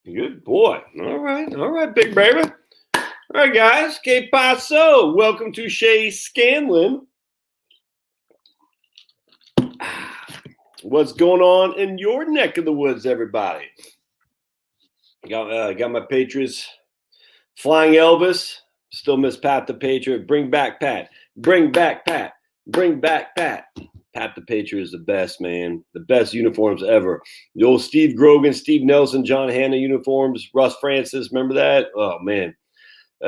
Good boy. All right, big baby. All right, guys. Que paso? Welcome to Shay Scanlon. What's going on in your neck of the woods, everybody? Got my Patriots flying Elvis. Still miss Pat the Patriot. Bring back Pat. Bring back Pat. Bring back Pat. Pat the Patriot is the best, man. The best uniforms ever. The old Steve Grogan, Steve Nelson, John Hanna uniforms. Russ Francis, remember that? Oh, man.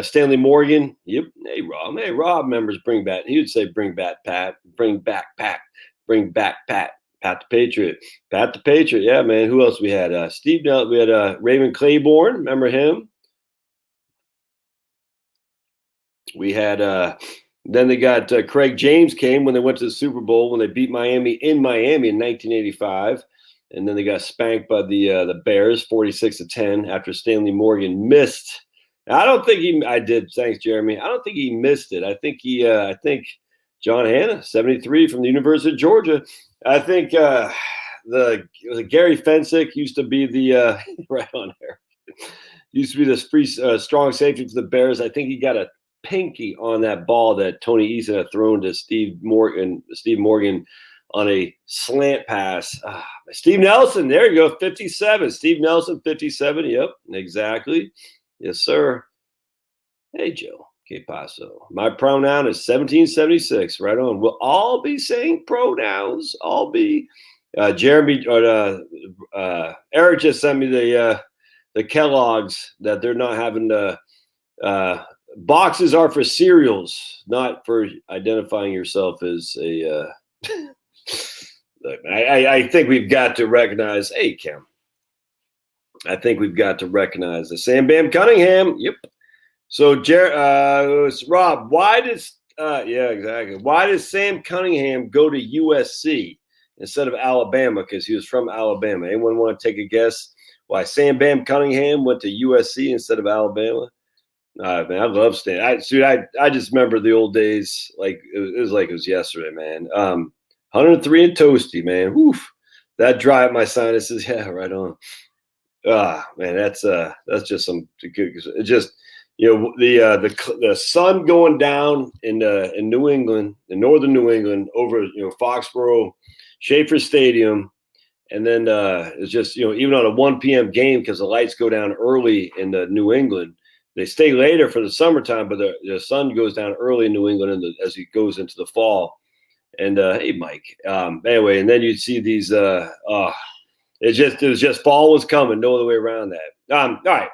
Stanley Morgan. Yep. Hey, Rob. Hey, Rob members bring back. He would say, bring back Pat. Bring back Pat. Bring back Pat. Pat the Patriot. Pat the Patriot. Yeah, man. Who else we had? Steve Nelson. We had Raymond Claiborne. Remember him? We had then they got Craig James came when they went to the Super Bowl when they beat Miami in Miami in 1985, and then they got spanked by the Bears 46-10 after Stanley Morgan missed. I don't think he. I did. Thanks, Jeremy. I don't think he missed it. I think he. I think John Hanna 73 from the University of Georgia. I think Gary Fensick used to be the right on there. Used to be this free strong safety for the Bears. I think he got a pinky on that ball that Tony Eason had thrown to Steve Morgan on a slant pass. Steve Nelson, there you go, 57. Steve Nelson, 57. Yep, exactly. Yes, sir. Hey, Joe. Que paso? My pronoun is 1776. Right on. We'll all be saying pronouns. All be. Jeremy or Eric just sent me the Kellogg's that they're not having the boxes are for cereals, not for identifying yourself as a. Look, I think we've got to recognize. Hey, Kim. I think we've got to recognize the Sam Bam Cunningham. Yep. So, Rob, why does yeah, exactly. Why does Sam Cunningham go to USC instead of Alabama? Because he was from Alabama. Anyone want to take a guess why Sam Bam Cunningham went to USC instead of Alabama? Man, I love Stan. I just remember the old days. Like it was like it was yesterday, man. 103 and toasty, man. Woof. That dry up my sinuses. Yeah, right on. Man, that's just some good. It just the sun going down in New England, in northern New England, over Foxborough, Schaefer Stadium, and then it's just even on a 1 p.m. game because the lights go down early in New England. They stay later for the summertime, but the sun goes down early in New England as it goes into the fall. And hey, Mike. Anyway, and then you'd see these. It was just fall was coming. No other way around that. All right.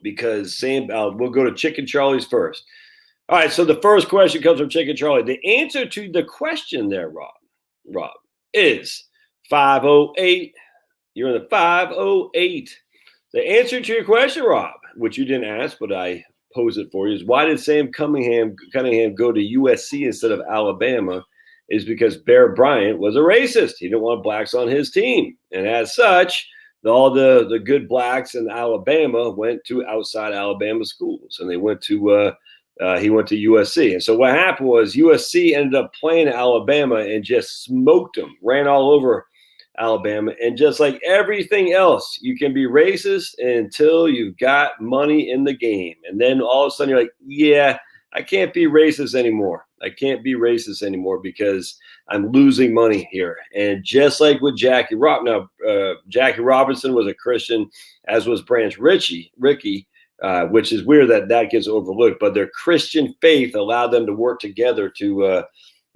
Because we'll go to Chicken Charlie's first. All right. So the first question comes from Chicken Charlie. The answer to the question there, Rob, is 508. You're in the 508. The answer to your question, Rob, which you didn't ask, but I pose it for you, is why did Sam Cunningham go to USC instead of Alabama? Is because Bear Bryant was a racist. He didn't want blacks on his team. And as such, all the good blacks in Alabama went to outside Alabama schools, and they went to he went to USC. And so what happened was USC ended up playing Alabama and just smoked them, ran all over Alabama. And just like everything else, you can be racist until you've got money in the game. And then all of a sudden you're like, yeah, I can't be racist anymore. I can't be racist anymore because I'm losing money here. And just like with Jackie Robinson was a Christian, as was Branch Rickey, which is weird that gets overlooked. But their Christian faith allowed them to work together to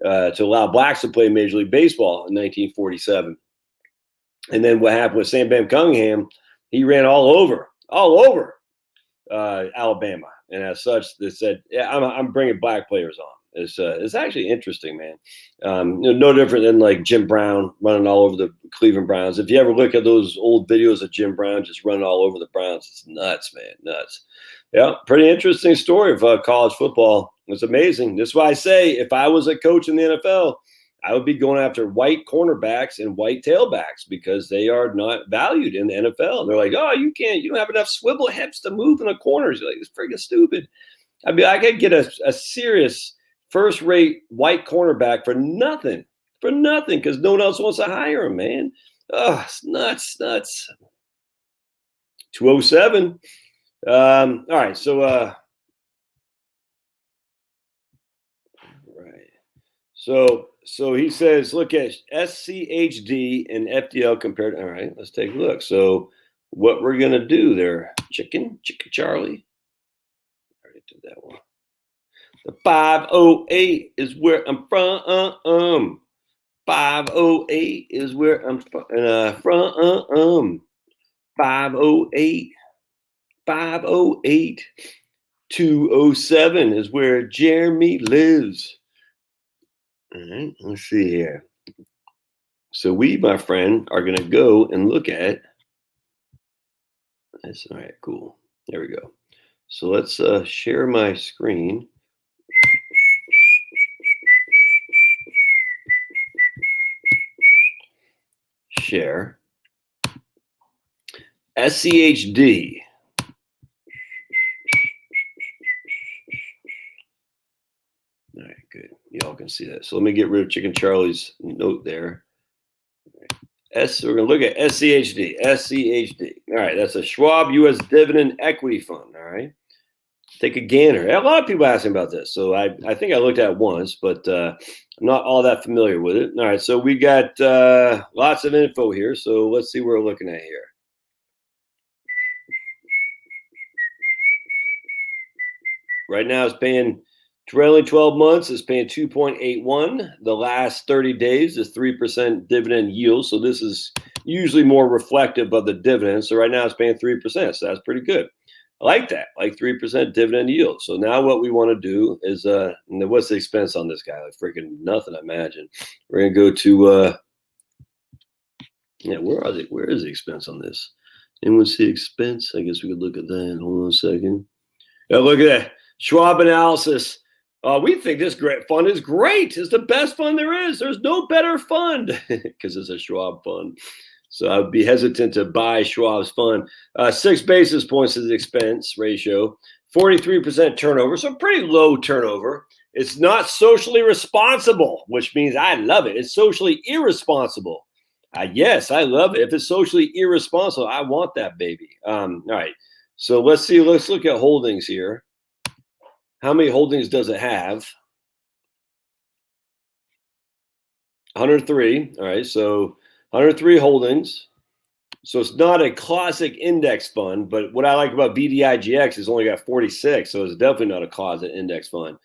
allow blacks to play Major League Baseball in 1947. And then what happened with Sam Bam Cunningham, he ran all over Alabama. And as such, they said, yeah, I'm bringing black players on. It's actually interesting, man. No different than like Jim Brown running all over the Cleveland Browns. If you ever look at those old videos of Jim Brown just running all over the Browns, it's nuts, man, nuts. Yeah, pretty interesting story of college football. It's amazing. That's why I say if I was a coach in the NFL, I would be going after white cornerbacks and white tailbacks because they are not valued in the NFL. And they're like, oh, you don't have enough swivel hips to move in the corners. You're like, it's freaking stupid. I mean, I could get a serious first-rate white cornerback for nothing because no one else wants to hire him, man. Oh, it's nuts. 207. All right. So, right. So he says, look at SCHD and FDL compared. All right. Let's take a look. So what we're going to do there, Chicken Charlie. I already did that one. The 508 is where I'm from. 508 is where I'm from. 508. 508. 207 is where Jeremy lives. All right, let's see here. So we, my friend, are going to go and look at this. All right, cool. There we go. So let's share my screen. Share. SCHD. All right, good. Y'all can see that. So let me get rid of Chicken Charlie's note there. We're going to look at SCHD. SCHD. All right, that's a Schwab U.S. Dividend Equity Fund. All right. Take a gander. A lot of people asking about this. So I think I looked at it once, but I'm not all that familiar with it. All right, so we got lots of info here. So let's see what we're looking at here. Right now it's paying trailing 12 months is paying 2.81. The last 30 days is 3% dividend yield. So this is usually more reflective of the dividend. So right now it's paying 3%. So that's pretty good. I like that, like 3% dividend yield. So now what we want to do is, what's the expense on this guy? Like freaking nothing, I imagine. We're going to go to, where is the expense on this? Anyone see expense? I guess we could look at that. Hold on a second. Yeah, look at that. Schwab analysis. We think this great fund is great. It's the best fund there is. There's no better fund because it's a Schwab fund. So I would be hesitant to buy Schwab's fund. 6 basis points is the expense ratio, 43% turnover, so pretty low turnover. It's not socially responsible, which means I love it. It's socially irresponsible. Yes, I love it. If it's socially irresponsible, I want that baby. All right. So let's see. Let's look at holdings here. How many holdings does it have? 103. All right. So 103 holdings. So it's not a classic index fund, but what I like about VDIGX is only got 46. So it's definitely not a classic index fund.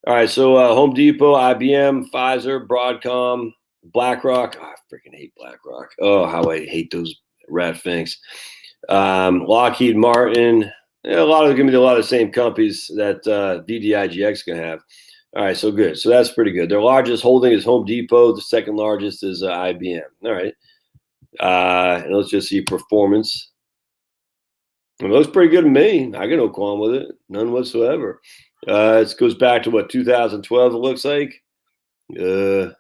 All right. So Home Depot, IBM, Pfizer, Broadcom, BlackRock. Oh, I freaking hate BlackRock. Oh, how I hate those rat finks. Lockheed Martin. Yeah, a lot of going to be a lot of the same companies that VDIGX can have. All right, so good. So that's pretty good. Their largest holding is Home Depot. The second largest is IBM. All right. And let's just see performance. It looks pretty good to me. I got no qualm with it. None whatsoever. It goes back to what, 2012 it looks like. So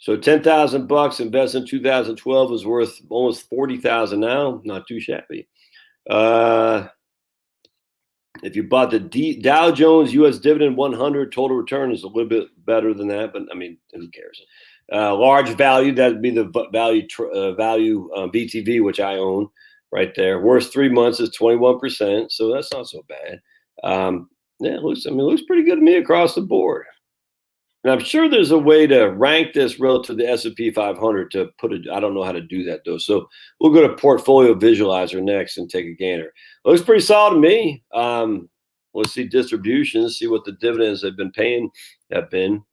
$10,000 invested in 2012 is worth almost $40,000 now. Not too shabby. If you bought the Dow Jones U.S. Dividend 100, total return is a little bit better than that, but I mean, who cares? Large value, that would be the value VTV, which I own right there. Worst 3 months is 21%, so that's not so bad. It looks pretty good to me across the board. And I'm sure there's a way to rank this relative to the S&P 500 to put it. I don't know how to do that though. So we'll go to Portfolio Visualizer next and take a gander. Looks pretty solid to me. Let's see distributions, see what the dividends have been paying have been.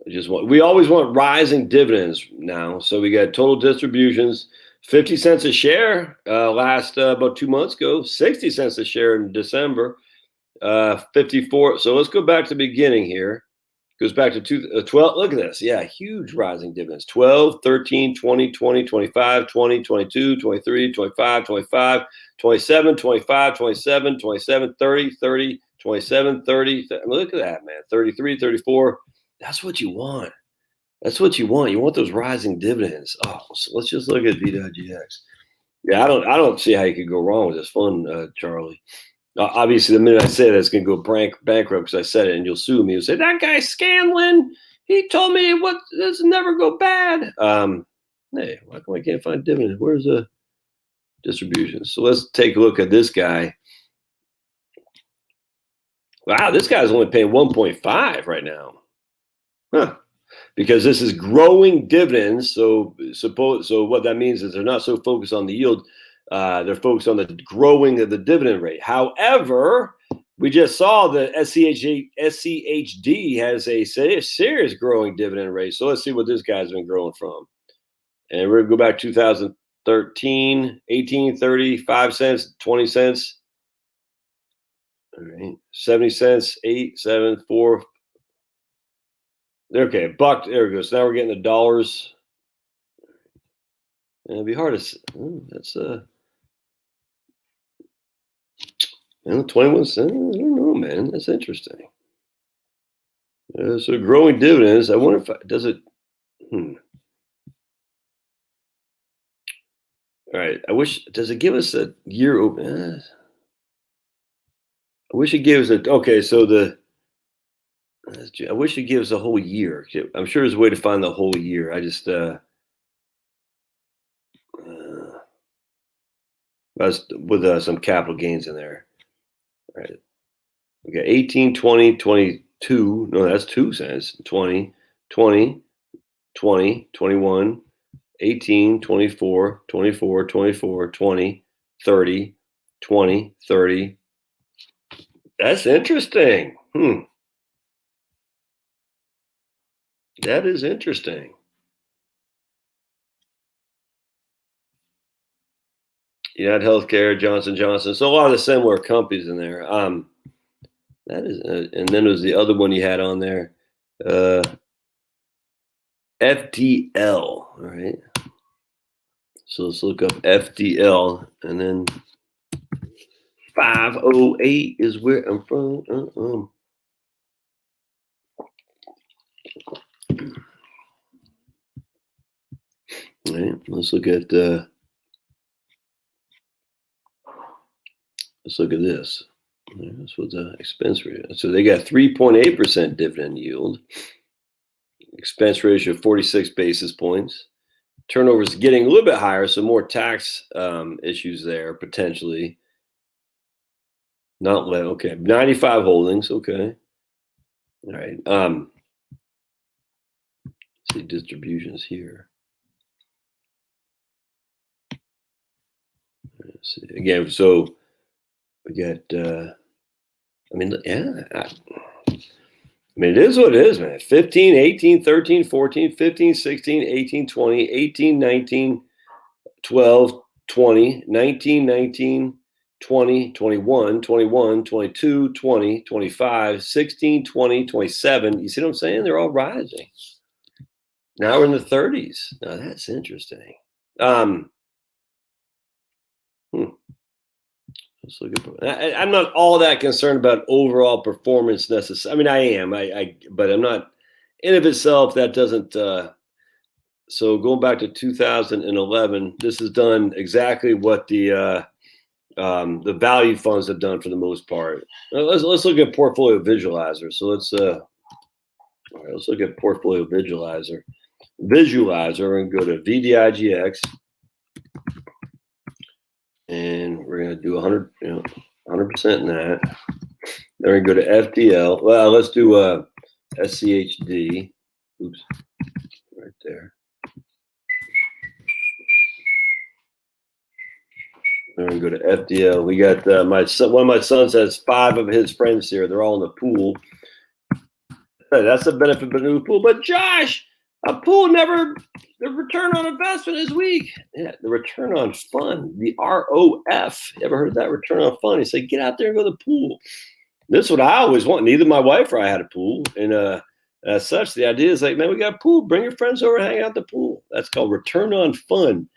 We always want rising dividends now. So we got total distributions, 50 cents a share last about 2 months ago, 60 cents a share in December, 54. So let's go back to the beginning here. Goes back to 12. Look at this. Yeah, huge rising dividends. 12, 13, 20, 20, 25, 20, 22, 23, 25, 25, 27, 25, 27, 27, 30, 30, 27, 30. Look at that, man. 33, 34. That's what you want. That's what you want. You want those rising dividends. Oh, so let's just look at VWGX. Yeah, I don't see how you could go wrong with this fund, Charlie. Obviously, the minute I say that, it's going to go bankrupt because I said it, and you'll sue me. You'll say, that guy Scanlon, he told me what this never go bad. Hey, why come I can't find dividends? Where's the distribution? So let's take a look at this guy. Wow, this guy's only paying 1.5 right now. Huh. Because this is growing dividends. So what that means is they're not so focused on the yield. They're focused on the growing of the dividend rate. However, we just saw the SCHD has a serious growing dividend rate. So let's see what this guy's been growing from. And we're going to go back 2013, 18, 30, 5 cents, 20 cents. All right, 70 cents, 8, 7, 4. Okay, $1. There we go. So now we're getting the dollars. And it'd be hard to. That's 21 cents. I don't know, man. That's interesting. So growing dividends. I wonder if does it. All right. Does it give us a year open? I wish it gives it. Okay, so I wish it gives a whole year. I'm sure there's a way to find the whole year. I just with some capital gains in there. All right. We got 18, 20, 22. No, that's 2 cents. 20, 20, 20, 21, 18, 24, 24, 24, 20, 30, 20, 30. That's interesting. That is interesting. United Healthcare, Johnson Johnson. So a lot of the similar companies in there. That is, and then there's the other one you had on there, FDL. All right. So let's look up FDL, and then 508 is where I'm from. All right. Let's look at this. That's what the expense rate is. So they got 3.8% dividend yield. Expense ratio of 46 basis points. Turnover is getting a little bit higher, so more tax issues there potentially. Not let okay. 95 holdings. Okay. All right. See distributions here. Let's see again. So we got. I mean, yeah. I mean, it is what it is, man. 15, 18, 13, 14, 15, 16, 18, 20, 18, 19, 12, 20, 19, 19, 20, 21, 21, 22, 20, 25, 16, 20, 27. You see what I'm saying? They're all rising. Now we're in the 30s. Now that's interesting. Let's look at. I'm not all that concerned about overall performance necessarily. I mean, I am. But I'm not. In of itself, that doesn't. So going back to 2011, this has done exactly what the value funds have done for the most part. Let's look at portfolio visualizer. So let's look at portfolio visualizer. We're going to go to VDIGX. And we're going to do 100% in that. Then we're going to go to FDL. Well, let's do SCHD. Oops, right there. Then we're going to go to FDL. We got one of my sons has 5 of his friends here. They're all in the pool. That's the benefit of a new pool. But Josh, a pool the return on investment is weak. Yeah, the return on fun, the ROF. You ever heard of that? Return on fun? He said, get out there and go to the pool. This is what I always want. Neither my wife or I had a pool. And as such, the idea is like, man, we got a pool. Bring your friends over and hang out at the pool. That's called return on fun.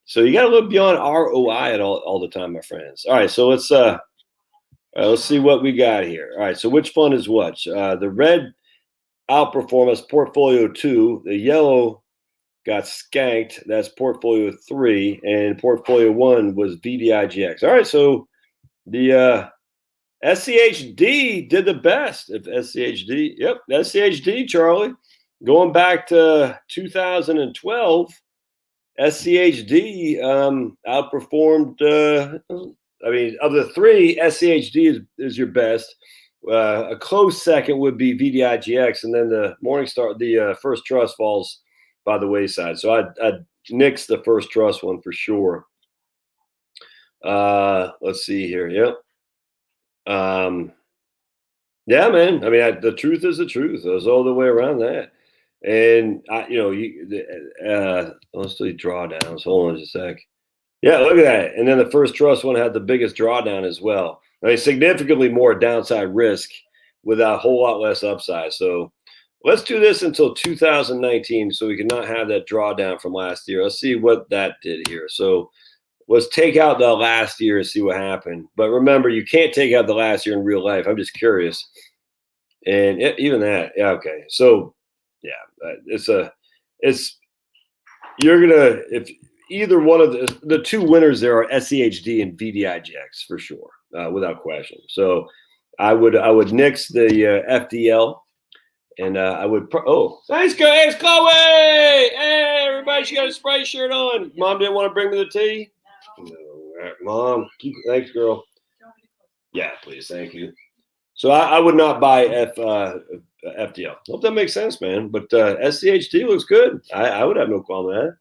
So you got to look beyond ROI all the time, my friends. All right, so let's see what we got here. All right, so which fund is what? The red outperform us portfolio 2. The yellow got skanked. That's portfolio 3, and portfolio 1 was VDIGX. All right, so the SCHD did the best. If SCHD, yep, SCHD, Charlie, going back to 2012, SCHD outperformed. I mean, of the three, SCHD is your best. A close second would be VDIGX, and then the Morningstar, the First Trust falls by the wayside. So I'd nix the First Trust one for sure. Let's see here. Yep. Yeah, man. I mean, the truth is the truth. There's all the way around that. And let's do drawdowns. Hold on just a sec. Yeah, look at that. And then the First Trust one had the biggest drawdown as well. I mean, significantly more downside risk with a whole lot less upside. So let's do this until 2019 so we can not have that drawdown from last year. Let's see what that did here. So let's take out the last year and see what happened. But remember, you can't take out the last year in real life. I'm just curious. And even that, yeah, okay. So yeah, you're gonna, if either one of the two winners there are SCHD and VDIGX for sure, without question. So I would nix the FDL, and I would thanks guys, Chloe. Hey everybody, she got a Sprite shirt on. Mom didn't want to bring me the tea. No. All right, Mom, thanks, girl. Yeah, please, thank you. So I would not buy FDL. Hope that makes sense, man. But SCHD looks good. I would have no problem with that.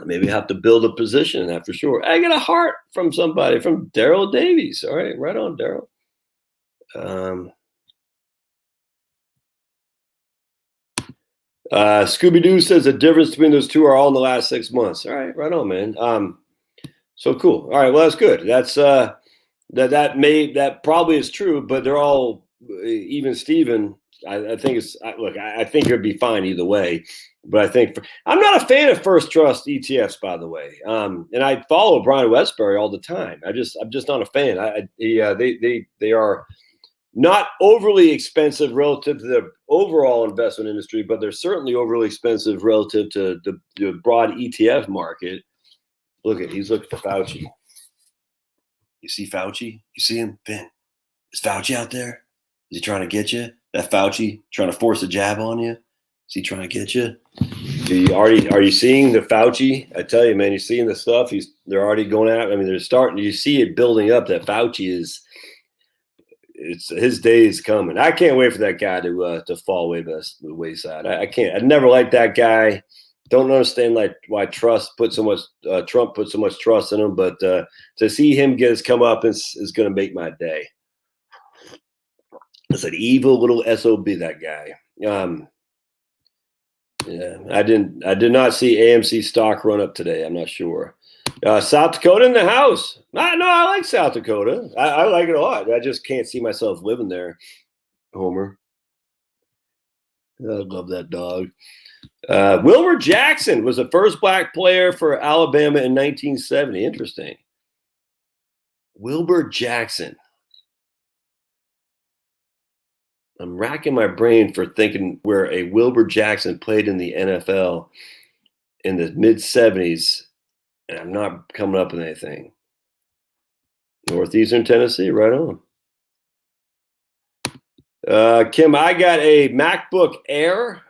Maybe have to build a position in that for sure. I got a heart from somebody, from Daryl Davies. All right, right on, Daryl. Scooby-Doo says the difference between those two are all in the last 6 months. All right, right on, man. So cool. All right, well, that's good. That's that probably is true, but they're all even Steven. I think I think it'd be fine either way. But I think I'm not a fan of First Trust ETFs, by the way. And I follow Brian Westbury all the time. I'm just not a fan. They are not overly expensive relative to the overall investment industry, but they're certainly overly expensive relative to the broad ETF market. He's looking for Fauci. You see Fauci? You see him? Finn, is Fauci out there? Is he trying to get you? That Fauci trying to force a jab on you? Is he trying to get you? Are you seeing the Fauci? I tell you, man, you're seeing the stuff. They're already going out. I mean, they're starting. You see it building up. That Fauci it's his day is coming. I can't wait for that guy to fall away the wayside. I can't. I never liked that guy. Don't understand why Trump put so much trust in him. But to see him get his come up is going to make my day. It's an evil little SOB, that guy. Yeah, I did not see AMC stock run up today. I'm not sure. South Dakota in the house. No, I like South Dakota. I like it a lot. I just can't see myself living there, Homer. I love that dog. Wilbur Jackson was the first black player for Alabama in 1970. Interesting. Wilbur Jackson. I'm racking my brain for thinking where a Wilbur Jackson played in the NFL in the mid-70s, and I'm not coming up with anything. Northeastern Tennessee, right on. Kim, I got a MacBook Air.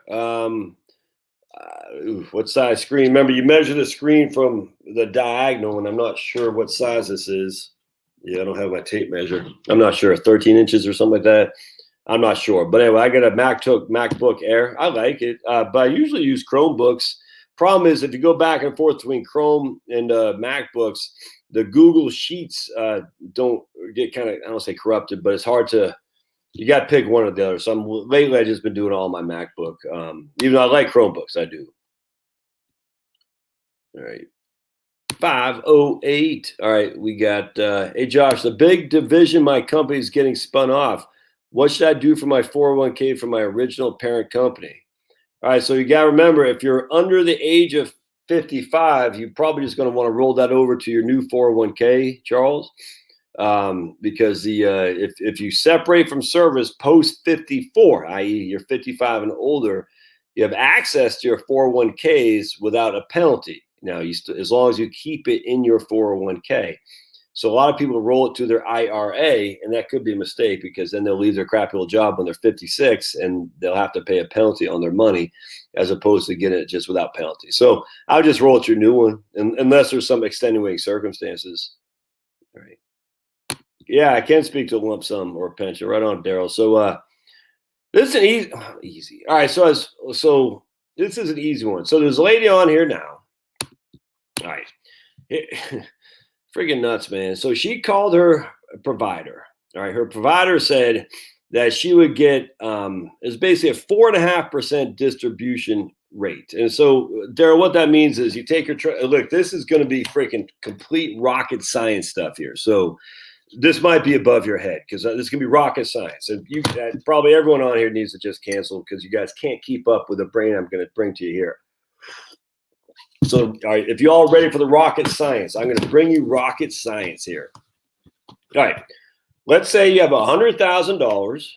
What size screen? Remember, you measure the screen from the diagonal, and I'm not sure what size this is. Yeah, I don't have my tape measure. I'm not sure, 13 inches or something like that. I'm not sure. But anyway, I got a MacBook Air. I like it, but I usually use Chromebooks. Problem is, if you go back and forth between Chrome and MacBooks, the Google Sheets don't get kind of, I don't say corrupted, but it's hard to, you got to pick one or the other. So lately I've just been doing all my MacBook. Even though I like Chromebooks, I do. All right. 508. All right. We got, hey, Josh, the big division my company is getting spun off. What should I do for my 401k for my original parent company? All right. So you got to remember, if you're under the age of 55, you're probably just going to want to roll that over to your new 401k, Charles. Because if you separate from service post 54, i.e. you're 55 and older, you have access to your 401ks without a penalty. Now, as long as you keep it in your 401k. So a lot of people roll it to their IRA, and that could be a mistake because then they'll leave their crappy old job when they're 56 and they'll have to pay a penalty on their money as opposed to getting it just without penalty. So I'll just roll it to your new one unless there's some extenuating circumstances. All right. Yeah, I can speak to a lump sum or a pension. Right on, Daryl. So this is an easy. All right, so this is an easy one. So there's a lady on here now. All right. Friggin' nuts, man. So she called her provider. All right. Her provider said that she would get it's basically a 4.5% distribution rate. And so, Daryl, what that means is you take your look, this is going to be freaking complete rocket science stuff here. So this might be above your head because this can be rocket science. And you probably everyone on here needs to just cancel because you guys can't keep up with the brain I'm going to bring to you here. So, all right, if you're all ready for the rocket science, I'm going to bring you rocket science here. All right, let's say you have $100,000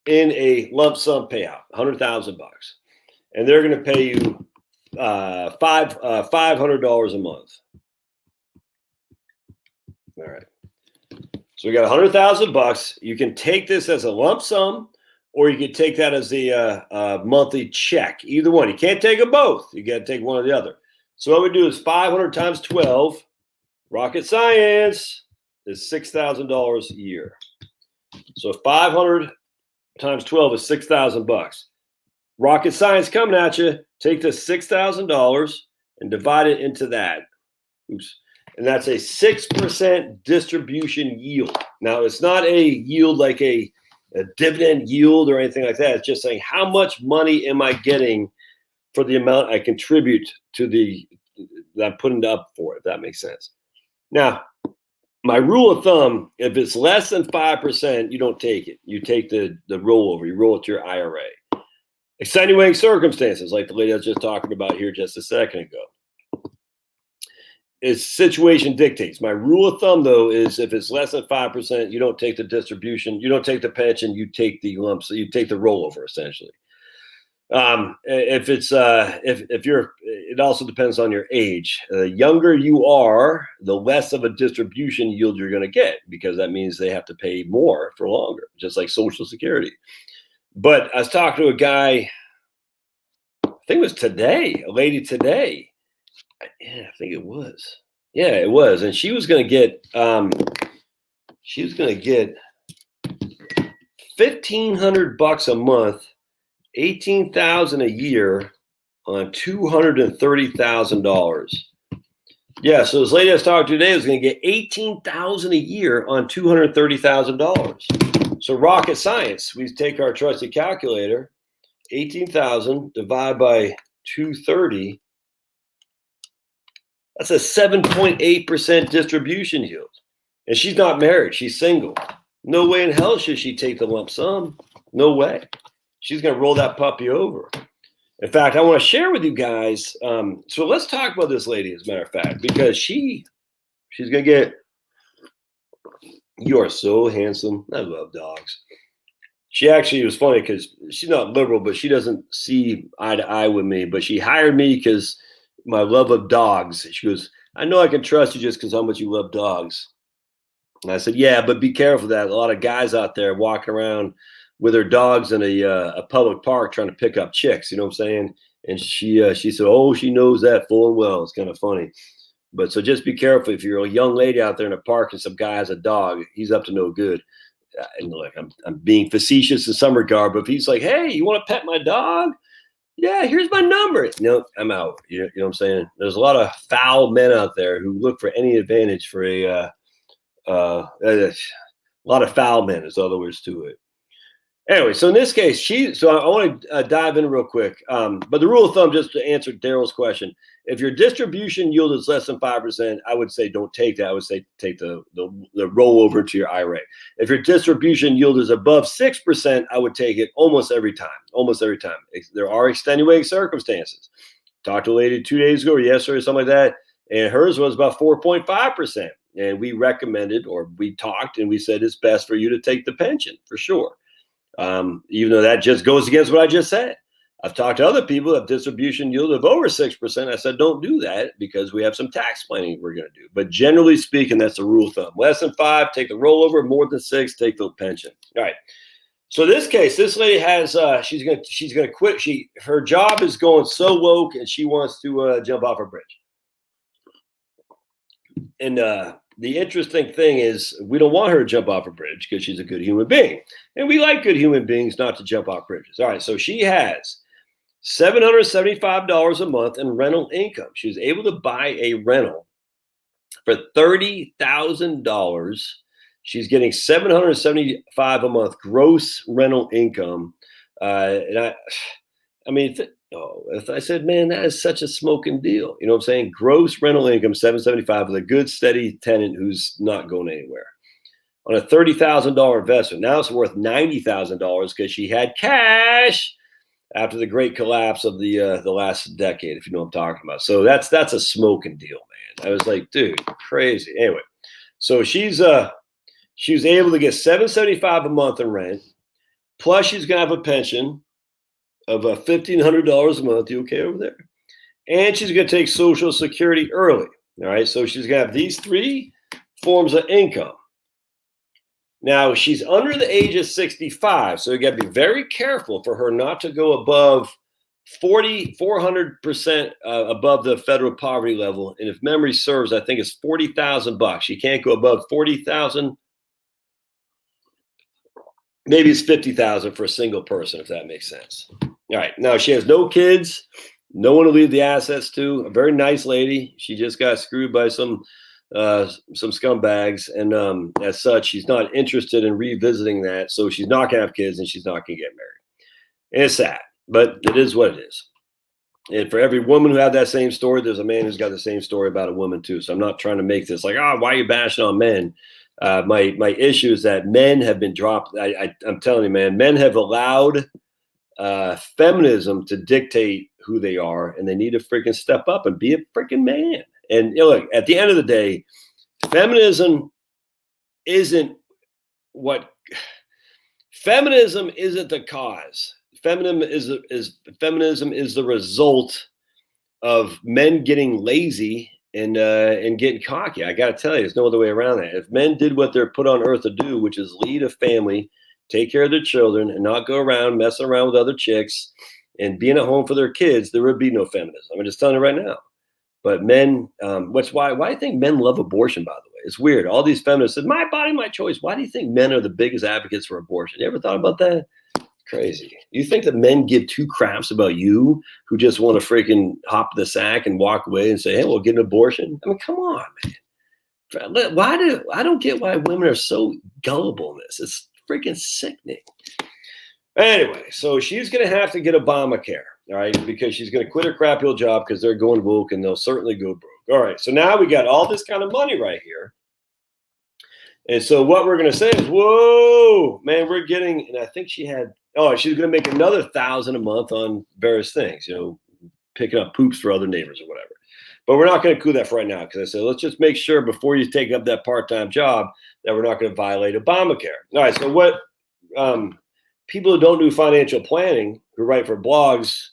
in a lump sum payout, $100,000, and they're going to pay you $500 a month. All right, so we got $100,000. You can take this as a lump sum, or you could take that as a monthly check. Either one. You can't take them both. You got to take one or the other. So what we do is 500 times 12, rocket science, is $6,000 a year. So 500 times 12 is $6,000. Rocket science coming at you. Take the $6,000 and divide it into that. Oops. And that's a 6% distribution yield. Now, it's not a yield like a dividend yield or anything like that. It's just saying how much money am I getting for the amount I contribute to that I'm putting up for it, if that makes sense. Now, my rule of thumb, if it's less than 5%, you don't take it. You take the rollover. You roll it to your IRA. Extenuating circumstances, like the lady I was just talking about here just a second ago. It's situation dictates. My rule of thumb, though, is if it's less than 5%, you don't take the distribution, you don't take the pension, you take the lumps, you take the rollover essentially. If it's if you're, it also depends on your age. The younger you are, the less of a distribution yield you're going to get because that means they have to pay more for longer, just like Social Security. But I was talking to a guy, I think it was today, a lady today. Yeah, I think it was. Yeah, it was. And she was going to get $1,500 a month, $18,000 a year on $230,000. Yeah, so this lady I was talking to today was going to get $18,000 a year on $230,000. So rocket science, we take our trusted calculator, 18,000 divided by 230. That's a 7.8% distribution yield. And she's not married. She's single. No way in hell should she take the lump sum. No way. She's going to roll that puppy over. In fact, I want to share with you guys. So let's talk about this lady, as a matter of fact, because she's going to get, you are so handsome. I love dogs. She actually was funny because she's not liberal, but she doesn't see eye to eye with me. But she hired me because my love of dogs. She goes, I know I can trust you just because how much you love dogs. And I said, yeah, but be careful of that. A lot of guys out there walking around with their dogs in a public park trying to pick up chicks. You know what I'm saying? And she said, oh, she knows that full and well. It's kind of funny. But so just be careful. If you're a young lady out there in a park and some guy has a dog, he's up to no good. And look, I'm being facetious in some regard, but if he's like, hey, you want to pet my dog? Yeah, here's my number. No, I'm out. You know what I'm saying? There's a lot of foul men out there who look for any advantage for a lot of foul men is all there is to it. Anyway, so in this case, so I want to dive in real quick. But the rule of thumb, just to answer Daryl's question, if your distribution yield is less than 5%, I would say don't take that. I would say take the rollover to your IRA. If your distribution yield is above 6%, I would take it almost every time. Almost every time. There are extenuating circumstances. Talked to a lady 2 days ago or yesterday or something like that, and hers was about 4.5%. And we recommended, or we talked, and we said it's best for you to take the pension for sure. Even though that just goes against what I just said. I've talked to other people that distribution yield of over 6%. I said, don't do that because we have some tax planning we're going to do. But generally speaking, that's the rule of thumb. Less than 5, take the rollover. More than 6, take the pension. All right. So this case, this lady has she's gonna quit. Her job is going so woke, and she wants to jump off a bridge. And the interesting thing is, we don't want her to jump off a bridge because she's a good human being, and we like good human beings not to jump off bridges. All right, so she has $775 a month in rental income. She was able to buy a rental for $30,000. She's getting $775 a month gross rental income. And I mean, if I said, man, that is such a smoking deal. You know what I'm saying? Gross rental income, $775 with a good, steady tenant who's not going anywhere. On a $30,000 investment. Now it's worth $90,000 because she had cash after the great collapse of the last decade, if you know what I'm talking about. So that's a smoking deal, man. I was like, dude, crazy. Anyway, so she was able to get $775 a month in rent, plus she's gonna have a pension of $1,500 a month. You okay over there? And she's gonna take Social Security early. All right, so she's gonna have these 3 forms of income. Now, she's under the age of 65, so you got to be very careful for her not to go above 400% above the federal poverty level. And if memory serves, I think it's $40,000. She can't go above 40,000. Maybe it's 50,000 for a single person, if that makes sense. All right. Now, she has no kids, no one to leave the assets to. A very nice lady. She just got screwed by some scumbags, and as such, she's not interested in revisiting that. So she's not gonna have kids, and she's not gonna get married. And it's sad, but it is what it is. And for every woman who had that same story, there's a man who's got the same story about a woman too. So I'm not trying to make this like, why are you bashing on men? My issue is that men have been dropped. I'm telling you, man, men have allowed feminism to dictate who they are, and they need to freaking step up and be a freaking man. And look, at the end of the day, feminism isn't the cause. Feminism is the result of men getting lazy and getting cocky. I got to tell you, there's no other way around that. If men did what they're put on earth to do, which is lead a family, take care of their children, and not go around messing around with other chicks and being at home for their kids, there would be no feminism. I'm just telling you right now. But men, why do you think men love abortion, by the way? It's weird. All these feminists said, my body, my choice. Why do you think men are the biggest advocates for abortion? You ever thought about that? Crazy. You think that men give 2 craps about you who just want to freaking hop the sack and walk away and say, hey, we'll get an abortion? I mean, come on, man. I don't get why women are so gullible in this. It's freaking sickening. Anyway, so she's going to have to get Obamacare. All right, because she's going to quit her crappy old job because they're going woke and they'll certainly go broke. All right, so now we got all this kind of money right here. And so what we're going to say is, whoa, man, we're getting, and I think she's going to make another $1,000 a month on various things, picking up poops for other neighbors or whatever. But we're not going to include that for right now because I said, let's just make sure before you take up that part-time job that we're not going to violate Obamacare. All right, so what people who don't do financial planning, who write for blogs,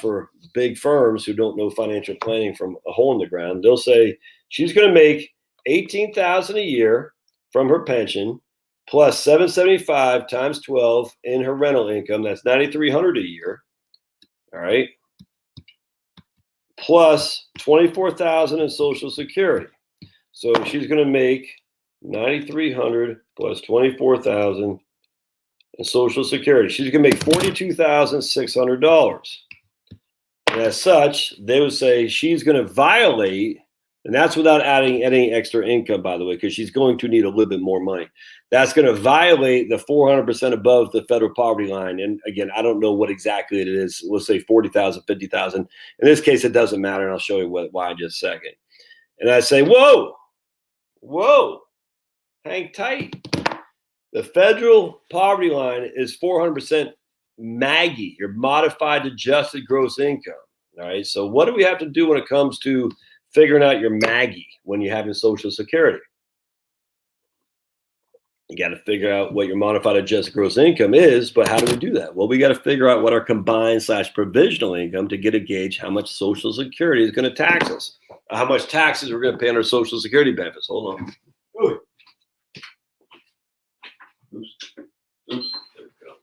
for big firms who don't know financial planning from a hole in the ground, they'll say she's going to make $18,000 a year from her pension, plus $775 times 12 in her rental income. That's $9,300 a year. All right, plus $24,000 in Social Security. So she's going to make $9,300 plus $24,000 in Social Security. She's going to make $42,600. And as such, they would say she's going to violate, and that's without adding any extra income, by the way, because she's going to need a little bit more money. That's going to violate the 400% above the federal poverty line. And again, I don't know what exactly it is. Let's say 40,000, 50,000. In this case, it doesn't matter, and I'll show you why in just a second. And I say, whoa, hang tight. The federal poverty line is 400% MAGI, your modified adjusted gross income. All right. So what do we have to do when it comes to figuring out your MAGI when you have your Social Security? You got to figure out what your modified adjusted gross income is, but how do we do that? Well, we got to figure out what our combined / provisional income to get a gauge how much Social Security is going to tax us, how much taxes we're going to pay on our Social Security benefits. Hold on. Oops. There we go.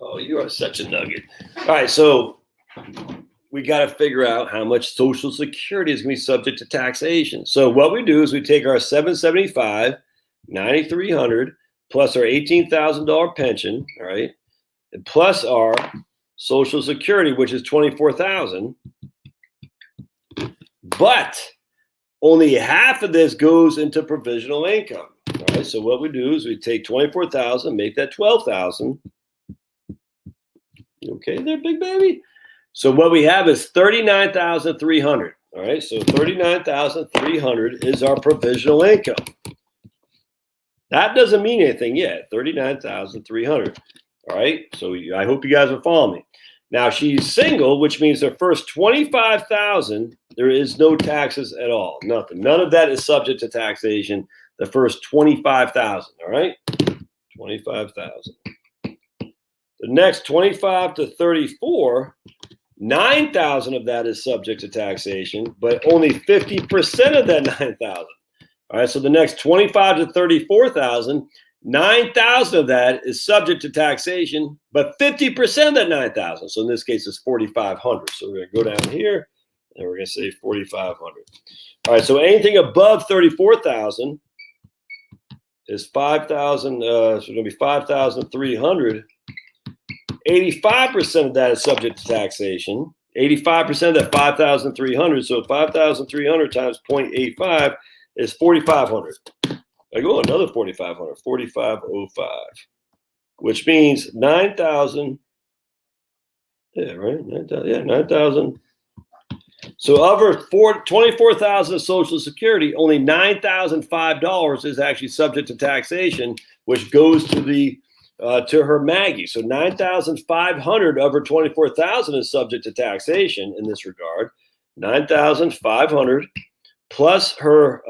Oh, you are such a nugget. All right, so we got to figure out how much Social Security is going to be subject to taxation. So what we do is we take our $775, $9,300 plus our $18,000 pension, all right, and plus our Social Security, which is $24,000. But only half of this goes into provisional income. All right, so what we do is we take $24,000, make that $12,000. Okay, there, big baby. So what we have is $39,300. All right, so $39,300 is our provisional income. That doesn't mean anything yet. $39,300. All right, so I hope you guys are following me. Now she's single, which means the first $25,000 there is no taxes at all. Nothing. None of that is subject to taxation. The first $25,000. All right, $25,000. The next 25 to 34, $9,000 of that is subject to taxation, but only 50% of that $9,000. All right, so the next 25 to 34,000, $9,000 of that is subject to taxation, but 50% of that $9,000. So in this case, it's $4,500. So we're going to go down here, and we're going to say $4,500. All right, so anything above $34,000 is $5,000. So it's going to be $5,300. 85% of that is subject to taxation. 85% of that 5,300. So 5,300 times 0.85 is 4,500. I go another 4,500. 4,505, which means 9,000. Yeah, right. 9,000. Yeah, 9,000. So of her 24,000 Social Security, only $9,005 is actually subject to taxation, which goes to the to her Maggie. So 9,500 of her 24,000 is subject to taxation in this regard. 9,500 plus her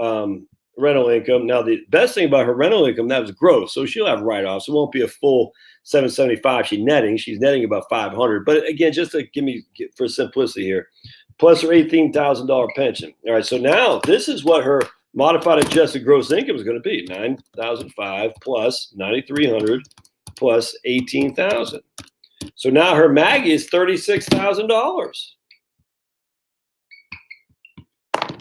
rental income. Now, the best thing about her rental income, that was gross. So she'll have write-offs. It won't be a full 775 she's netting. She's netting about 500. But again, just to for simplicity here, plus her $18,000 pension. All right, so now this is what her modified adjusted gross income is going to be. 9,005 plus 9,300 plus 18,000. So now her Maggie is $36,000.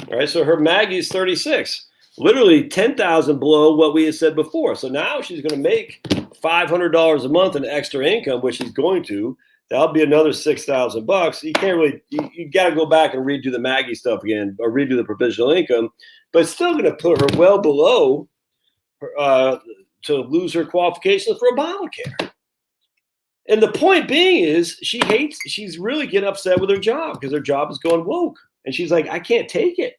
All right, so her Maggie is 36, literally 10,000 below what we had said before. So now she's going to make $500 a month in extra income, which she's going to. That'll be another $6,000. You can't really, you got to go back and redo the Maggie stuff again, or redo the provisional income, but it's still going to put her well below her, to lose her qualifications for Obamacare. And the point being is she's really getting upset with her job because her job is going woke. And she's like, I can't take it.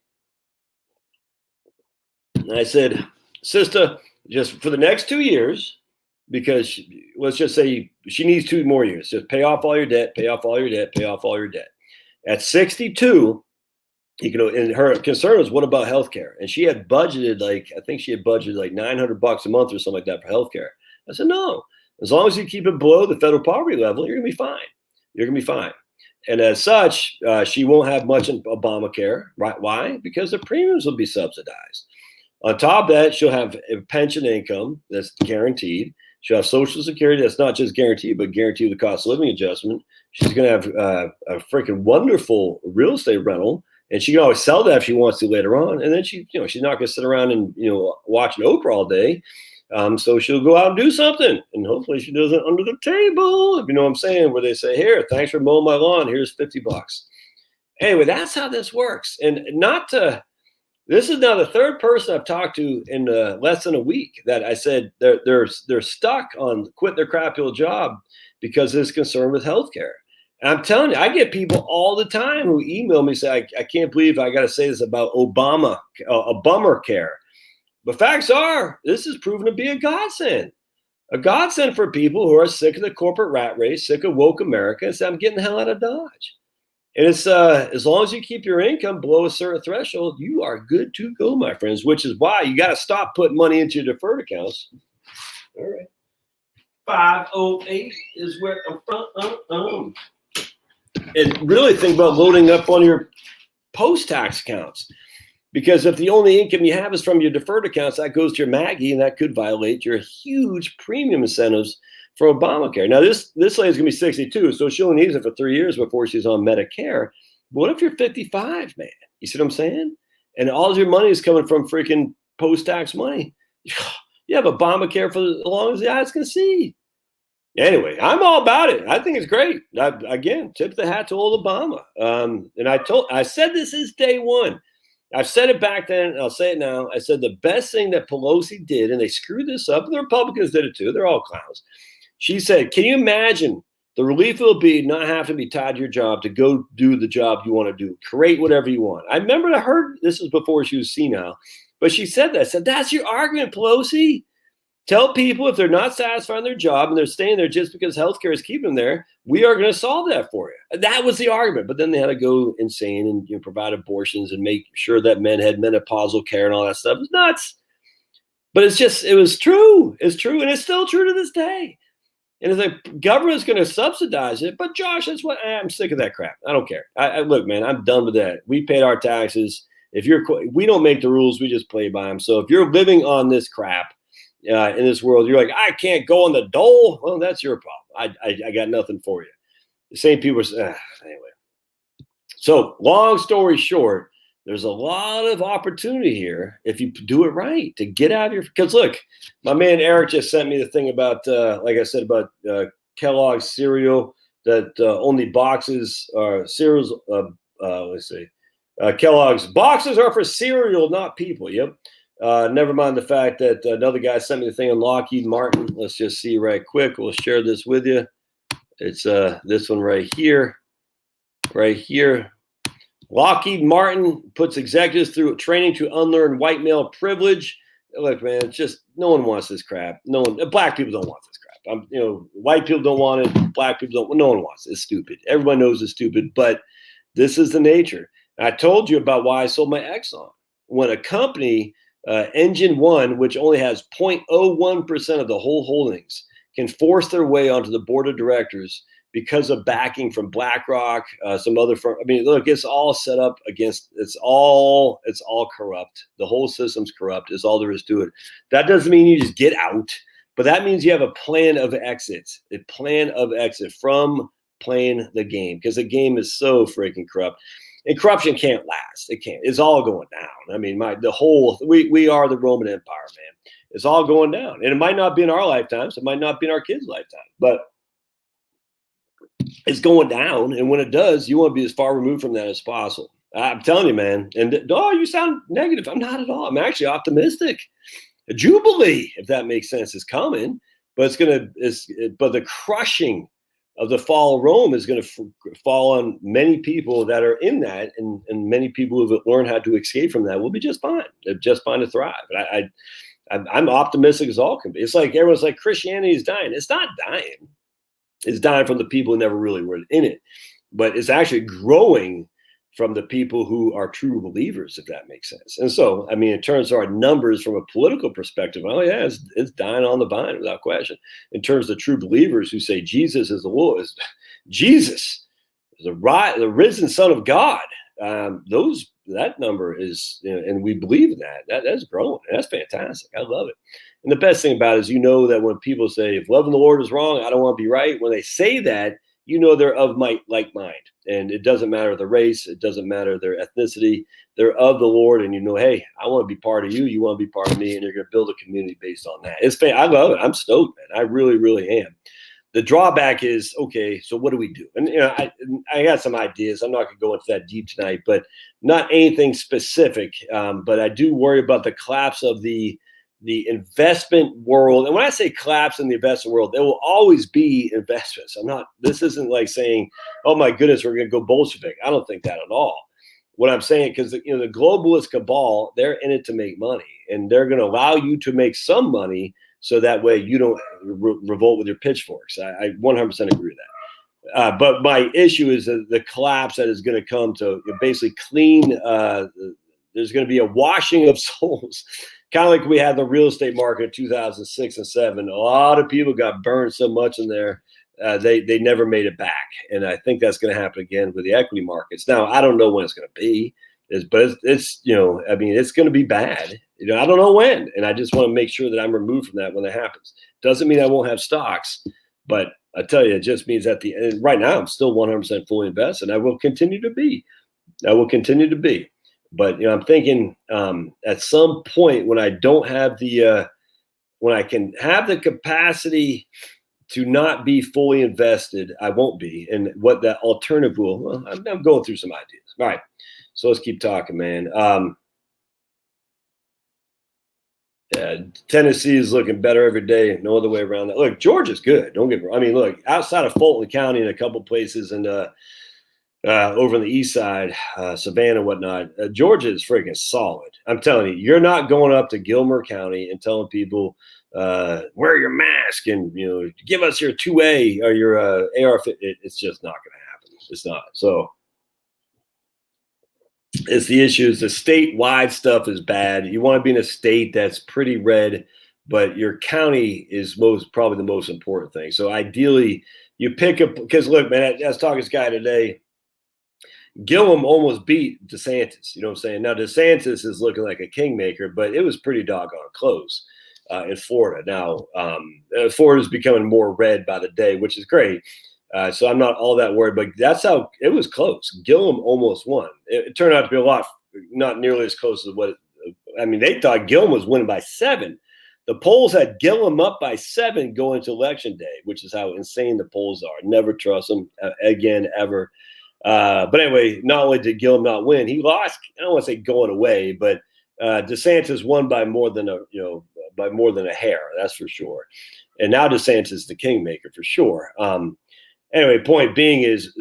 And I said, sister, just for the next 2 years, because let's just say she needs 2 more years. Just pay off all your debt, pay off all your debt, pay off all your debt. At 62, and her concern was, what about healthcare? And she had budgeted like $900 a month or something like that for healthcare. I said, no, as long as you keep it below the federal poverty level, you're gonna be fine. You're gonna be fine. And as such, she won't have much in Obamacare. Right? Why? Because the premiums will be subsidized. On top of that, she'll have a pension income that's guaranteed. She'll have Social Security that's not just guaranteed, but guaranteed with the cost of living adjustment. She's gonna have a freaking wonderful real estate rental. And she can always sell that if she wants to later on. And then she's not going to sit around and, watching Oprah all day. So she'll go out and do something. And hopefully she does it under the table, if you know what I'm saying, where they say, here, thanks for mowing my lawn. Here's $50. Anyway, that's how this works. And this is now the third person I've talked to in less than a week that I said they're stuck on quit their crappy old job because it's concerned with healthcare. And I'm telling you, I get people all the time who email me say, I can't believe I got to say this about Obama, a bummer care. But facts are, this is proven to be a godsend for people who are sick of the corporate rat race, sick of woke America, and say, I'm getting the hell out of Dodge. And it's as long as you keep your income below a certain threshold, you are good to go, my friends, which is why you got to stop putting money into your deferred accounts. All right. 508 is where I'm from. And really think about loading up on your post-tax accounts. Because if the only income you have is from your deferred accounts, that goes to your Maggie, and that could violate your huge premium incentives for Obamacare. Now, this lady's going to be 62, so she only needs it for 3 years before she's on Medicare. But what if you're 55, man? You see what I'm saying? And all your money is coming from freaking post-tax money. You have Obamacare for as long as the eyes can see. Anyway, I'm all about it. I think it's great. Again, tip the hat to old Obama. And I said this is day one. I've said it back then, and I'll say it now. I said the best thing that Pelosi did, and they screwed this up, and the Republicans did it too. They're all clowns. She said, can you imagine the relief it will be not have to be tied to your job to go do the job you want to do, create whatever you want. I remember I heard this was before she was senile, but she said that. I said, that's your argument, Pelosi. Tell people if they're not satisfied in their job and they're staying there just because healthcare is keeping them there, we are going to solve that for you. And that was the argument. But then they had to go insane and provide abortions and make sure that men had menopausal care and all that stuff. It was nuts. But it was true. It's true. And it's still true to this day. And if the government's going to subsidize it, but Josh, that's what I'm sick of that crap. I don't care. Look, man, I'm done with that. We paid our taxes. We don't make the rules. We just play by them. So if you're living on this crap, in this world, you're like, I can't go on the dole. Well, that's your problem. I got nothing for you. The same people are anyway. So long story short, there's a lot of opportunity here if you do it right to get out of your. Because look, my man Eric just sent me the thing about, like I said, about Kellogg's cereal that only boxes are cereals. Let's see, Kellogg's boxes are for cereal, not people. Yep. Never mind the fact that another guy sent me the thing on Lockheed Martin. Let's just see right quick. We'll share this with you. It's this one right here. Right here. Lockheed Martin puts executives through training to unlearn white male privilege. Look, man, it's just no one wants this crap. Black people don't want this crap. White people don't want it. Black people don't. No one wants it. It's stupid. Everybody knows it's stupid, but this is the nature. And I told you about why I sold my Exxon. When a company Engine One, which only has 0.01% of the whole holdings, can force their way onto the board of directors because of backing from BlackRock, some other firm. I mean, look, it's all set up against. It's all corrupt. The whole system's corrupt. Is all there is to it. That doesn't mean you just get out, but that means you have a plan of exit. A plan of exit from playing the game, because the game is so freaking corrupt. And corruption can't last. It can't. It's all going down. I mean, we are the Roman Empire, man. It's all going down. And it might not be in our lifetimes. It might not be in our kids' lifetime. But it's going down. And when it does, you want to be as far removed from that as possible. I'm telling you, man. And you sound negative. I'm not at all. I'm actually optimistic. A jubilee, if that makes sense, is coming. But but the crushing of the fall of Rome is going to fall on many people that are in that, and many people who have learned how to escape from that will be just fine. They're just fine to thrive. I'm optimistic as all can be. It's like everyone's like, Christianity is dying. It's not dying. It's dying from the people who never really were in it, but it's actually growing from the people who are true believers, if that makes sense. And so, I mean, in terms of our numbers from a political perspective, it's dying on the vine without question. In terms of true believers who say Jesus is the Lord, Jesus is the risen Son of God, that number is, and we believe in that's growing. That's fantastic. I love it. And the best thing about it is, that when people say, if loving the Lord is wrong, I don't want to be right. When they say that, they're of like mind, and it doesn't matter the race. It doesn't matter their ethnicity. They're of the Lord, and hey, I want to be part of you. You want to be part of me, and you're going to build a community based on that. I love it. I'm stoked, man. I really, really am. The drawback is, okay, so what do we do? And I got some ideas. I'm not going to go into that deep tonight, but not anything specific. But I do worry about the collapse of the investment world. And when I say collapse in the investment world, there will always be investments. This isn't like saying, oh my goodness, we're going to go Bolshevik. I don't think that at all. What I'm saying, because the globalist cabal, they're in it to make money, and they're going to allow you to make some money so that way you don't revolt with your pitchforks. I 100% agree with that. But my issue is the collapse that is going to come to basically clean. There's going to be a washing of souls. kind of like we had the real estate market in 2006 and 7. A lot of people got burned so much in there. They never made it back. And I think that's going to happen again with the equity markets. Now, I don't know when it's going to be, but it's it's going to be bad. I don't know when. And I just want to make sure that I'm removed from that when that happens. Doesn't mean I won't have stocks, but I tell you, it just means at the end, right now, I'm still 100% fully invested. I will continue to be. But I'm thinking at some point when I don't have when I can have the capacity to not be fully invested, I won't be. And what that alternative will, well, I'm going through some ideas. All right, so let's keep talking, man. Yeah, Tennessee is looking better every day. No other way around that. Look, Georgia's good. Don't get me wrong. I mean, look, outside of Fulton County and a couple places and over on the east side, Savannah and whatnot, Georgia is freaking solid. I'm telling you, you're not going up to Gilmer County and telling people, wear your mask and, give us your 2A or your AR. It's just not going to happen. It's not. So it's the issues. The statewide stuff is bad. You want to be in a state that's pretty red, but your county is probably the most important thing. So ideally, you pick up, because look, man, I was talking to this guy today. Gillum almost beat DeSantis. You know what I'm saying? Now, DeSantis is looking like a kingmaker, but it was pretty doggone close in Florida. Now, Florida's becoming more red by the day, which is great. So I'm not all that worried, but that's how it was close. Gillum almost won. It turned out to be not nearly as close as they thought Gillum was winning by 7. The polls had Gillum up by 7 going to election day, which is how insane the polls are. Never trust them again, ever. But anyway, not only did Gillum not win, he lost. I don't want to say going away, but DeSantis won by more than a hair. That's for sure. And now DeSantis is the kingmaker for sure. Anyway, point being is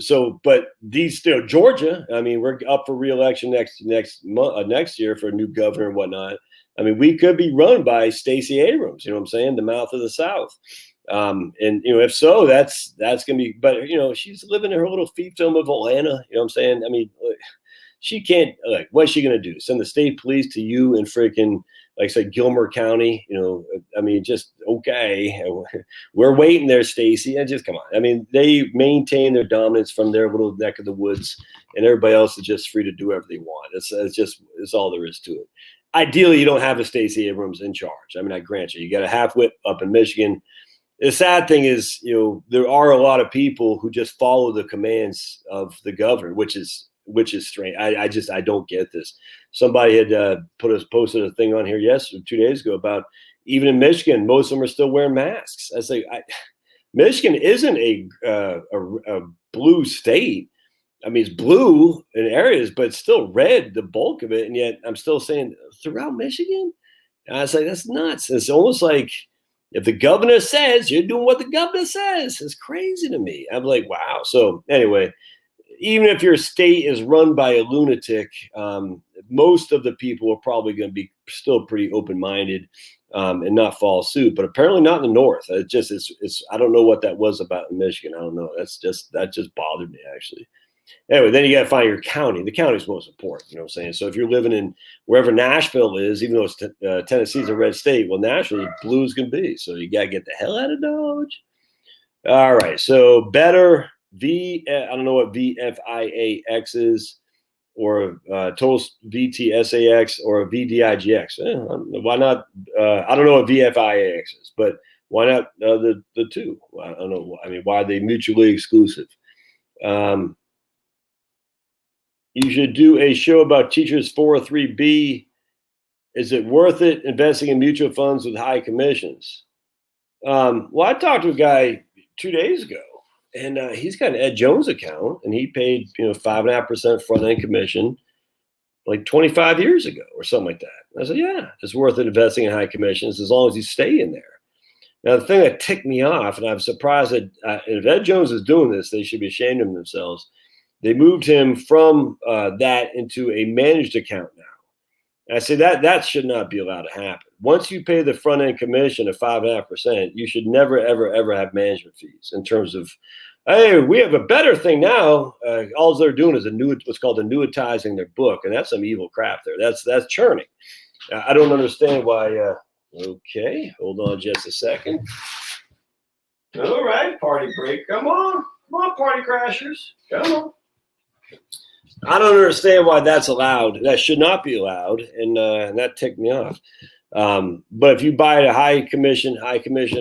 but these Georgia. I mean, we're up for re-election next year for a new governor and whatnot. I mean, we could be run by Stacey Abrams. You know what I'm saying? The mouth of the South. And if so, that's gonna be. But she's living in her little fiefdom of Atlanta. You know what I'm saying? I mean, she can't. What's she gonna do? Send the state police to you in freaking, like I said, Gilmer County? I mean, just okay. We're waiting there, Stacey. And just come on. I mean, they maintain their dominance from their little neck of the woods, and everybody else is just free to do whatever they want. It's all there is to it. Ideally, you don't have a Stacey Abrams in charge. I mean, I grant you got a half-wit up in Michigan. The sad thing is, there are a lot of people who just follow the commands of the governor, which is strange. I don't get this. Somebody had posted a thing on here 2 days ago about even in Michigan, most of them are still wearing masks. I say, Michigan isn't a blue state. I mean, it's blue in areas, but it's still red, the bulk of it. And yet I'm still saying throughout Michigan. And I was like, that's nuts. It's almost like, if the governor says, you're doing what the governor says. It's crazy to me. I'm like, wow. So anyway, even if your state is run by a lunatic, most of the people are probably going to be still pretty open-minded and not follow suit. But apparently not in the North. It's I don't know what that was about in Michigan. I don't know. That just bothered me, actually. Anyway, then you got to find your county. The county's most important, you know what I'm saying? So if you're living in wherever Nashville is, even though it's Tennessee's a red state, well, Nashville, blue is going to be. So you got to get the hell out of Dodge. All right. So better I don't know what VFIAX is, or total VTSAX, or a VDIGX. Why not? I don't know what VFIAX is, but why not the two? I don't know. I mean, why are they mutually exclusive? You should do a show about teachers 403B. Is it worth it investing in mutual funds with high commissions? Well, I talked to a guy 2 days ago, and he's got an Ed Jones account, and he paid 5.5% front end commission like 25 years ago or something like that. And I said, yeah, it's worth it investing in high commissions as long as you stay in there. Now, the thing that ticked me off, and I'm surprised that if Ed Jones is doing this, they should be ashamed of themselves. They moved him from that into a managed account now. And I say that should not be allowed to happen. Once you pay the front end commission of 5.5%, you should never, ever, ever have management fees in terms of, hey, we have a better thing now. All they're doing is what's called annuitizing their book, and that's some evil crap there. That's churning. I don't understand why. Okay, hold on just a second. All right, party break. Come on, party crashers. Come on. I don't understand why that's allowed. That should not be allowed, and that ticked me off. But if you buy a high commission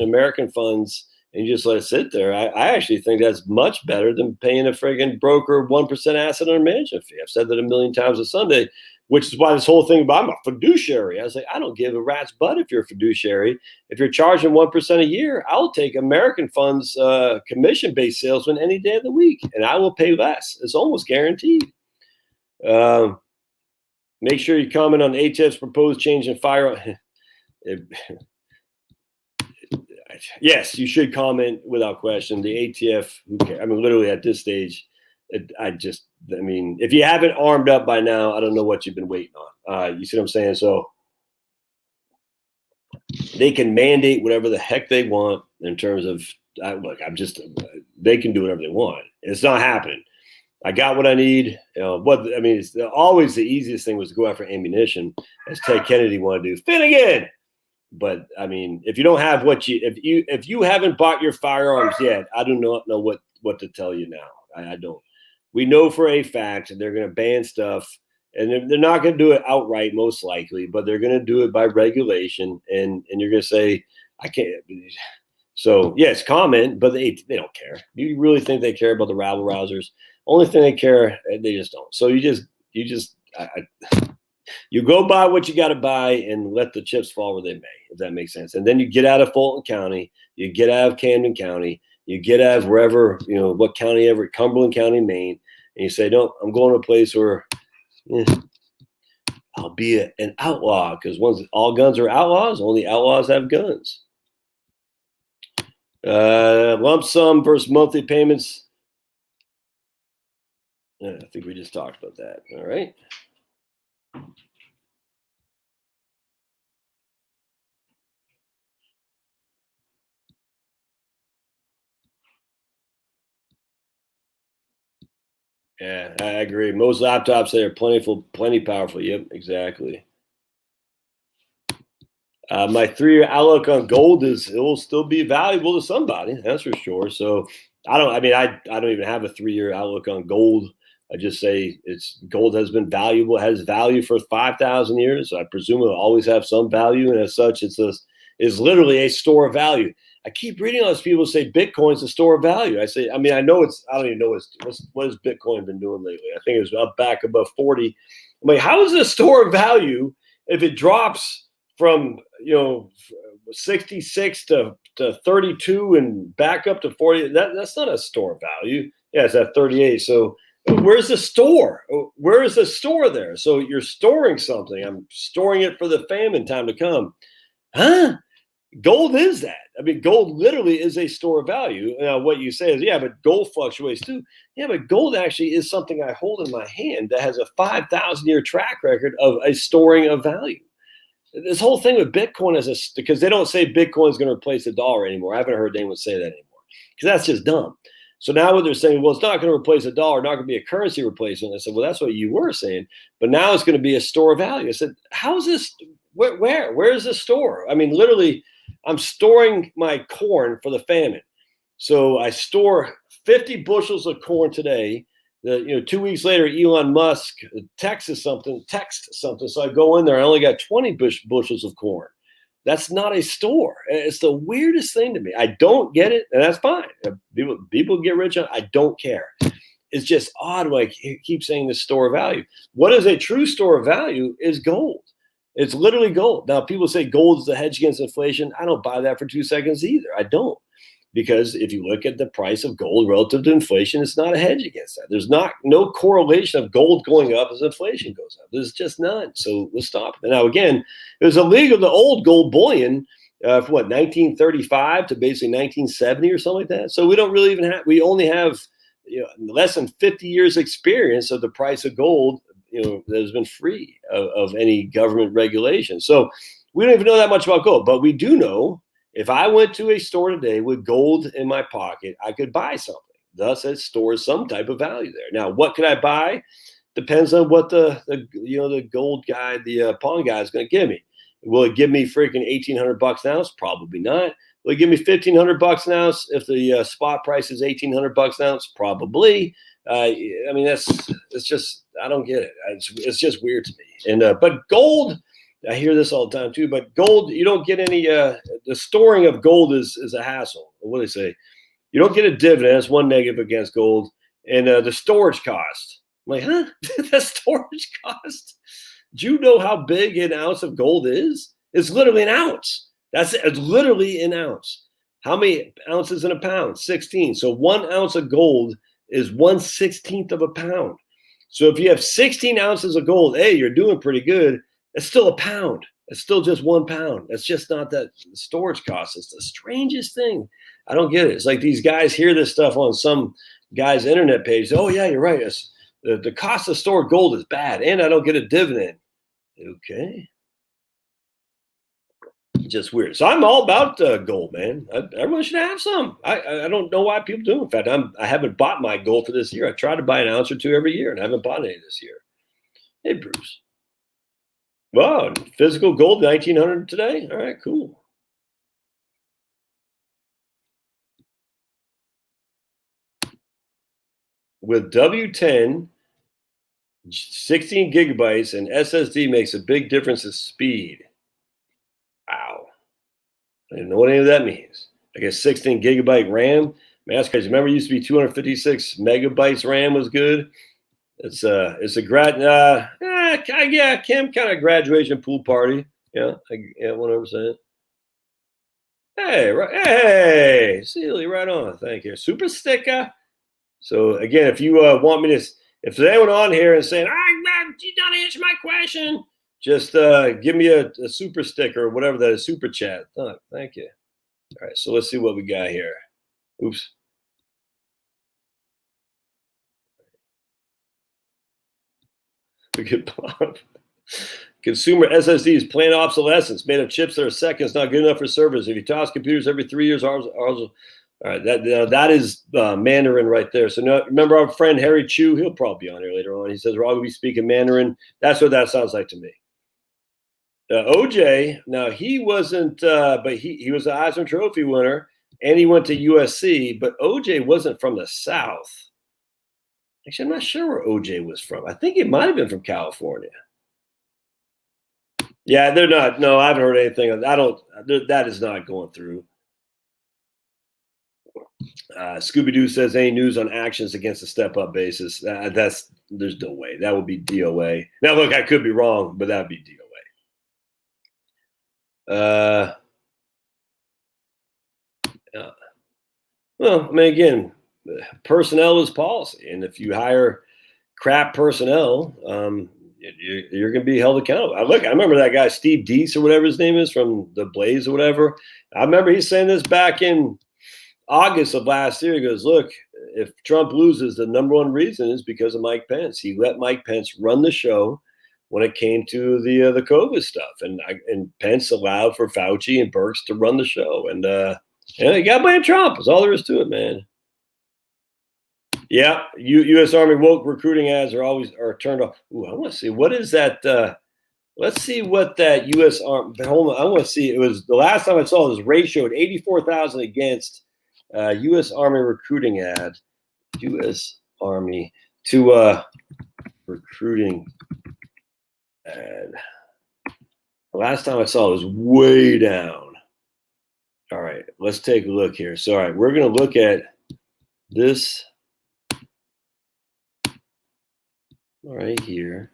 American funds and you just let it sit there, I actually think that's much better than paying a friggin' broker 1% asset under management fee. I've said that a million times a Sunday, which is why this whole thing about I'm a fiduciary. I was like, I don't give a rat's butt if you're a fiduciary. If you're charging 1% a year, I'll take American funds commission-based salesman any day of the week, and I will pay less. It's almost guaranteed. Make sure you comment on HF's proposed change in fire. Yes, you should comment without question. The ATF, who cares? I mean, literally at this stage, if you haven't armed up by now, I don't know what you've been waiting on. You see what I'm saying? So they can mandate whatever the heck they want in terms of, they can do whatever they want. It's not happening. I got what I need. It's always the easiest thing was to go after ammunition, as Ted Kennedy wanted to do. Finnegan. But I mean, if you don't have if you haven't bought your firearms yet, I do not know what to tell you now. I don't. We know for a fact that they're going to ban stuff, and they're not going to do it outright, most likely, but they're going to do it by regulation, and you're going to say, I can't. So yes, comment, but they don't care. Do you really think they care about the rabble rousers? Only thing they care, they just don't. So you go buy what you got to buy and let the chips fall where they may, if that makes sense. And then you get out of Fulton County, you get out of Camden County, you get out of wherever, what county ever, Cumberland County, Maine, and you say, no, I'm going to a place where I'll be an outlaw, because once all guns are outlaws, only outlaws have guns. Lump sum versus monthly payments. I think we just talked about that. All right. Yeah, I agree. Most laptops say are plenty powerful. Yep, exactly. My 3-year outlook on gold it will still be valuable to somebody. That's for sure. So I don't even have a 3-year outlook on gold. I just say gold has been valuable, has value for 5,000 years. So I presume it'll always have some value, and as such, it's literally a store of value. I keep reading all these people say Bitcoin's a store of value. I say, I don't even know what has Bitcoin been doing lately. I think it was up back above 40. I'm like, how is it a store of value if it drops from 66 to 32 and back up to 40? That's not a store of value. Yeah, it's at 38. So where's the store? Where is the store there? So you're storing something. I'm storing it for the famine time to come. Huh? Gold is that. I mean, gold literally is a store of value. Now, what you say is, yeah, but gold fluctuates too. Yeah, but gold actually is something I hold in my hand that has a 5,000-year track record of a storing of value. This whole thing with Bitcoin is because they don't say Bitcoin is going to replace the dollar anymore. I haven't heard anyone say that anymore, because that's just dumb. So now what they're saying, well, it's not going to replace a dollar, not going to be a currency replacement. I said, well, that's what you were saying, but now it's going to be a store of value. I said, how is this? Where is the store? I mean, literally, I'm storing my corn for the famine. So I store 50 bushels of corn today. 2 weeks later, Elon Musk texts something. So I go in there. I only got 20 bushels of corn. That's not a store. It's the weirdest thing to me. I don't get it, and that's fine. People get rich on it. I don't care. It's just odd. Like, keep saying the store of value. What is a true store of value is gold. It's literally gold. Now, people say gold is a hedge against inflation. I don't buy that for 2 seconds either. I don't. Because if you look at the price of gold relative to inflation, it's not a hedge against that. There's no correlation of gold going up as inflation goes up. There's just none. So let's stop. Now, again, it was illegal, the old gold bullion from 1935 to basically 1970 or something like that. So we don't really even have, we only have less than 50 years experience of the price of gold that has been free of any government regulation. So we don't even know that much about gold, but we do know if I went to a store today with gold in my pocket, I could buy something. Thus, it stores some type of value there. Now, what could I buy? Depends on what the gold guy, the pawn guy is going to give me. Will it give me freaking $1,800 an ounce? Probably not. Will it give me $1,500 an ounce if the spot price is $1,800 an ounce? Probably. I mean, it's just, I don't get it. It's just weird to me. And but gold, I hear this all the time too. But gold, you don't get any. The storing of gold is a hassle. What do they say? You don't get a dividend. That's one negative against gold. And the storage cost. I'm like, huh? The storage cost? Do you know how big an ounce of gold is? It's literally an ounce. It's literally an ounce. How many ounces in a pound? 16. So 1 ounce of gold is 1/16 of a pound. So if you have 16 ounces of gold, hey, you're doing pretty good. It's still a pound. It's still just 1 pound. That's just not that storage cost. It's the strangest thing. I don't get it. It's like these guys hear this stuff on some guy's internet page. Oh, yeah, you're right. The cost of stored gold is bad, and I don't get a dividend. Okay. Just weird. So I'm all about gold, man. Everyone should have some. I don't know why people do. In fact, I haven't bought my gold for this year. I try to buy an ounce or two every year, and I haven't bought any this year. Hey, Bruce. Wow, physical gold 1900 today. All right, cool. With W10, 16 gigabytes, and SSD makes a big difference in speed. Wow. I don't know what any of that means. I guess 16 gigabyte RAM. Man, that's crazy. Remember, it used to be 256 megabytes RAM was good. It's a Kim kind of graduation pool party. Yeah, 100%. Hey, Sealy, right on. Thank you. Super sticker. So again, if you want me to, if there's anyone on here and saying, you don't answer my question, just give me a super sticker or whatever that is, super chat. Oh, thank you. All right, so let's see what we got here. Oops. Look at Bob. Consumer SSDs, plain obsolescence, made of chips that are seconds, not good enough for servers. If you toss computers every 3 years, ours all right, that is Mandarin right there. So remember our friend Harry Chu? He'll probably be on here later on. He says, Rob will be speaking Mandarin. That's what that sounds like to me. OJ, now he wasn't, but he was an Heisman Trophy winner, and he went to USC, but OJ wasn't from the South. Actually, I'm not sure where OJ was from. I think he might have been from California. Yeah, they're not. No, I haven't heard anything. That is not going through. Scooby-Doo says any news on actions against a step-up basis. There's no way. That would be DOA. Now, look, I could be wrong, but that would be DOA. Well, I mean, again, personnel is policy, and if you hire crap personnel, you're going to be held accountable. I remember that guy Steve Deese or whatever his name is from the Blaze or whatever. I remember he saying this back in August of last year. He goes, look, if Trump loses, the number one reason is because of Mike Pence. He let Mike Pence run the show when it came to the COVID stuff, and Pence allowed for Fauci and Birx to run the show, and you got to blame Trump. That's all there is to it, man. Yeah, U.S. Army woke recruiting ads are turned off. Ooh, I want to see what is that. Let's see what that U.S. Army. Hold on, I want to see. It was the last time I saw this ratio at 84,000 against U.S. Army recruiting ad. U.S. Army to recruiting ad. The last time I saw it was way down. All right, let's take a look here. So, all right, we're going to look at this. Right here,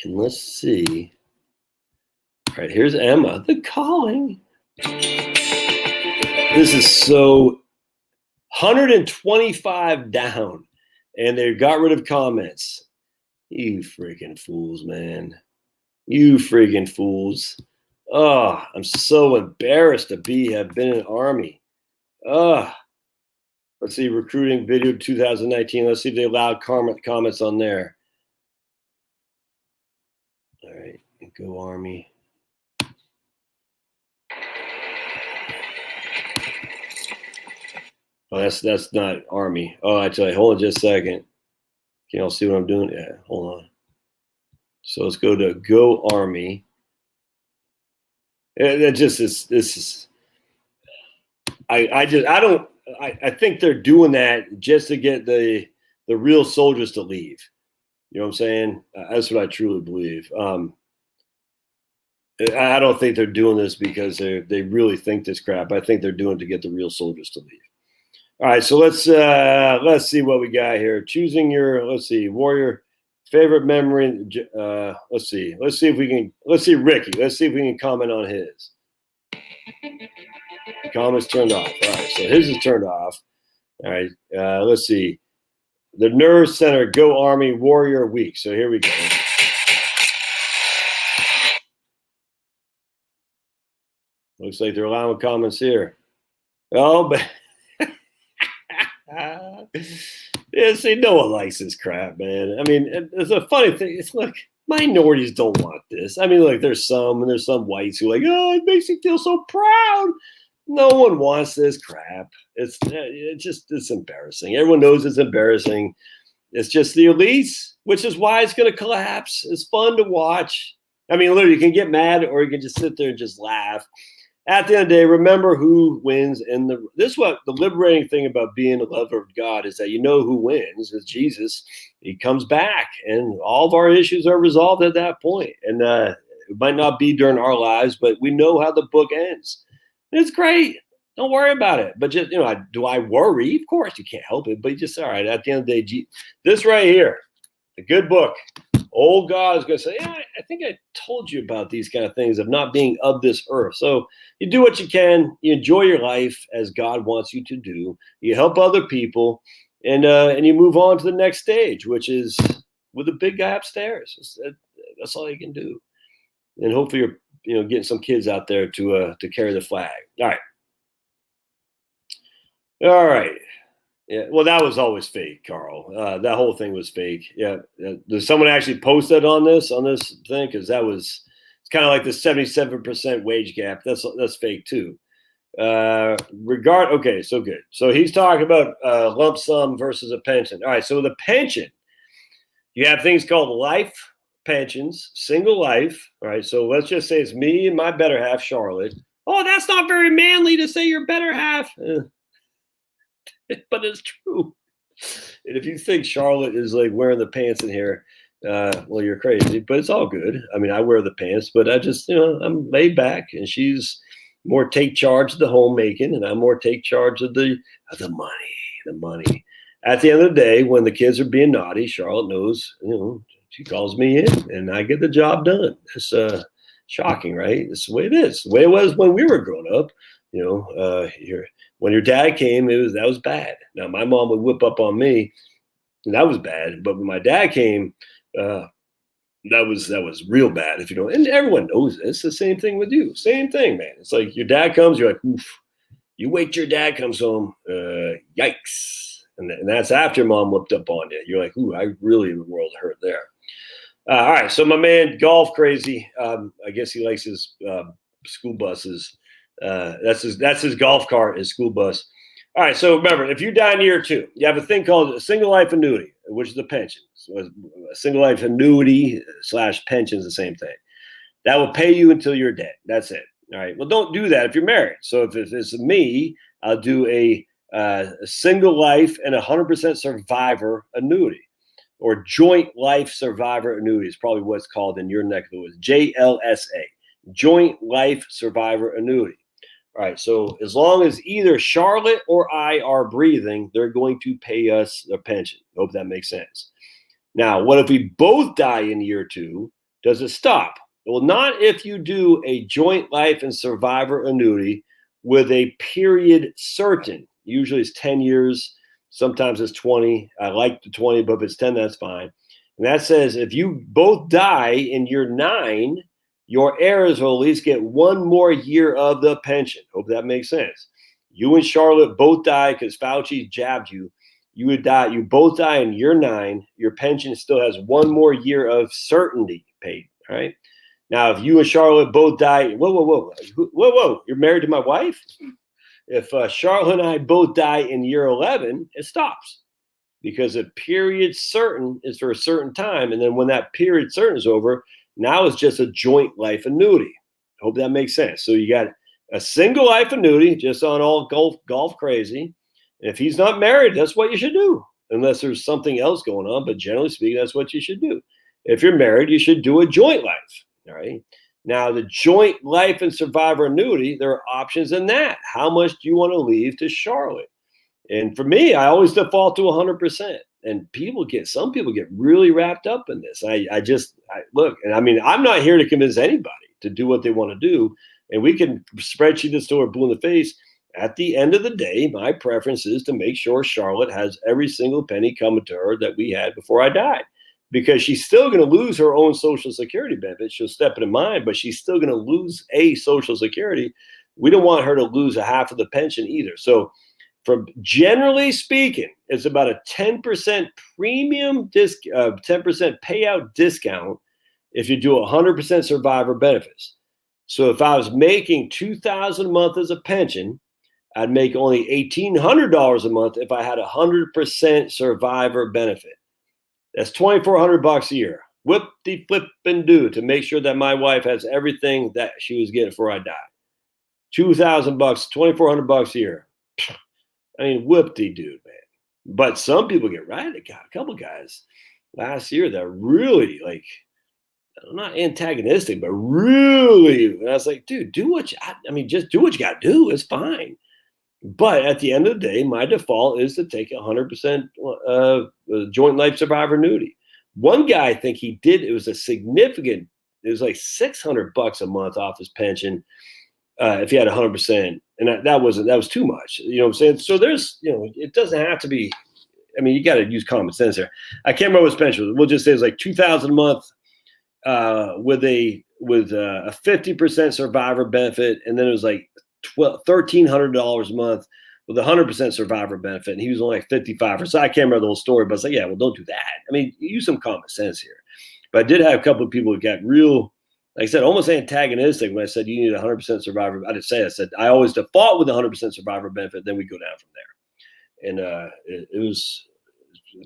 and let's see. All right, here's Emma, the calling. This is so 125 down, and they got rid of comments. You freaking fools, man. You freaking fools. Oh, I'm so embarrassed to have been in the Army. Oh. Let's see, recruiting video 2019. Let's see if they allowed comments on there. All right, go Army. Oh, that's not Army. Oh, I tell you, hold on just a second. Can y'all see what I'm doing? Yeah, hold on. So let's go to Go Army. It just is. This is. I think they're doing that just to get the real soldiers to leave. You know what I'm saying? That's what I truly believe. I don't think they're doing this because they really think this crap. I think they're doing it to get the real soldiers to leave. All right, so let's see what we got here. Choosing your warrior favorite memory. Let's see if we can. Let's see Ricky. Let's see if we can comment on his. The comments turned off. All right, so his is turned off. All right, let's see. The Nerve Center, Go Army Warrior Week. So here we go. Looks like they're allowing comments here. Oh, but yeah, see, no one likes this crap, man. I mean, it's a funny thing. It's like minorities don't want this. I mean, like there's some whites who are like, oh, it makes me feel so proud. No one wants this crap. It's embarrassing. Everyone knows it's embarrassing. It's just the elites, which is why it's going to collapse. It's fun to watch. I mean, literally, you can get mad or you can just sit there and just laugh. At the end of the day, remember who wins. And this is what the liberating thing about being a lover of God is that you know who wins is Jesus. He comes back, and all of our issues are resolved at that point. And it might not be during our lives, but we know how the book ends. And it's great. Don't worry about it. But just, do I worry? Of course, you can't help it. But you just, all right, at the end of the day, this right here, the good book. Old God is going to say, yeah, I think I told you about these kind of things of not being of this earth. So you do what you can. You enjoy your life as God wants you to do. You help other people, and you move on to the next stage, which is with the big guy upstairs. That's all you can do. And hopefully you're getting some kids out there to carry the flag. All right. Yeah, well, that was always fake, Carl. That whole thing was fake. Yeah, does someone actually post that on this thing? Because it's kind of like the 77% wage gap. That's fake too. Okay, so good. So he's talking about lump sum versus a pension. All right, so the pension, you have things called life pensions, single life. All right, so let's just say it's me and my better half, Charlotte. Oh, that's not very manly to say your better half. But it's true. And if you think Charlotte is like wearing the pants in here, well, you're crazy. But it's all good. I mean, I wear the pants, but I just, I'm laid back, and she's more take charge of the homemaking, and I'm more take charge of the money. The money. At the end of the day, when the kids are being naughty, Charlotte knows. She calls me in, and I get the job done. It's shocking, right? It's the way it is. The way it was when we were growing up. When your dad came, that was bad. Now my mom would whip up on me, and that was bad. But when my dad came, that was real bad. If you don't, and everyone knows this. It's the same thing with you. Same thing, man. It's like your dad comes, you're like, oof. You wait till your dad comes home, yikes. And that's after mom whipped up on you. You're like, ooh, I really the world hurt there. All right, so my man, golf crazy. I guess he likes his school buses. That's his golf cart, his school bus. All right, so remember, if you die in year 2, you have a thing called a single life annuity, which is a pension. So a single life annuity / pension is the same thing. That will pay you until you're dead. That's it. All right. Well, don't do that if you're married. So if it's me, I'll do a single life and 100% survivor annuity, or joint life survivor annuity is probably what it's called in your neck of the woods. JLSA, joint life survivor annuity. All right, so as long as either Charlotte or I are breathing, they're going to pay us a pension. Hope that makes sense. Now, what if we both die in year 2? Does it stop? Well, not if you do a joint life and survivor annuity with a period certain. Usually it's 10 years. Sometimes it's 20. I like the 20, but if it's 10, that's fine. And that says if you both die in year 9, your heirs will at least get 1 more year of the pension. Hope that makes sense. You and Charlotte both die because Fauci jabbed you. You would die. You both die in year 9. Your pension still has 1 more year of certainty paid. All right. Now, if you and Charlotte both die, whoa, you're married to my wife? If Charlotte and I both die in year 11, it stops. because a period certain is for a certain time. And then when that period certain is over, now it's just a joint life annuity. I hope that makes sense. So you got a single life annuity, just on all golf crazy. And if he's not married, that's what you should do, unless there's something else going on. But generally speaking, that's what you should do. If you're married, you should do a joint life. All right. Now, the joint life and survivor annuity, there are options in that. How much do you want to leave to Charlotte? And for me, I always default to 100%. And some people get really wrapped up in this. I look, and I mean, I'm not here to convince anybody to do what they want to do. And we can spreadsheet this till we're blue in the face. At the end of the day, my preference is to make sure Charlotte has every single penny coming to her that we had before I died, because she's still going to lose her own Social Security benefit. She'll step into mine, but she's still going to lose a Social Security. We don't want her to lose a half of the pension either. So, from generally speaking, it's about a 10% premium 10% payout discount if you do 100% survivor benefits. So if I was making $2,000 a month as a pension, I'd make only $1,800 a month if I had 100% survivor benefit. That's $2,400 a year. Whoop-de-flip-and-do to make sure that my wife has everything that she was getting before I died. $2,000, $2,400 a year. I mean, whoop-de-dude, man. But some people get right. I got a couple guys last year that really, like, not antagonistic, but really, and I was like, dude, just do what you got to do. It's fine. But at the end of the day, my default is to take 100% joint life survivor annuity. One guy, I think he did, it was like $600 a month off his pension if he had 100%. And that was too much. You know what I'm saying? So there's, it doesn't have to be, I mean, you got to use common sense here. I can't remember what his pension was. We'll just say it's like $2,000 a month with a 50% survivor benefit. And then it was like $1,300 a month with 100% survivor benefit. And he was only like 55. So I can't remember the whole story, but I was like, yeah, well, don't do that. I mean, use some common sense here. But I did have a couple of people who got real, like I said, almost antagonistic when I said you need 100% survivor. I said I always default with 100% survivor benefit, then we go down from there. And it was,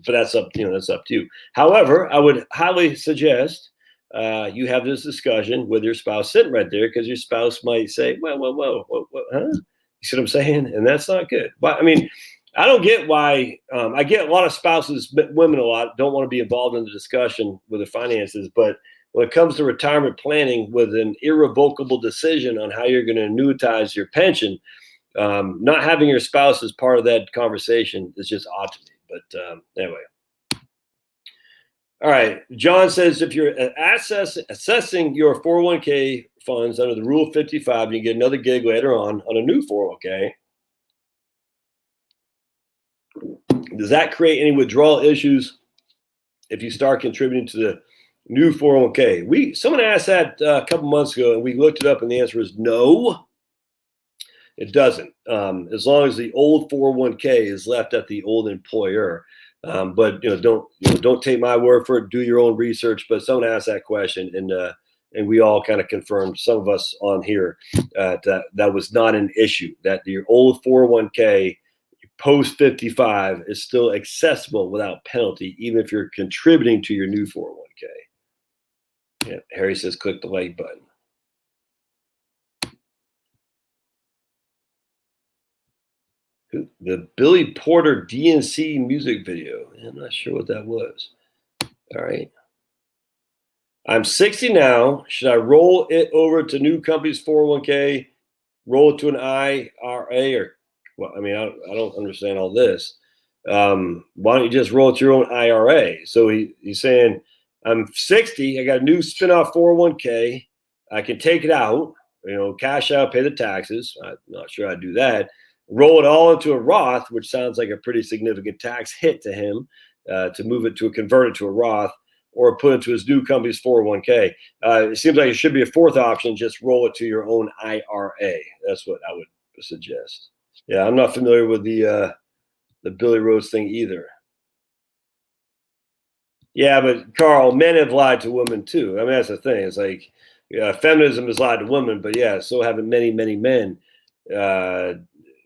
but that's up to you. However, I would highly suggest you have this discussion with your spouse sitting right there, because your spouse might say, whoa, huh? You see what I'm saying? And that's not good. But I mean, I don't get why. I get a lot of spouses, women a lot, don't want to be involved in the discussion with their finances. But when it comes to retirement planning with an irrevocable decision on how you're going to annuitize your pension, not having your spouse as part of that conversation is just odd to me. But anyway. All right. John says, if you're assessing your 401k funds under the Rule 55, you get another gig later on a new 401k. Does that create any withdrawal issues if you start contributing to the new 401k? Someone asked that a couple months ago, and we looked it up, and the answer is no, it doesn't. As long as the old 401k is left at the old employer. But don't take my word for it. Do your own research. But someone asked that question, and we all kind of confirmed, some of us on here, that was not an issue. That your old 401k post 55 is still accessible without penalty, even if you're contributing to your new 401k. Yeah, Harry says, click the like button. The Billy Porter DNC music video. I'm not sure what that was. All right. I'm 60 now. Should I roll it over to new company's 401k, roll it to an IRA, or, well, I mean, I don't understand all this. Why don't you just roll it to your own IRA? So he's saying, I'm 60. I got a new spinoff 401k. I can take it out, cash out, pay the taxes. I'm not sure I'd do that. Roll it all into a Roth, which sounds like a pretty significant tax hit to him, to convert it to a Roth, or put it to his new company's 401k. It seems like it should be a fourth option. Just roll it to your own IRA. That's what I would suggest. Yeah, I'm not familiar with the Billy Rhodes thing either. Yeah, but Carl, men have lied to women too. I mean, that's the thing. It's like feminism has lied to women, but yeah, so haven't many, many men.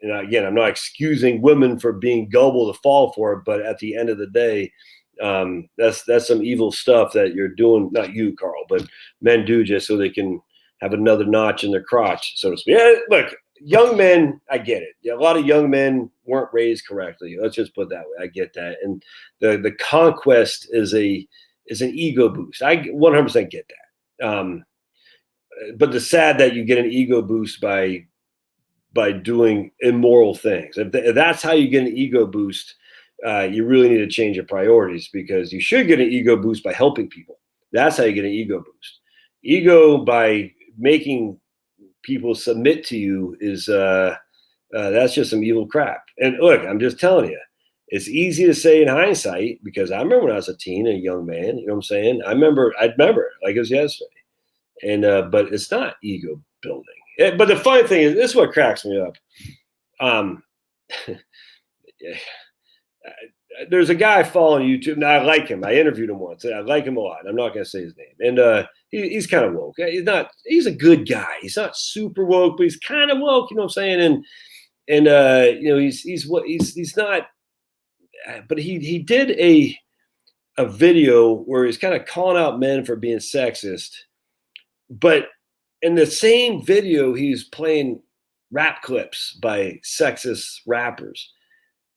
again, I'm not excusing women for being gullible to fall for it, but at the end of the day, that's some evil stuff that you're doing. Not you, Carl, but men do just so they can have another notch in their crotch, so to speak. Yeah, look, young men, I get it. Yeah, a lot of young men weren't raised correctly. Let's just put it that way. I get that, and the conquest is an ego boost. I 100% get that. But the sad that you get an ego boost by doing immoral things. If that's how you get an ego boost, you really need to change your priorities, because you should get an ego boost by helping people. That's how you get an ego boost. Ego by making people submit to you is that's just some evil crap. And look, I'm just telling you, it's easy to say in hindsight, because I remember when I was a teen and a young man, you know what I'm saying? I remember it like it was yesterday. And but it's not ego building. But the funny thing is, this is what cracks me up. There's a guy following YouTube. Now I like him. I interviewed him once. I like him a lot. I'm not going to say his name. And he's kind of woke. He's a good guy. He's not super woke, but he's kind of woke. You know what I'm saying? And you know, he's not. But he did a video where he's kind of calling out men for being sexist, but in the same video, he's playing rap clips by sexist rappers.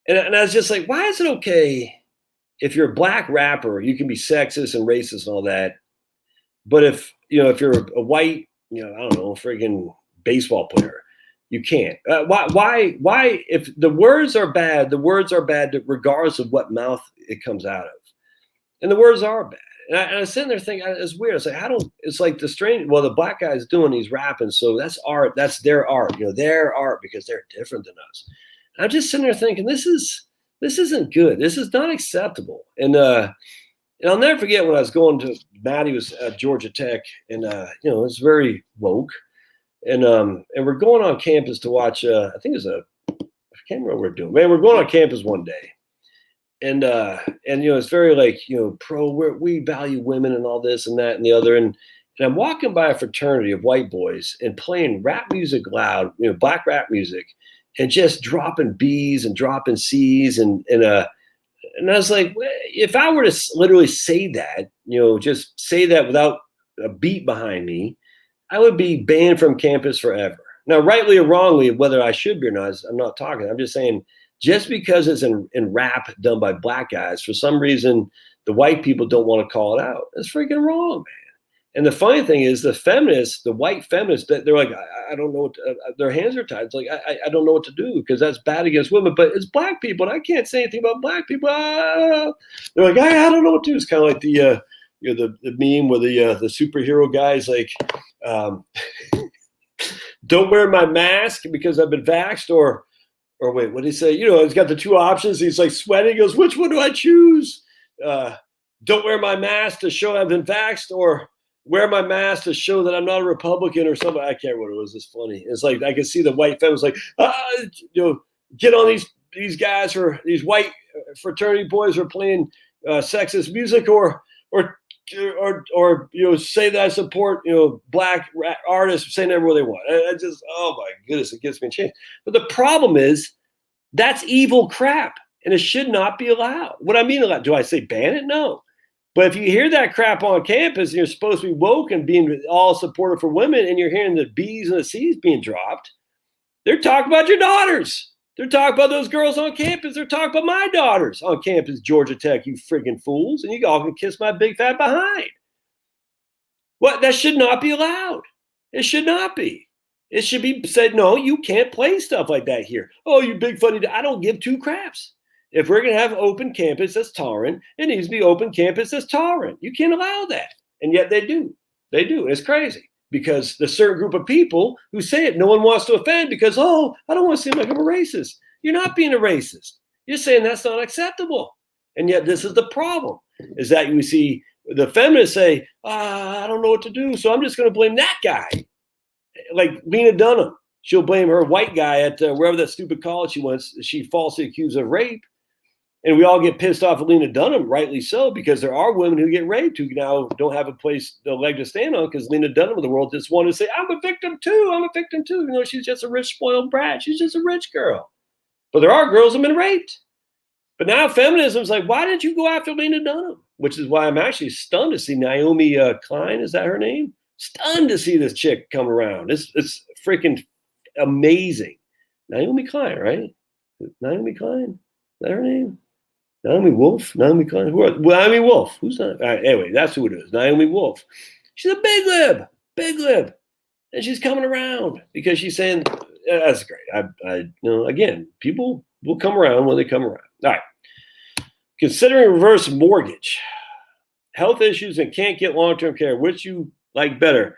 And I was just like, why is it okay if you're a black rapper, you can be sexist and racist and all that, but if you're a white, I don't know, friggin' baseball player, you can't. Why? If the words are bad regardless of what mouth it comes out of. And the words are bad. And I was sitting there thinking, it's weird. It's like, it's like the strange, well, the black guy's doing, he's rapping, so that's art. That's their art, their art, because they're different than us. And I'm just sitting there thinking, this isn't good. This is not acceptable. And I'll never forget when I was going to, Maddie was at Georgia Tech, and it's very woke. And we're going on campus to watch, I think it was I can't remember what we're doing. Man, we're going on campus one day. And it's very like, we value women and all this and that and the other. And I'm walking by a fraternity of white boys and playing rap music loud, black rap music, and just dropping B's and dropping C's. And I was like, if I were to literally say that, just say that without a beat behind me, I would be banned from campus forever. Now, rightly or wrongly, whether I should be or not, I'm not talking. I'm just saying, just because it's in rap done by black guys, for some reason, the white people don't want to call it out. That's freaking wrong, man. And the funny thing is, the feminists, the white feminists, they're like, I don't know their hands are tied. It's like, I don't know what to do, because that's bad against women. But it's black people, and I can't say anything about black people. They're like, I don't know what to do. It's kind of like the meme where the superhero guy's like, don't wear my mask because I've been vaxxed, or wait, what did he say? He's got the two options. He's like sweating. He goes, which one do I choose? Don't wear my mask to show I've been vaxxed, or wear my mask to show that I'm not a Republican or something. I can't remember what it was. It's funny. It's like, I could see the white feminists like, get on these guys, or these white fraternity boys are playing sexist music, or say that I support, black artists, saying whatever they want. I just, oh my goodness, it gets me changed. But the problem is, that's evil crap, and it should not be allowed. What I mean allowed, do I say ban it? No. But if you hear that crap on campus, and you're supposed to be woke and being all supportive for women, and you're hearing the B's and the C's being dropped, they're talking about your daughters. They're talking about those girls on campus. They're talking about my daughters on campus, Georgia Tech, you friggin' fools. And you all can kiss my big fat behind. What? That should not be allowed. It should not be. It should be said, no, you can't play stuff like that here. Oh, you big funny. I don't give two craps. If we're going to have open campus that's tolerant, it needs to be open campus that's tolerant. You can't allow that. And yet they do. They do. It's crazy. Because the certain group of people who say it, no one wants to offend, because, I don't want to seem like I'm a racist. You're not being a racist. You're saying that's not acceptable. And yet this is the problem, is that you see the feminists say, I don't know what to do, so I'm just going to blame that guy. Like Lena Dunham. She'll blame her white guy at wherever that stupid college she went. She falsely accused of rape. And we all get pissed off at Lena Dunham, rightly so, because there are women who get raped who now don't have a leg to stand on because Lena Dunham of the world just wanted to say, I'm a victim too. I'm a victim too. You know, she's just a rich, spoiled brat. She's just a rich girl. But there are girls who've been raped. But now feminism's like, why didn't you go after Lena Dunham? Which is why I'm actually stunned to see Naomi Klein. Is that her name? Stunned to see this chick come around. It's freaking amazing. Naomi Klein, right? Naomi Klein? Is that her name? Naomi Wolf? Naomi Klein? Naomi Wolf. Who's that? Anyway, that's who it is. Naomi Wolf. She's a big lib. And she's coming around because she's saying, that's great. Again, people will come around when they come around. All right. Considering reverse mortgage, health issues and can't get long-term care, which you like better?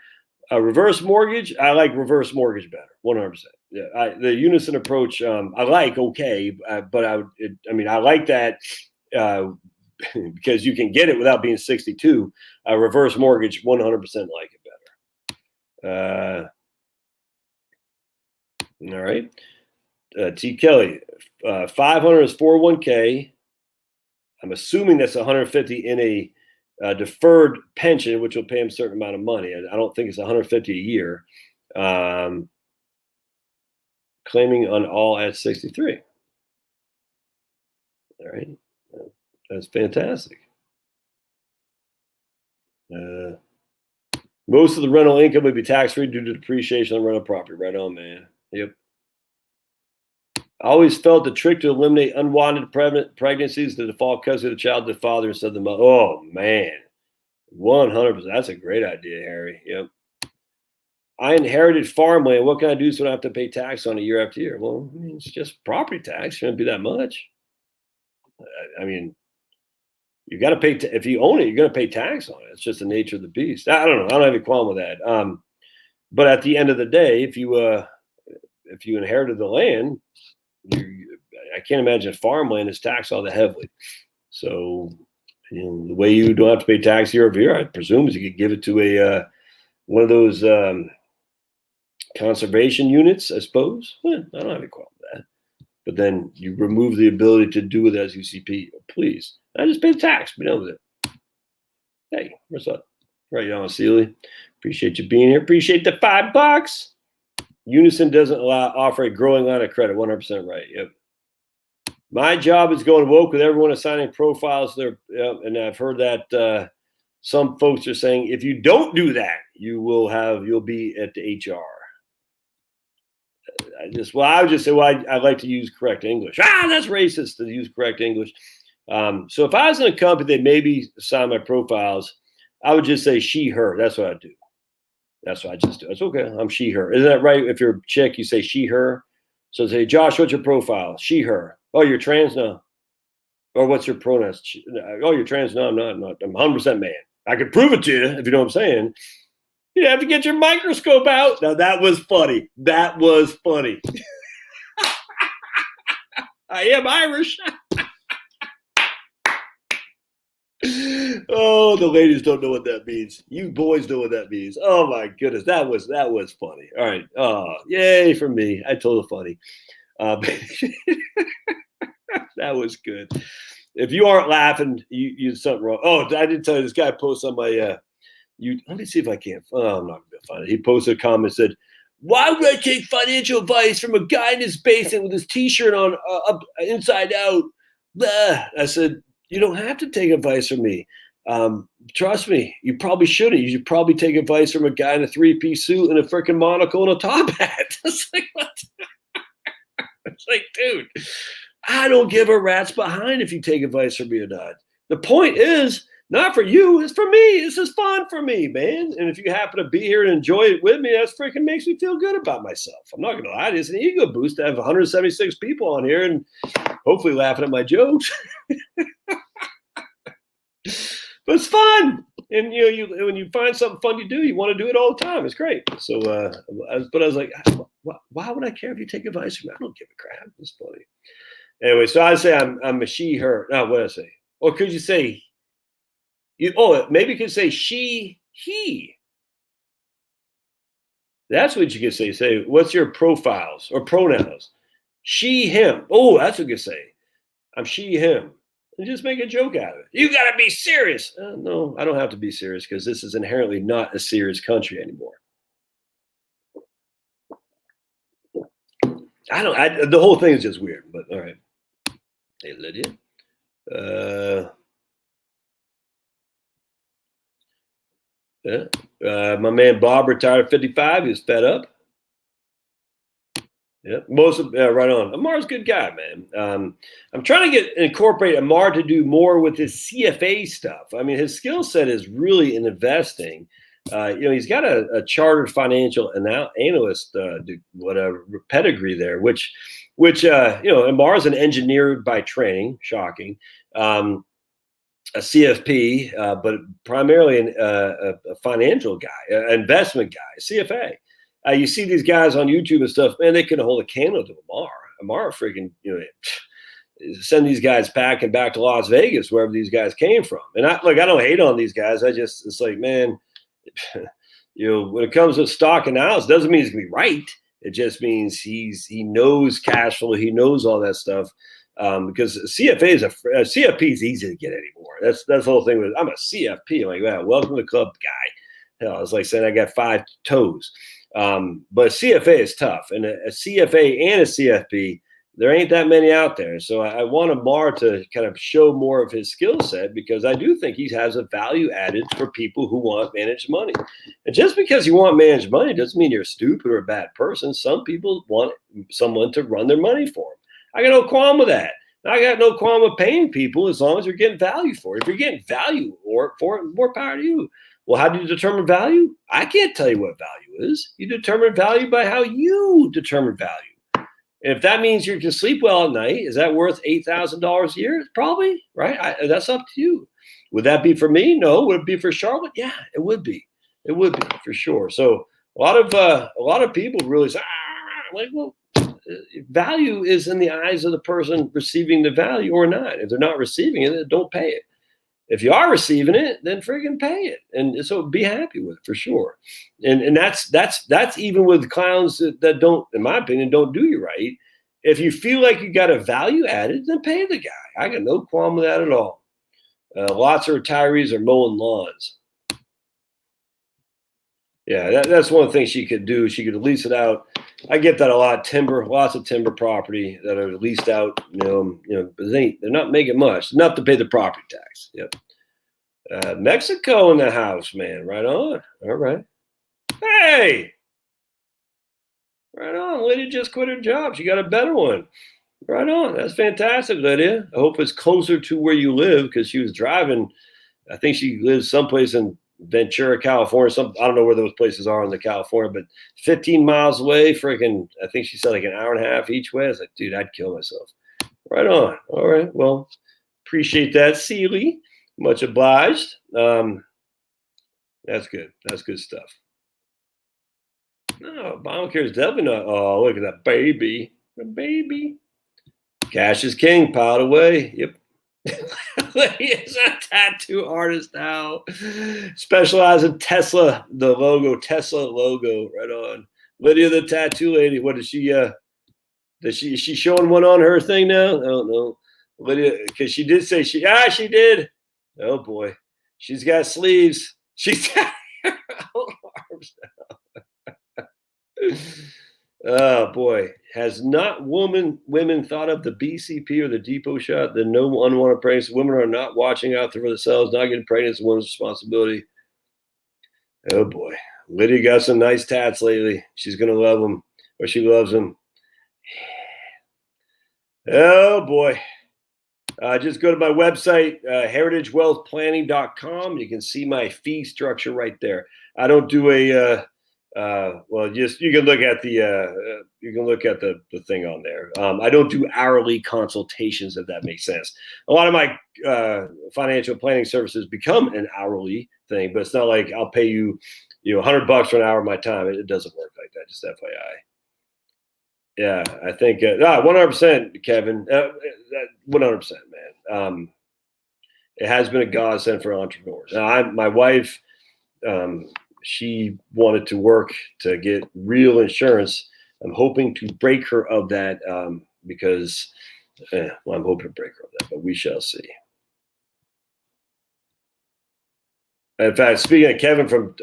Reverse mortgage? I like reverse mortgage better, 100%. Yeah, the unison approach, I like okay, but I like that because you can get it without being 62. Reverse mortgage, 100% like it better. All right. T. Kelly, 500 is 401k. I'm assuming that's 150 in a deferred pension, which will pay him a certain amount of money. I don't think it's 150 a year. Claiming on all at 63. All right. That's fantastic. Most of the rental income would be tax-free due to depreciation on rental property. Right on, man. Yep. I always felt the trick to eliminate unwanted pregnancies, the default custody of the child to the father instead of the mother. Oh, man. 100%. That's a great idea, Harry. Yep. I inherited farmland. What can I do so I don't have to pay tax on it year after year? Well, I mean, it's just property tax. It shouldn't be that much. I mean, you got to pay. If you own it, you're going to pay tax on it. It's just the nature of the beast. I don't know. I don't have any qualm with that. But at the end of the day, if you inherited the land, I can't imagine farmland is taxed all that heavily. So, the way you don't have to pay tax year over year, I presume, is you could give it to one of those conservation units, I suppose. I don't have any problem with that. But then you remove the ability to do it as you see please. I just pay the tax. Be done with it. Hey, what's up? Right on, Sealy. Appreciate you being here. Appreciate the $5. Unison doesn't offer a growing line of credit. 100% right. Yep. My job is going woke with everyone assigning profiles there. And I've heard that some folks are saying if you don't do that, you'll be at the HR. I would just say, I like to use correct English. That's racist to use correct English. So if I was in a company that maybe assign my profiles, I would just say she, her. That's what I do. That's what I just do. It's okay. I'm she, her. Isn't that right? If you're a chick, you say she, her. So say, Josh, what's your profile? She, her. Oh, you're trans? No. Or what's your pronouns? Oh, you're trans? No, I'm not. I'm 100% man. I could prove it to you if you know what I'm saying. You have to get your microscope out. Now, that was funny. That was funny. I am Irish. Oh, the ladies don't know what that means. You boys know what that means. Oh, my goodness. That was funny. All right. Oh, yay for me. I told it funny. That was good. If you aren't laughing, you did something wrong. Oh, I didn't tell you, this guy posted on my let me see if I can. Oh, I'm not going to find it. He posted a comment and said, why would I take financial advice from a guy in his basement with his T-shirt on up inside out? Blah. I said, you don't have to take advice from me. Trust me, you probably shouldn't. You should probably take advice from a guy in a three-piece suit and a freaking monocle and a top hat. It's like, what? It's like, dude, I don't give a rat's behind if you take advice from me or not. The point is, not for you, it's for me. This is fun for me, man. And if you happen to be here and enjoy it with me, that freaking makes me feel good about myself. I'm not going to lie. It's an ego boost to have 176 people on here and hopefully laughing at my jokes. But it's fun. And when you find something fun to do, you want to do it all the time. It's great. So, but I was like, why would I care if you take advice from me? I don't give a crap. It's funny. Anyway, so I say I'm a she, her. No, what did I say? Or could you say, maybe you could say she, he. That's what you could say. Say, what's your profiles or pronouns? She, him. Oh, that's what you could say. I'm she, him. And just make a joke out of it. You got to be serious. No, I don't have to be serious because this is inherently not a serious country anymore. The whole thing is just weird, but all right. Hey, Lydia. My man Bob retired at 55. He was fed up. Yeah, right on. Amar's a good guy, man. I'm trying to incorporate Amar to do more with his CFA stuff. I mean, his skill set is really in investing. He's got a chartered financial analyst, whatever pedigree there, which Amar's an engineer by training. Shocking. A CFP, but primarily a financial guy, an investment guy, CFA. You see these guys on YouTube and stuff, man, they couldn't hold a candle to Amar. Amar freaking, send these guys packing back to Las Vegas, wherever these guys came from. And I don't hate on these guys. It's like, man, when it comes to stock analysis, doesn't mean he's gonna be right. It just means he knows cash flow, he knows all that stuff. Because CFP is easy to get anymore. That's the whole thing with I'm a CFP. I'm like, wow, welcome to the club, guy. It's like saying I got 5 toes. But CFA is tough, and a CFA and a CFP, there ain't that many out there. So I want Amar to kind of show more of his skill set because I do think he has a value added for people who want managed money. And just because you want managed money doesn't mean you're stupid or a bad person. Some people want someone to run their money for them. I got no qualm with that. I got no qualm with paying people as long as you're getting value for it. If you're getting value for it, more power to you. Well, how do you determine value? I can't tell you what value is. You determine value by how you determine value. And if that means you can sleep well at night, is that worth $8,000 a year? Probably, right? That's up to you. Would that be for me? No. Would it be for Charlotte? Yeah, it would be. It would be for sure. So a lot of people really say, value is in the eyes of the person receiving the value or not. If they're not receiving it, don't pay it. If you are receiving it, then friggin' pay it. And so be happy with it for sure. And that's even with clowns that don't, in my opinion, don't do you right. If you feel like you got a value added, then pay the guy. I got no qualm with that at all. Lots of retirees are mowing lawns. Yeah, that's one of the things she could do. She could lease it out. I get that a lot. Lots of timber property that are leased out. But they're not making much, enough to pay the property tax. Yep. Mexico in the house, man. Right on. All right. Hey, right on. Lydia just quit her job. She got a better one. Right on. That's fantastic, Lydia. I hope it's closer to where you live because she was driving. I think she lives someplace in Ventura, California. I don't know where those places are in the California, but 15 miles away, freaking, I think she said like an hour and a half each way. I was like, dude, I'd kill myself. Right on. All right. Well, appreciate that, Seeley. Much obliged. That's good. That's good stuff. No, Obamacare is definitely not. Oh, look at that baby. The baby. Cash is king, piled away. Yep. He's a tattoo artist now. Specialized in Tesla, Tesla logo, right on. Lydia, the tattoo lady. What is she? Is she showing one on her thing now? I don't know. Lydia, because she did say she did. Oh boy, she's got sleeves. She's got her arms now. Oh boy, has not women thought of the BCP or the depot shot? The no unwanted pregnancy. Women are not watching out for themselves. Not getting pregnant is a woman's responsibility. Oh boy, Lydia got some nice tats lately. She's gonna love them, or she loves them. Oh boy. Just go to my website, heritagewealthplanning.com. You can see my fee structure right there. I don't do you can look at the thing on there. I don't do hourly consultations, if that makes sense. A lot of my financial planning services become an hourly thing, but it's not like I'll pay you, $100 for an hour of my time. It doesn't work like that. Just FYI. Yeah, I think 100%, Kevin. 100%, man. It has been a godsend for entrepreneurs. Now, my wife, she wanted to work to get real insurance. I'm hoping to break her of that because Well, I'm hoping to break her on that, but we shall see. In fact, speaking of Kevin from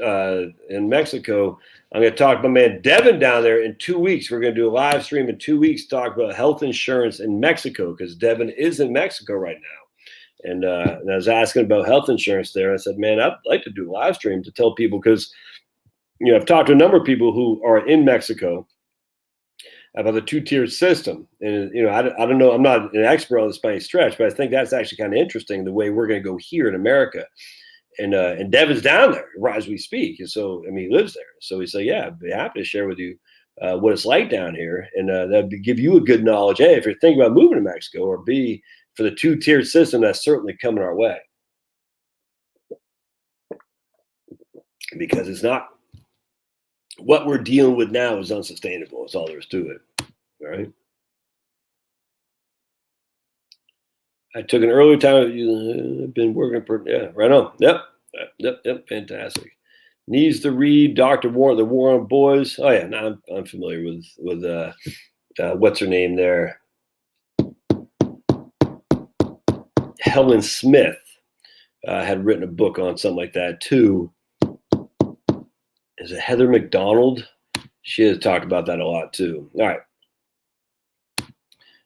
in Mexico, I'm going to talk to my man Devin down there in 2 weeks. We're going to do a live stream in 2 weeks, talk about health insurance in Mexico, because Devin is in Mexico right now. And I was asking about health insurance there. I said, man, I'd like to do a live stream to tell people, because I've talked to a number of people who are in Mexico about the two-tiered system. And, I don't know, I'm not an expert on this by any stretch, but I think that's actually kind of interesting, the way we're going to go here in America. And Devin's down there as we speak. And so, he lives there. So he said, yeah, I'd be happy to share with you what it's like down here. And that'd give you a good knowledge. A, if you're thinking about moving to Mexico, or B, for the two-tiered system that's certainly coming our way. Because it's not, what we're dealing with now is unsustainable. That's all there is to it. All right. I took an early time. I've been working for, right on. Yep. Fantastic. Needs to read Dr. War, The War on Boys. Oh yeah, no, I'm familiar with what's her name there? Helen Smith had written a book on something like that too. Is it Heather McDonald? She has talked about that a lot too. All right.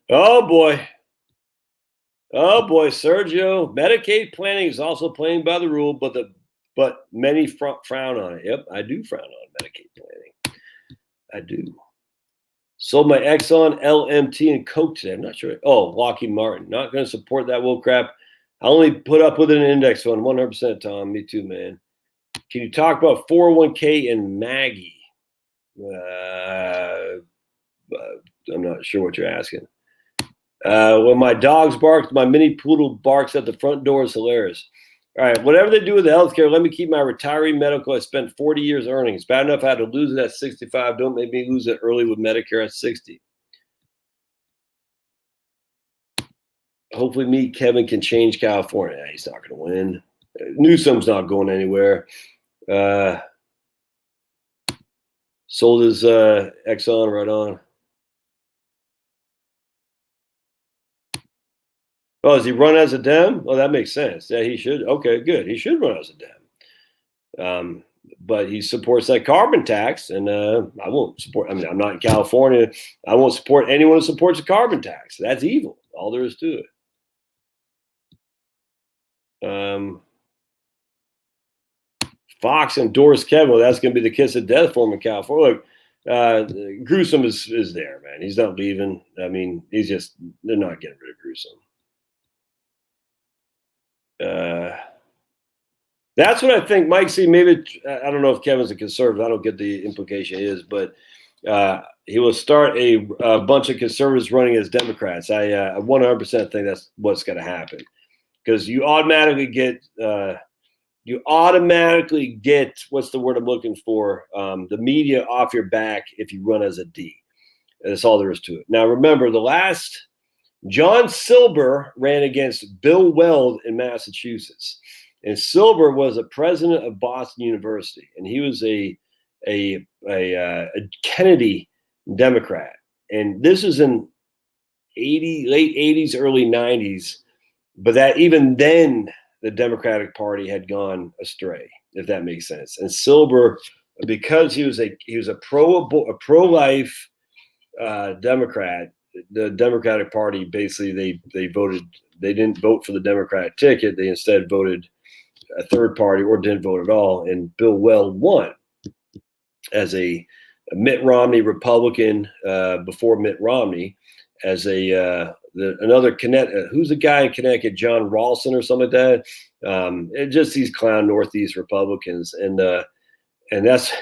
Oh boy, Sergio. Medicaid planning is also playing by the rule, but many frown on it. Yep, I do frown on Medicaid planning. I do. Sold my Exxon, LMT, and Coke today. I'm not sure. Oh, Lockheed Martin. Not going to support that wool crap. I only put up with an index fund. 100%, Tom. Me too, man. Can you talk about 401k and Maggie? I'm not sure what you're asking. When my dogs bark, my mini poodle barks at the front door is hilarious. All right, whatever they do with the healthcare, let me keep my retiree medical. I spent 40 years earning. It's bad enough I had to lose it at 65. Don't make me lose it early with Medicare at 60. Hopefully Kevin can change California. He's not going to win. Newsom's not going anywhere. Sold his Exxon, right on. Oh, does he run as a Dem? Well, that makes sense. Yeah, he should. Okay, good. He should run as a Dem. But he supports that carbon tax, and I won't support. I'm not in California. I won't support anyone who supports a carbon tax. That's evil. All there is to it. Fox endorsed Kevin. Well, that's going to be the kiss of death for him in California. Look, Gruesome is there, man. He's not leaving. He's just, they're not getting rid of Gruesome. That's what I think, Mike. See, maybe I don't know if Kevin's a conservative. I don't get the implication he is, but he will start a bunch of conservatives running as Democrats. I 100% think that's what's going to happen, because you automatically get what's the word I'm looking for? The media off your back if you run as a D. That's all there is to it. Now, remember, John Silber ran against Bill Weld in Massachusetts. And Silber was a president of Boston University, and he was a Kennedy Democrat. And this is in late 80s, early 90s. But that even then, the Democratic Party had gone astray, if that makes sense. And Silber, because he was a pro-life Democrat, the Democratic Party basically they didn't vote for the Democratic ticket. They instead voted a third party or didn't vote at all. And Bill Weld won as a Mitt Romney Republican before Mitt Romney, as another Connecticut. Who's the guy in Connecticut? John Ralston or something like that. Just these clown Northeast Republicans, and that's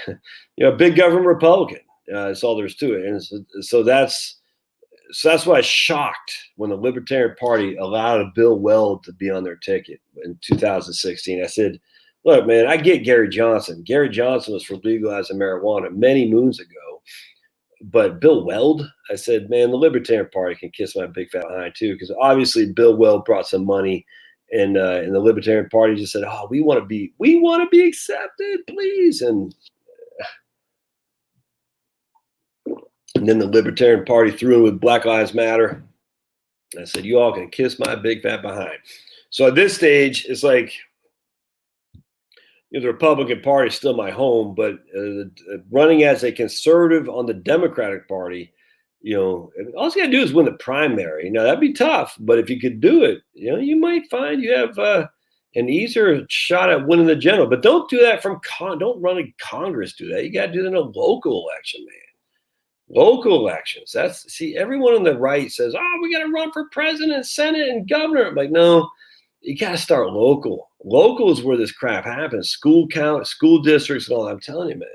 big government Republican. That's all there's to it. And so that's why I was shocked when the Libertarian Party allowed Bill Weld to be on their ticket in 2016. I said, look, man, I get Gary Johnson. Gary Johnson was for legalizing marijuana many moons ago. But Bill Weld, I said, man, the Libertarian Party can kiss my big fat behind too, because obviously Bill Weld brought some money, and the Libertarian Party just said, oh, we want to be accepted, please. And then the Libertarian Party threw in with Black Lives Matter, I said, you all can kiss my big fat behind. So at this stage, it's like, the Republican Party is still my home, but running as a conservative on the Democratic Party, all you got to do is win the primary. Now, that'd be tough, but if you could do it, you might find you have an easier shot at winning the general. But don't do that don't run in Congress, do that. You got to do that in a local election, man. Local elections. Everyone on the right says, oh, we got to run for president, Senate, and governor. I'm like, no. You got to start local. Local is where this crap happens. School districts, and all that. I'm telling you, man.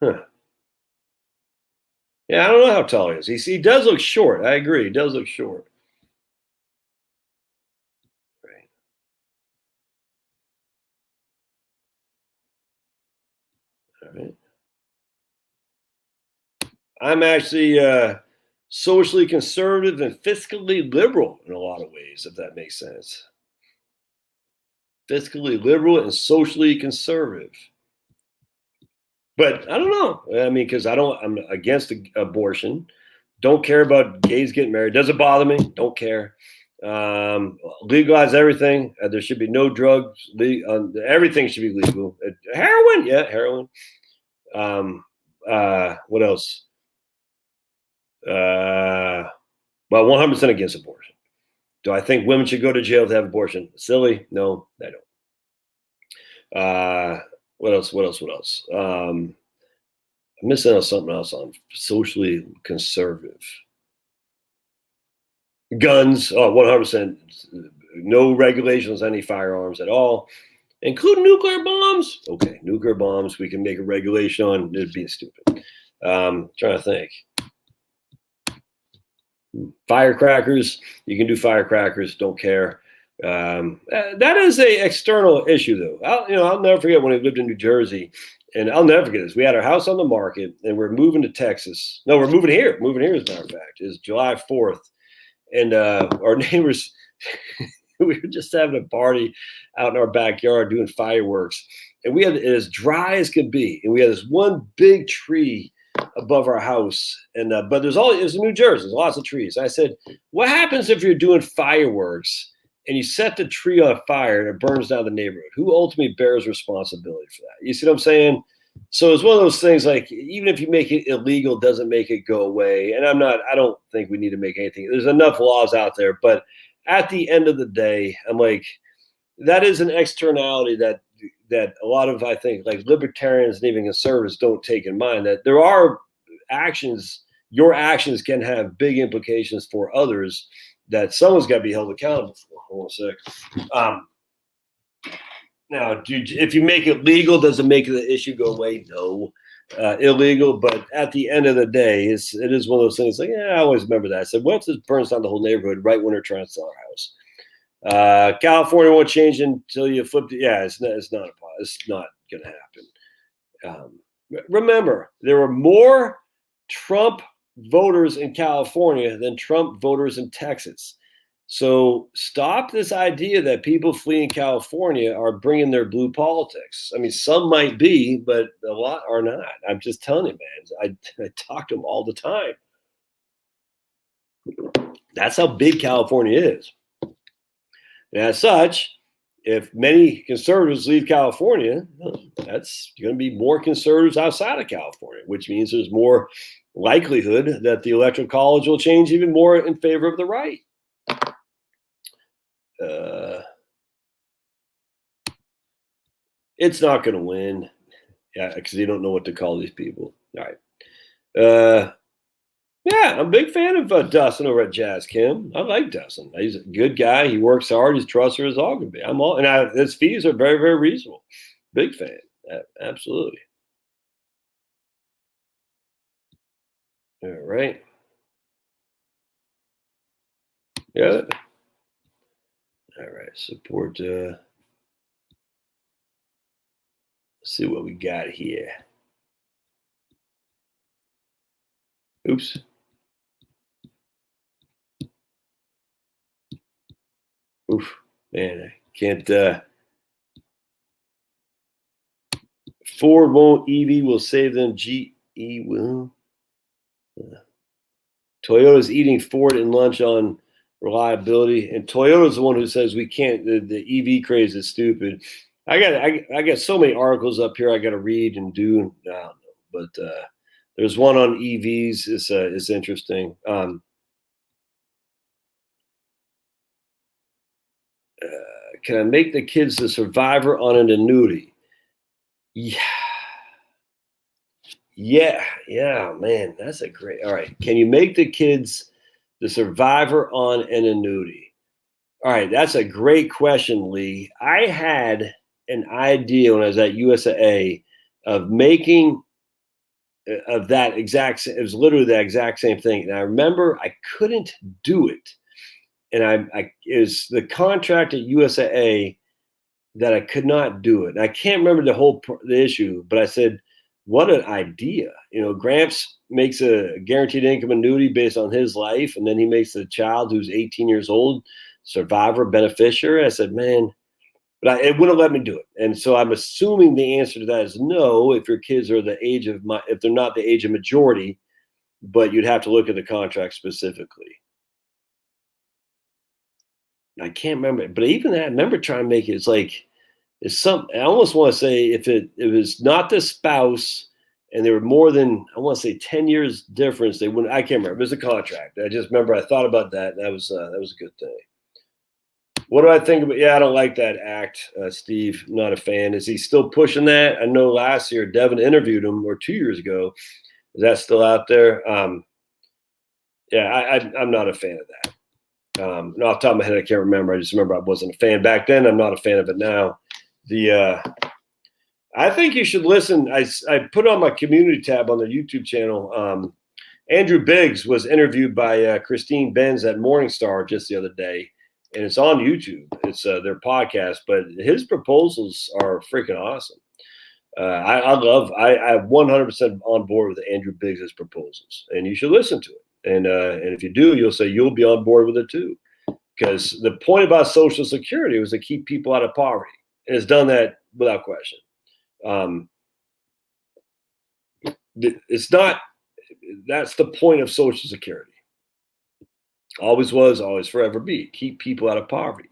Huh. Yeah, I don't know how tall he is. He does look short. I agree. He does look short. Right. All right. I'm actually socially conservative and fiscally liberal in a lot of ways, if that makes sense. Fiscally liberal and socially conservative. But I don't know. I mean, because I'm against abortion. Don't care about gays getting married. Doesn't bother me. Don't care. Legalize everything. There should be no drugs. Everything should be legal. Heroin, yeah, heroin. What else? Well, 100% against abortion. Do I think women should go to jail to have abortion? Silly. No, I don't. What else? I'm missing out something else on socially conservative. Guns, 100%. No regulations on any firearms at all, including nuclear bombs. Okay, nuclear bombs, we can make a regulation on. It'd be stupid. Trying to think. Firecrackers, you can do firecrackers. Don't care. That is a external issue, though. I'll never forget when I lived in New Jersey, and I'll never forget this. We had our house on the market, and we're moving to Texas. No, we're moving here. Moving here, as a matter of fact, is July 4th, and our neighbors. We were just having a party out in our backyard doing fireworks, and we had it as dry as could be, and we had this one big tree above our house, and but it was in New Jersey. There's lots of trees. I said, what happens if you're doing fireworks and you set the tree on fire and it burns down the neighborhood? Who ultimately bears responsibility for that? You see what I'm saying? So it's one of those things, like, even if you make it illegal, doesn't make it go away. And I don't think we need to make anything. There's enough laws out there, but at the end of the day, I'm like, that is an externality that a lot of, I think, like, libertarians and even conservatives don't take in mind, that there are your actions can have big implications for others that someone's got to be held accountable for. Hold on a sec. Now, if you make it legal, does it make the issue go away? No. Illegal, but at the end of the day, it is one of those things, like, I always remember that. I said, what if this burns down the whole neighborhood right when they're trying to sell our house? California won't change until you flip it. Yeah, it's not going to happen. Remember, there were more Trump voters in California than Trump voters in Texas. So stop this idea that people fleeing California are bringing their blue politics. I mean, some might be, but a lot are not. I'm just telling you, man. I talk to them all the time. That's how big California is. And as such, if many conservatives leave California, that's going to be more conservatives outside of California, which means there's more likelihood that the electoral college will change even more in favor of the right. It's not going to win. Yeah, because you don't know what to call these people. All right. Yeah, I'm a big fan of Dustin over at Jazz Kim. I like Dustin. He's a good guy. He works hard. He's trustworthy as all can be. His fees are very, very reasonable. Big fan. Absolutely. All right. Yeah. All right. Support. Let's see what we got here. Oops. Oof, man, I can't. Ford won't. EV will save them. GE will. Toyota's eating Ford and lunch on reliability, and Toyota's the one who says we can't. The EV craze is stupid. I got so many articles up here I got to read and do. I don't know, but there's one on EVs. Is interesting. Can I make the kids the survivor on an annuity? Yeah. Yeah, man, that's a great. All right, can you make the kids the survivor on an annuity? All right, that's a great question, Lee. I had an idea when I was at USAA of making of that exact. It was literally the exact same thing, and I remember I couldn't do it, and I is the contract at USAA that I could not do it. And I can't remember the issue, but I said, what an idea. Gramps makes a guaranteed income annuity based on his life, and then he makes the child who's 18 years old survivor beneficiary. I said, man, but it wouldn't let me do it. And so I'm assuming the answer to that is no, if your kids are if they're not the age of majority, but you'd have to look at the contract specifically. I can't remember, but even that, I remember trying to make it. I almost want to say if it was not the spouse and there were more than, I want to say 10 years difference, they wouldn't. I can't remember. It was a contract. I just remember I thought about that. And that was a good thing. What do I think about? Yeah, I don't like that act, Steve. I'm not a fan. Is he still pushing that? I know last year Devin interviewed him, or 2 years ago. Is that still out there? Yeah, I'm not a fan of that. Off the top of my head, I can't remember. I just remember I wasn't a fan back then. I'm not a fan of it now. I think you should listen. I put on my community tab on the YouTube channel. Andrew Biggs was interviewed by Christine Benz at Morningstar just the other day, and it's on YouTube. It's their podcast, but his proposals are freaking awesome. I'm 100% on board with Andrew Biggs' proposals, and you should listen to it. And if you do, you'll say you'll be on board with it too. Because the point about Social Security was to keep people out of poverty. And it's done that without question. It's not, that's the point of Social Security. Always was, always forever be. Keep people out of poverty.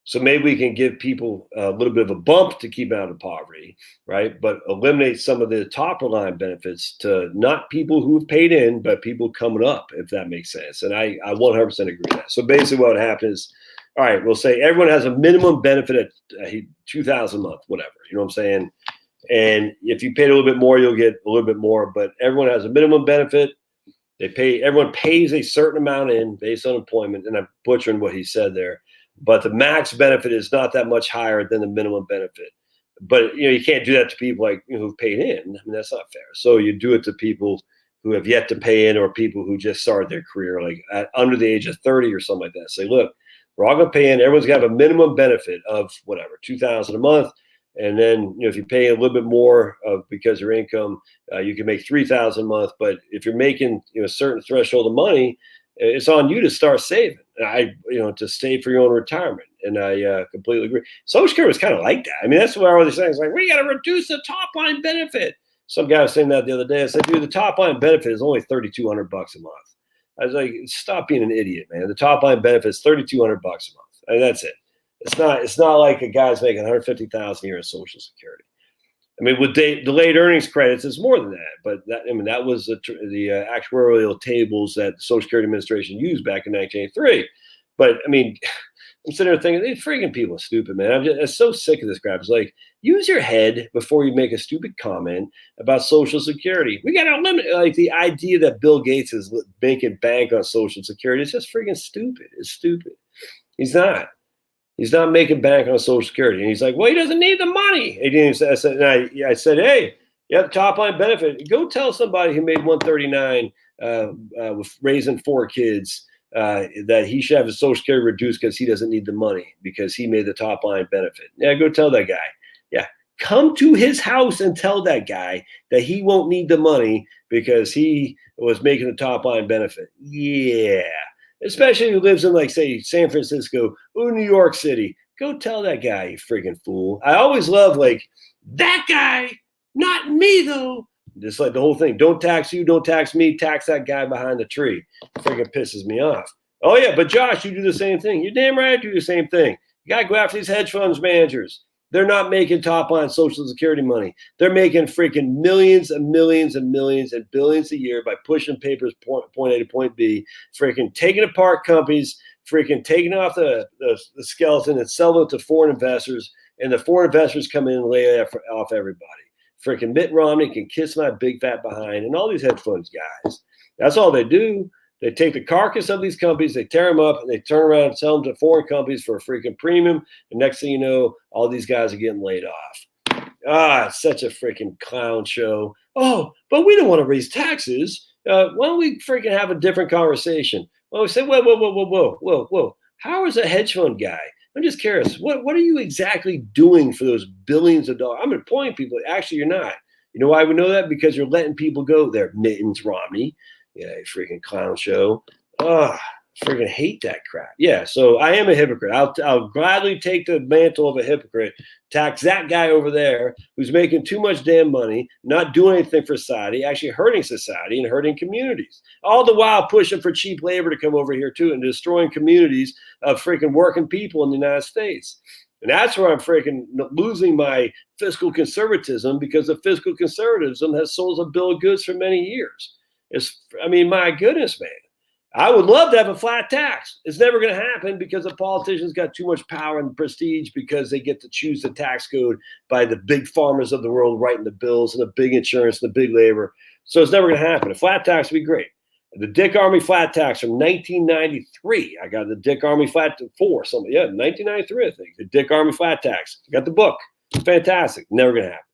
So maybe we can give people a little bit of a bump to keep out of poverty, right? But eliminate some of the top line benefits to not people who've paid in, but people coming up, if that makes sense. And I 100% agree with that. So basically what happens is, all right, we'll say everyone has a minimum benefit at $2,000 a month, whatever, you know what I'm saying? And if you paid a little bit more, you'll get a little bit more, but everyone has a minimum benefit. Everyone pays a certain amount in based on employment. And I'm butchering what he said there. But the max benefit is not that much higher than the minimum benefit. But you can't do that to people who've paid in. I mean, that's not fair. So you do it to people who have yet to pay in, or people who just started their career, under the age of 30 or something like that. Say, look, we're all going to pay in. Everyone's got to have a minimum benefit of whatever, $2,000 a month. And then if you pay a little bit more because of your income, you can make $3,000 a month. But if you're making a certain threshold of money, it's on you to start saving. To save for your own retirement. And I completely agree. Social Security was kind of like that. I mean, that's what I was saying. It's like, we got to reduce the top line benefit. Some guy was saying that the other day. I said, dude, the top line benefit is only $3,200 a month. I was like, stop being an idiot, man. The top line benefit is $3,200 a month. And that's it. It's not like a guy's making $150,000 a year in Social Security. I mean, with delayed earnings credits, it's more than that. But that was the actuarial tables that the Social Security Administration used back in 1983. But I mean, I'm sitting there thinking, these freaking people are stupid, man. I'm so sick of this crap. It's like, use your head before you make a stupid comment about Social Security. We got to eliminate, the idea that Bill Gates is making bank on Social Security. It's just freaking stupid. It's stupid. He's not. He's not making bank on Social Security. And he's like, well, he doesn't need the money. I said, hey, the top line benefit. Go tell somebody who made 139 with raising 4 kids that he should have his Social Security reduced because he doesn't need the money because he made the top line benefit. Yeah, go tell that guy. Yeah, come to his house and tell that guy that he won't need the money because he was making the top line benefit. Yeah. Especially who lives in, say, San Francisco or New York City. Go tell that guy, you friggin' fool. I always love, that guy, not me, though. Just like the whole thing. Don't tax you, don't tax me, tax that guy behind the tree. Freaking pisses me off. Oh, yeah, but Josh, you do the same thing. You're damn right I do the same thing. You got to go after these hedge funds managers. They're not making top-line Social Security money. They're making freaking millions and millions and millions and billions a year by pushing papers point A to point B, freaking taking apart companies, freaking taking off the skeleton and selling it to foreign investors, and the foreign investors come in and lay off everybody. Freaking Mitt Romney can kiss my big fat behind, and all these hedge funds guys. That's all they do. They take the carcass of these companies, they tear them up, and they turn around and sell them to foreign companies for a freaking premium. And next thing you know, all these guys are getting laid off. It's such a freaking clown show. Oh, but we don't want to raise taxes. Why don't we freaking have a different conversation? Well, we say, whoa. How is a hedge fund guy? I'm just curious. What are you exactly doing for those billions of dollars? I'm employing people. Actually, you're not. You know why we know that? Because you're letting people go there. Mittens, Romney. Yeah, freaking clown show. Freaking hate that crap. Yeah, so I am a hypocrite. I'll gladly take the mantle of a hypocrite, tax that guy over there who's making too much damn money, not doing anything for society, actually hurting society and hurting communities. All the while pushing for cheap labor to come over here too and destroying communities of freaking working people in the United States. And that's where I'm freaking losing my fiscal conservatism, because the fiscal conservatism has sold a bill of goods for many years. My goodness, man. I would love to have a flat tax. It's never going to happen because the politicians got too much power and prestige because they get to choose the tax code by the big farmers of the world writing the bills and the big insurance and the big labor. So it's never going to happen. A flat tax would be great. The Dick Armey flat tax from 1993. I got the Dick Armey flat 1993, I think. The Dick Armey flat tax. I got the book. Fantastic. Never going to happen.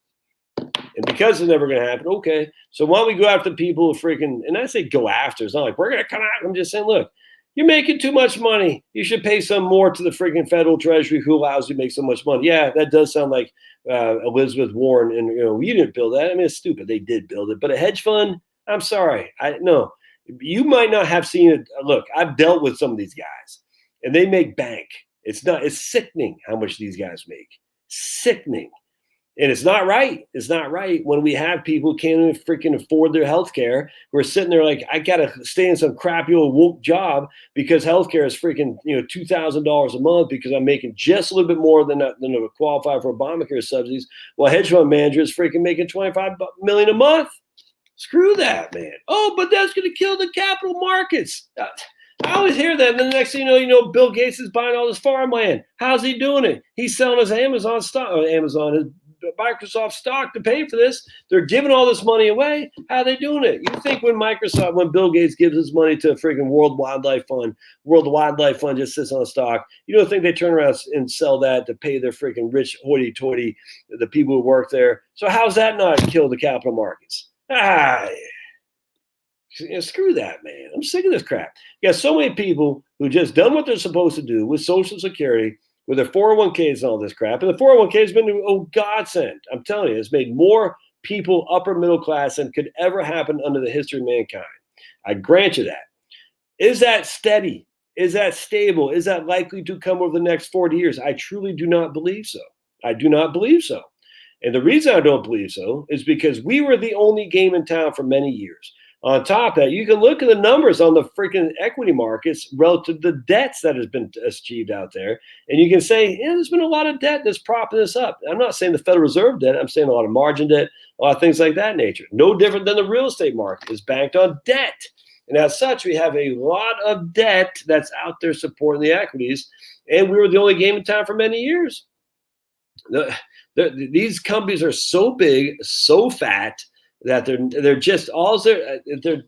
And because it's never going to happen, okay, so why don't we go after people who freaking, and I say go after, it's not like we're going to come out. I'm just saying, look, you're making too much money. You should pay some more to the freaking federal treasury who allows you to make so much money. Yeah, that does sound like Elizabeth Warren, and you didn't build that. I mean, it's stupid. They did build it. But a hedge fund, I'm sorry. No, you might not have seen it. Look, I've dealt with some of these guys, and they make bank. It's sickening how much these guys make. Sickening. And it's not right. It's not right when we have people who can't even freaking afford their health care. We're sitting there like, I got to stay in some crappy old woke job because health care is freaking, $2,000 a month because I'm making just a little bit more than to qualify for Obamacare subsidies. While hedge fund manager is freaking making $25 million a month. Screw that, man. Oh, but that's going to kill the capital markets. I always hear that. And then the next thing you know, Bill Gates is buying all this farmland. How's he doing it? He's selling his Amazon stock, his Microsoft stock to pay for this. They're giving all this money away. How are they doing it? You think when Bill Gates gives his money to a freaking World Wildlife Fund just sits on a stock, you don't think they turn around and sell that to pay their freaking rich hoity-toity, the people who work there? So how's that not kill the capital markets? Screw that, man. I'm sick of this crap. You got so many people who just done what they're supposed to do with Social Security, with their 401ks and all this crap. And the 401k has been a godsend. I'm telling you, it's made more people upper middle class than could ever happen under the history of mankind. I grant you that. Is that steady? Is that stable? Is that likely to come over the next 40 years? I truly do not believe so. I do not believe so. And the reason I don't believe so is because we were the only game in town for many years. On top of that, you can look at the numbers on the freaking equity markets relative to the debts that has been achieved out there. And you can say, there's been a lot of debt that's propping this up. I'm not saying the Federal Reserve debt. I'm saying a lot of margin debt, a lot of things like that nature. No different than the real estate market is banked on debt. And as such, we have a lot of debt that's out there supporting the equities. And we were the only game in town for many years. These companies are so big, so fat, that they're just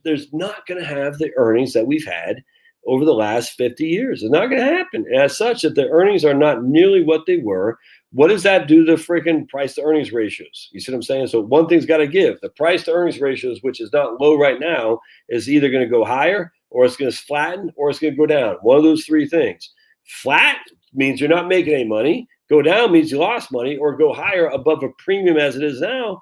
there's not going to have the earnings that we've had over the last 50 years. It's not going to happen. And as such, that the earnings are not nearly what they were. What does that do to the freaking price to earnings ratios? You see what I'm saying? So one thing's got to give. The price to earnings ratios, which is not low right now, is either going to go higher, or it's going to flatten, or it's going to go down. One of those three things. Flat means you're not making any money. Go down means you lost money, or go higher above a premium as it is now.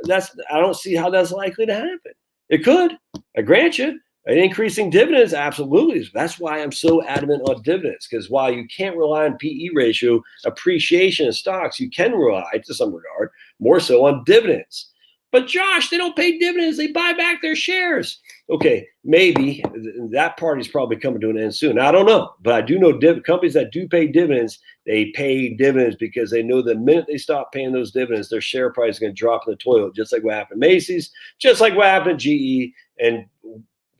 I don't see how that's likely to happen. It could. I grant you. An increasing dividends, absolutely. That's why I'm so adamant on dividends, because while you can't rely on PE ratio appreciation in stocks, you can rely, to some regard, more so on dividends. But Josh, they don't pay dividends. They buy back their shares. Okay, maybe that party's probably coming to an end soon. I don't know, but I do know companies that do pay dividends, they pay dividends because they know the minute they stop paying those dividends, their share price is going to drop in the toilet, just like what happened to Macy's, just like what happened to GE, and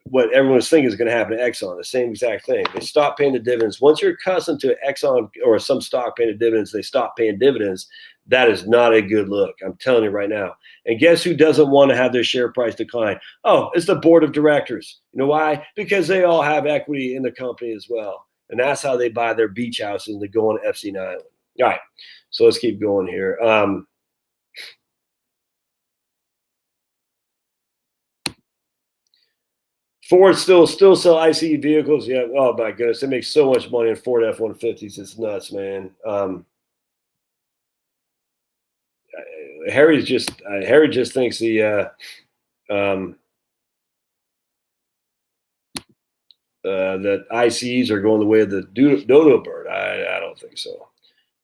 what everyone's thinking is going to happen to Exxon, the same exact thing. They stop paying the dividends. Once you're accustomed to Exxon or some stock paying the dividends, they stop paying dividends. That is not a good look. I'm telling you right now. And guess who doesn't want to have their share price decline? Oh, it's the board of directors. You know why? Because they all have equity in the company as well. And that's how they buy their beach houses and they go on Epstein Island. All right. So let's keep going here. Ford still sell ICE vehicles. Yeah. Oh my goodness, they make so much money in Ford F-150s. It's nuts, man. Harry just thinks the that ICEs are going the way of the dodo bird. I don't think so.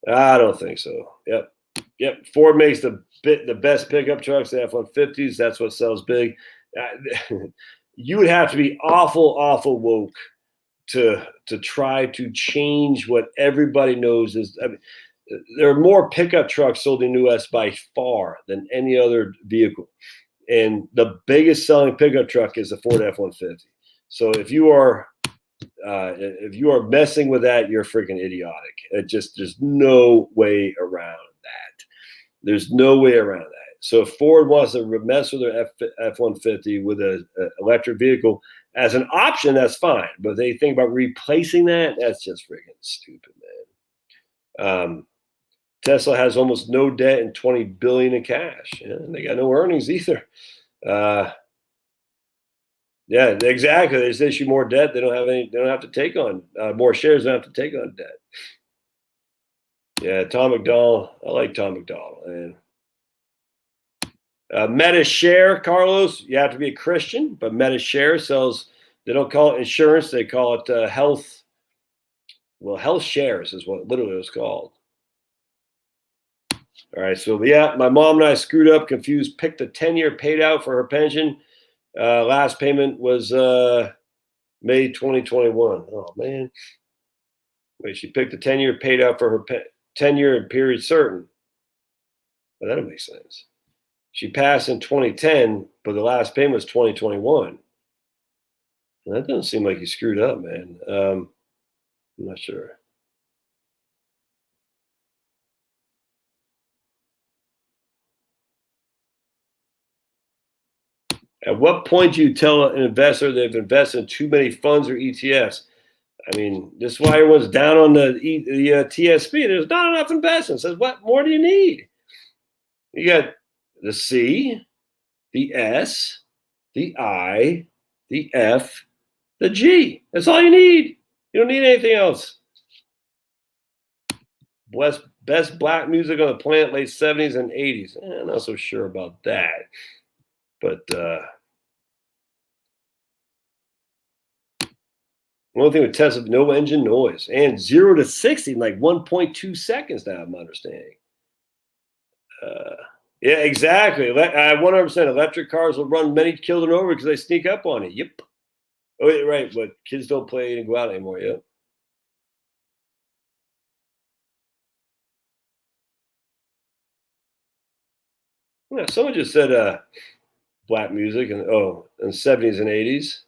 I don't think so. Yep. Ford makes the best pickup trucks, the F-150s. That's what sells big. You would have to be awful woke to try to change what everybody knows is. I mean, there are more pickup trucks sold in the U.S. by far than any other vehicle, and the biggest selling pickup truck is the Ford F-150. So if you are messing with that, you're freaking idiotic. There's no way around that. There's no way around that. So if Ford wants to mess with their F-150 with an electric vehicle as an option, that's fine. But if they think about replacing that, that's just freaking stupid, man. Tesla has almost no debt and $20 billion in cash. Yeah, they got no earnings either. Yeah, exactly. They just issue more debt. They don't have to take on more shares. They don't have to take on debt. Yeah, Tom McDonald. I like Tom McDonald, man. Meta Share, Carlos. You have to be a Christian, but Meta Share sells. They don't call it insurance. They call it health. Well, health shares is what literally it's called. All right, so yeah, my mom and I screwed up, confused, picked the 10-year paid out for her pension. Last payment was May 2021. Oh, man. Wait, she picked the 10-year paid out for her 10-year period certain. Well, that'll make sense. She passed in 2010, but the last payment was 2021. And that doesn't seem like you screwed up, man. I'm not sure. At what point do you tell an investor they've invested in too many funds or ETFs? I mean, this is why everyone's down on the TSP. There's not enough investments. Says, what more do you need? You got the C, the S, the I, the F, the G. That's all you need. You don't need anything else. Best black music on the planet, late 70s and 80s. I'm not so sure about that. But one thing with Tesla, no engine noise. And 0 to 60 in like 1.2 seconds now, I'm understanding. Yeah, exactly. 100% electric cars will run many children over because they sneak up on it. Yep. Oh, right. But kids don't play and go out anymore. Yep. Yeah, someone just said black music in the 70s and 80s.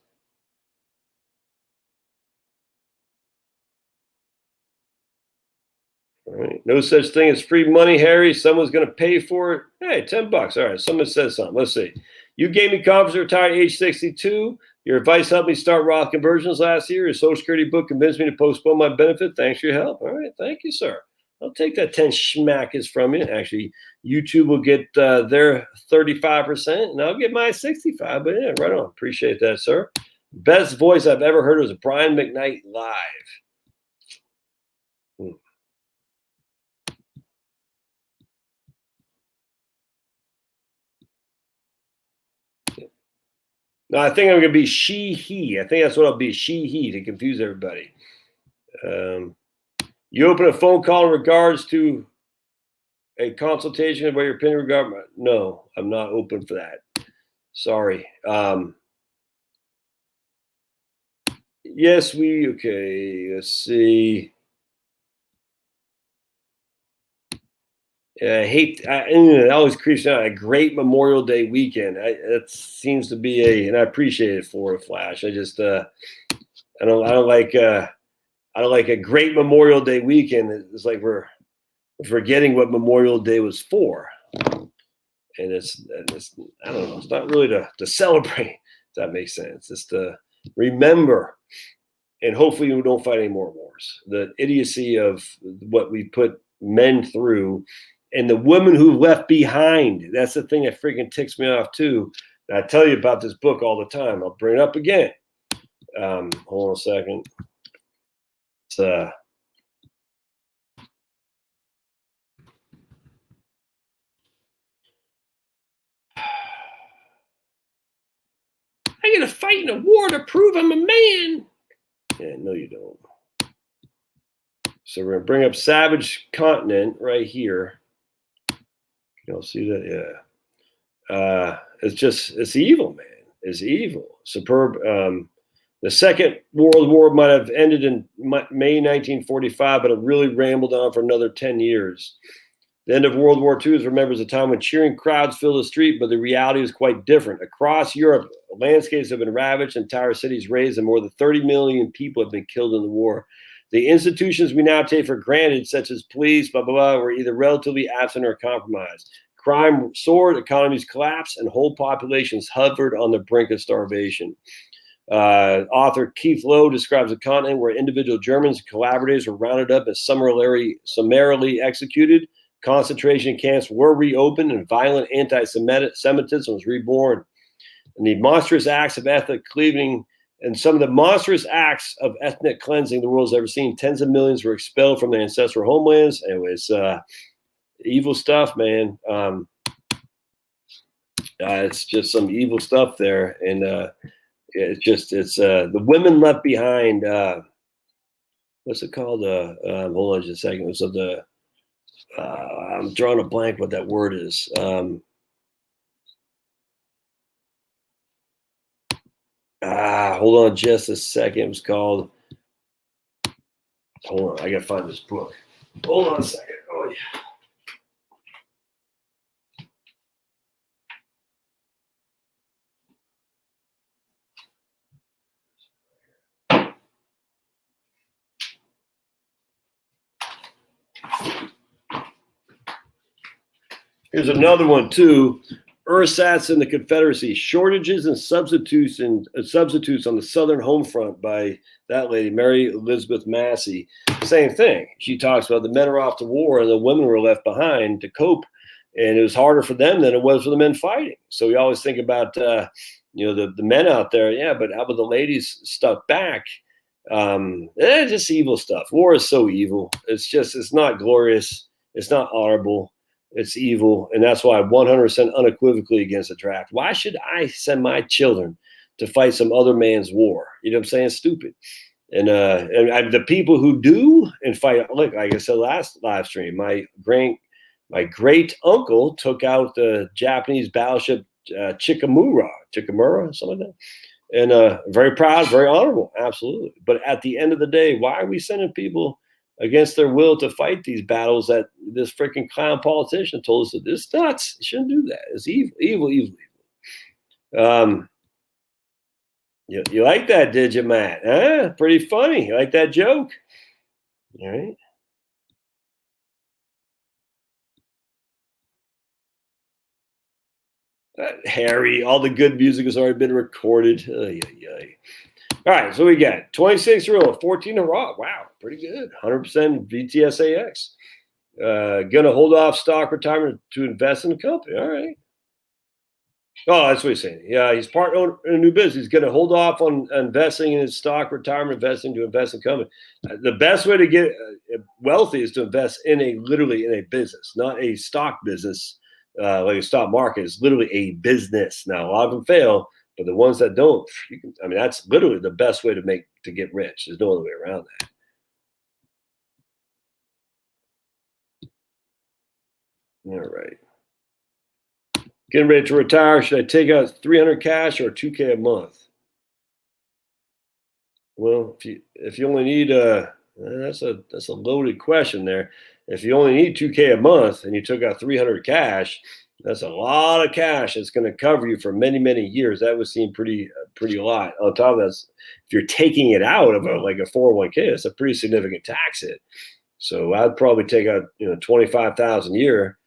All right. No such thing as free money, Harry. Someone's going to pay for it. Hey, $10. All right. Someone says something. Let's see. You gave me confidence to retire at age 62. Your advice helped me start Roth conversions last year. Your Social Security book convinced me to postpone my benefit. Thanks for your help. All right. Thank you, sir. I'll take that 10 schmackers from you. Actually, YouTube will get their 35%, and I'll get my 65. But yeah, right on. Appreciate that, sir. Best voice I've ever heard was Brian McKnight live. No, I think I'm going to be she, he. I think that's what I'll be, she, he, to confuse everybody. You open a phone call in regards to a consultation about your opinion regarding? No, I'm not open for that. Sorry. Yes, okay, let's see. I hate, it always creeps me out. A great Memorial Day weekend. It seems to be and I appreciate it for a Flash. I just, I don't like a great Memorial Day weekend. It's like we're forgetting what Memorial Day was for. And it's I don't know, it's not really to celebrate, if that makes sense. It's to remember, and hopefully we don't fight any more wars. The idiocy of what we put men through and the women who left behind. That's the thing that freaking ticks me off too. And I tell you about this book all the time. I'll bring it up again. Hold on a second. It's I gotta fight in a war to prove I'm a man. Yeah, no, you don't. So we're gonna bring up Savage Continent right here. You all see that? Yeah. It's evil, man. It's evil. Superb. The Second World War might have ended in May 1945, but it really rambled on for another 10 years. The end of World War II is remembered as a time when cheering crowds filled the street, but the reality is quite different. Across Europe, landscapes have been ravaged, entire cities razed, and more than 30 million people have been killed in the war. The institutions we now take for granted, such as police, blah, blah, blah, were either relatively absent or compromised. Crime soared, economies collapsed, and whole populations hovered on the brink of starvation. Author Keith Lowe describes a continent where individual Germans and collaborators were rounded up and summarily executed. Concentration camps were reopened, and violent anti-Semitism was reborn. And the monstrous acts of ethnic cleaving and some of the monstrous acts of ethnic cleansing the world's ever seen. Tens of millions were expelled from their ancestral homelands. Anyways, evil stuff, man. It's just some evil stuff there, and it's the women left behind. What's it called? Hold on just a second. It was I'm drawing a blank what that word is. Hold on just a second. It was called. Hold on, I gotta find this book. Hold on a second. Oh yeah. Here's another one too. Ersatz and the Confederacy: Shortages and Substitutes on the Southern Home Front by that lady, Mary Elizabeth Massey. Same thing. She talks about the men are off to war and the women were left behind to cope, and it was harder for them than it was for the men fighting. So we always think about the men out there, yeah, but how about the ladies stuck back? Just evil stuff. War is so evil. It's not glorious. It's not honorable. It's evil, and that's why I'm 100% unequivocally against the draft. Why should I send my children to fight some other man's war? You know what I'm saying? Stupid. And the people who do and fight, look, like I said last live stream, my great uncle took out the Japanese battleship Chikimura, something like that. And very proud, very honorable, absolutely. But at the end of the day, why are we sending people against their will to fight these battles that this freaking clown politician told us that this nuts? You shouldn't do that. It's evil. You like that, did you, Matt? Huh? Pretty funny. You like that joke? All right. Harry, all the good music has already been recorded. All right, so we got 26 rule, 14 hurrah. Wow, pretty good. 100% VTSAX. Gonna hold off stock retirement to invest in the company. All right. Oh, that's what he's saying. Yeah, he's part owner in a new business. He's going to hold off on investing in his stock retirement investing to invest in company. The best way to get wealthy is to invest literally in a business, not a stock business like a stock market. It's literally a business. Now, a lot of them fail, but the ones that don't, that's literally the best way to get rich. There's no other way around that. All right. Getting ready to retire. Should I take out 300 cash or 2K a month? Well, if you only need that's a loaded question there. If you only need 2K a month and you took out 300 cash, that's a lot of cash. It's going to cover you for many, many years. That would seem pretty a lot. On top of that, if you're taking it out of like a 401k, that's a pretty significant tax hit. So I'd probably take out 25,000 a year,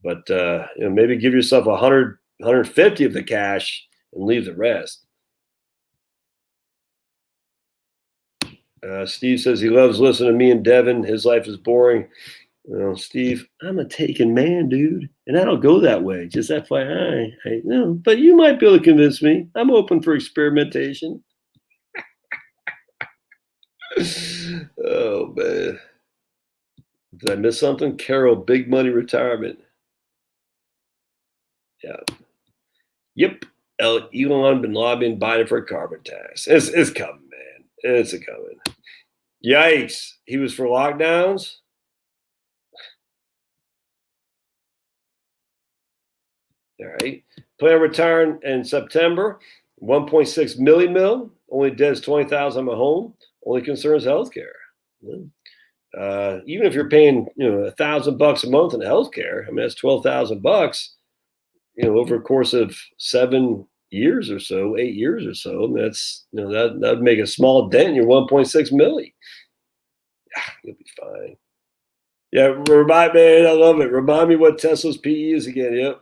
but maybe give yourself 100, 150 of the cash and leave the rest. Steve says he loves listening to me and Devin. His life is boring. Steve, I'm a taken man, dude, and I don't go that way. Just FYI, but you might be able to convince me. I'm open for experimentation. Oh man, did I miss something? Carol, big money retirement. Yeah. Yep. Elon been lobbying Biden for a carbon tax. It's coming, man. It's coming. Yikes. He was for lockdowns? All right. Plan on retiring in September. 1.6 million mil. Only debts 20,000 on my home. Only concerns healthcare. Even if you're paying $1,000 a month in healthcare, I mean that's $12,000. Over a course of 7 years or so, 8 years or so, that's that'd make a small dent in your 1.6 million. You'll be fine. Yeah, remind me. I love it. Remind me what Tesla's PE is again. Yep.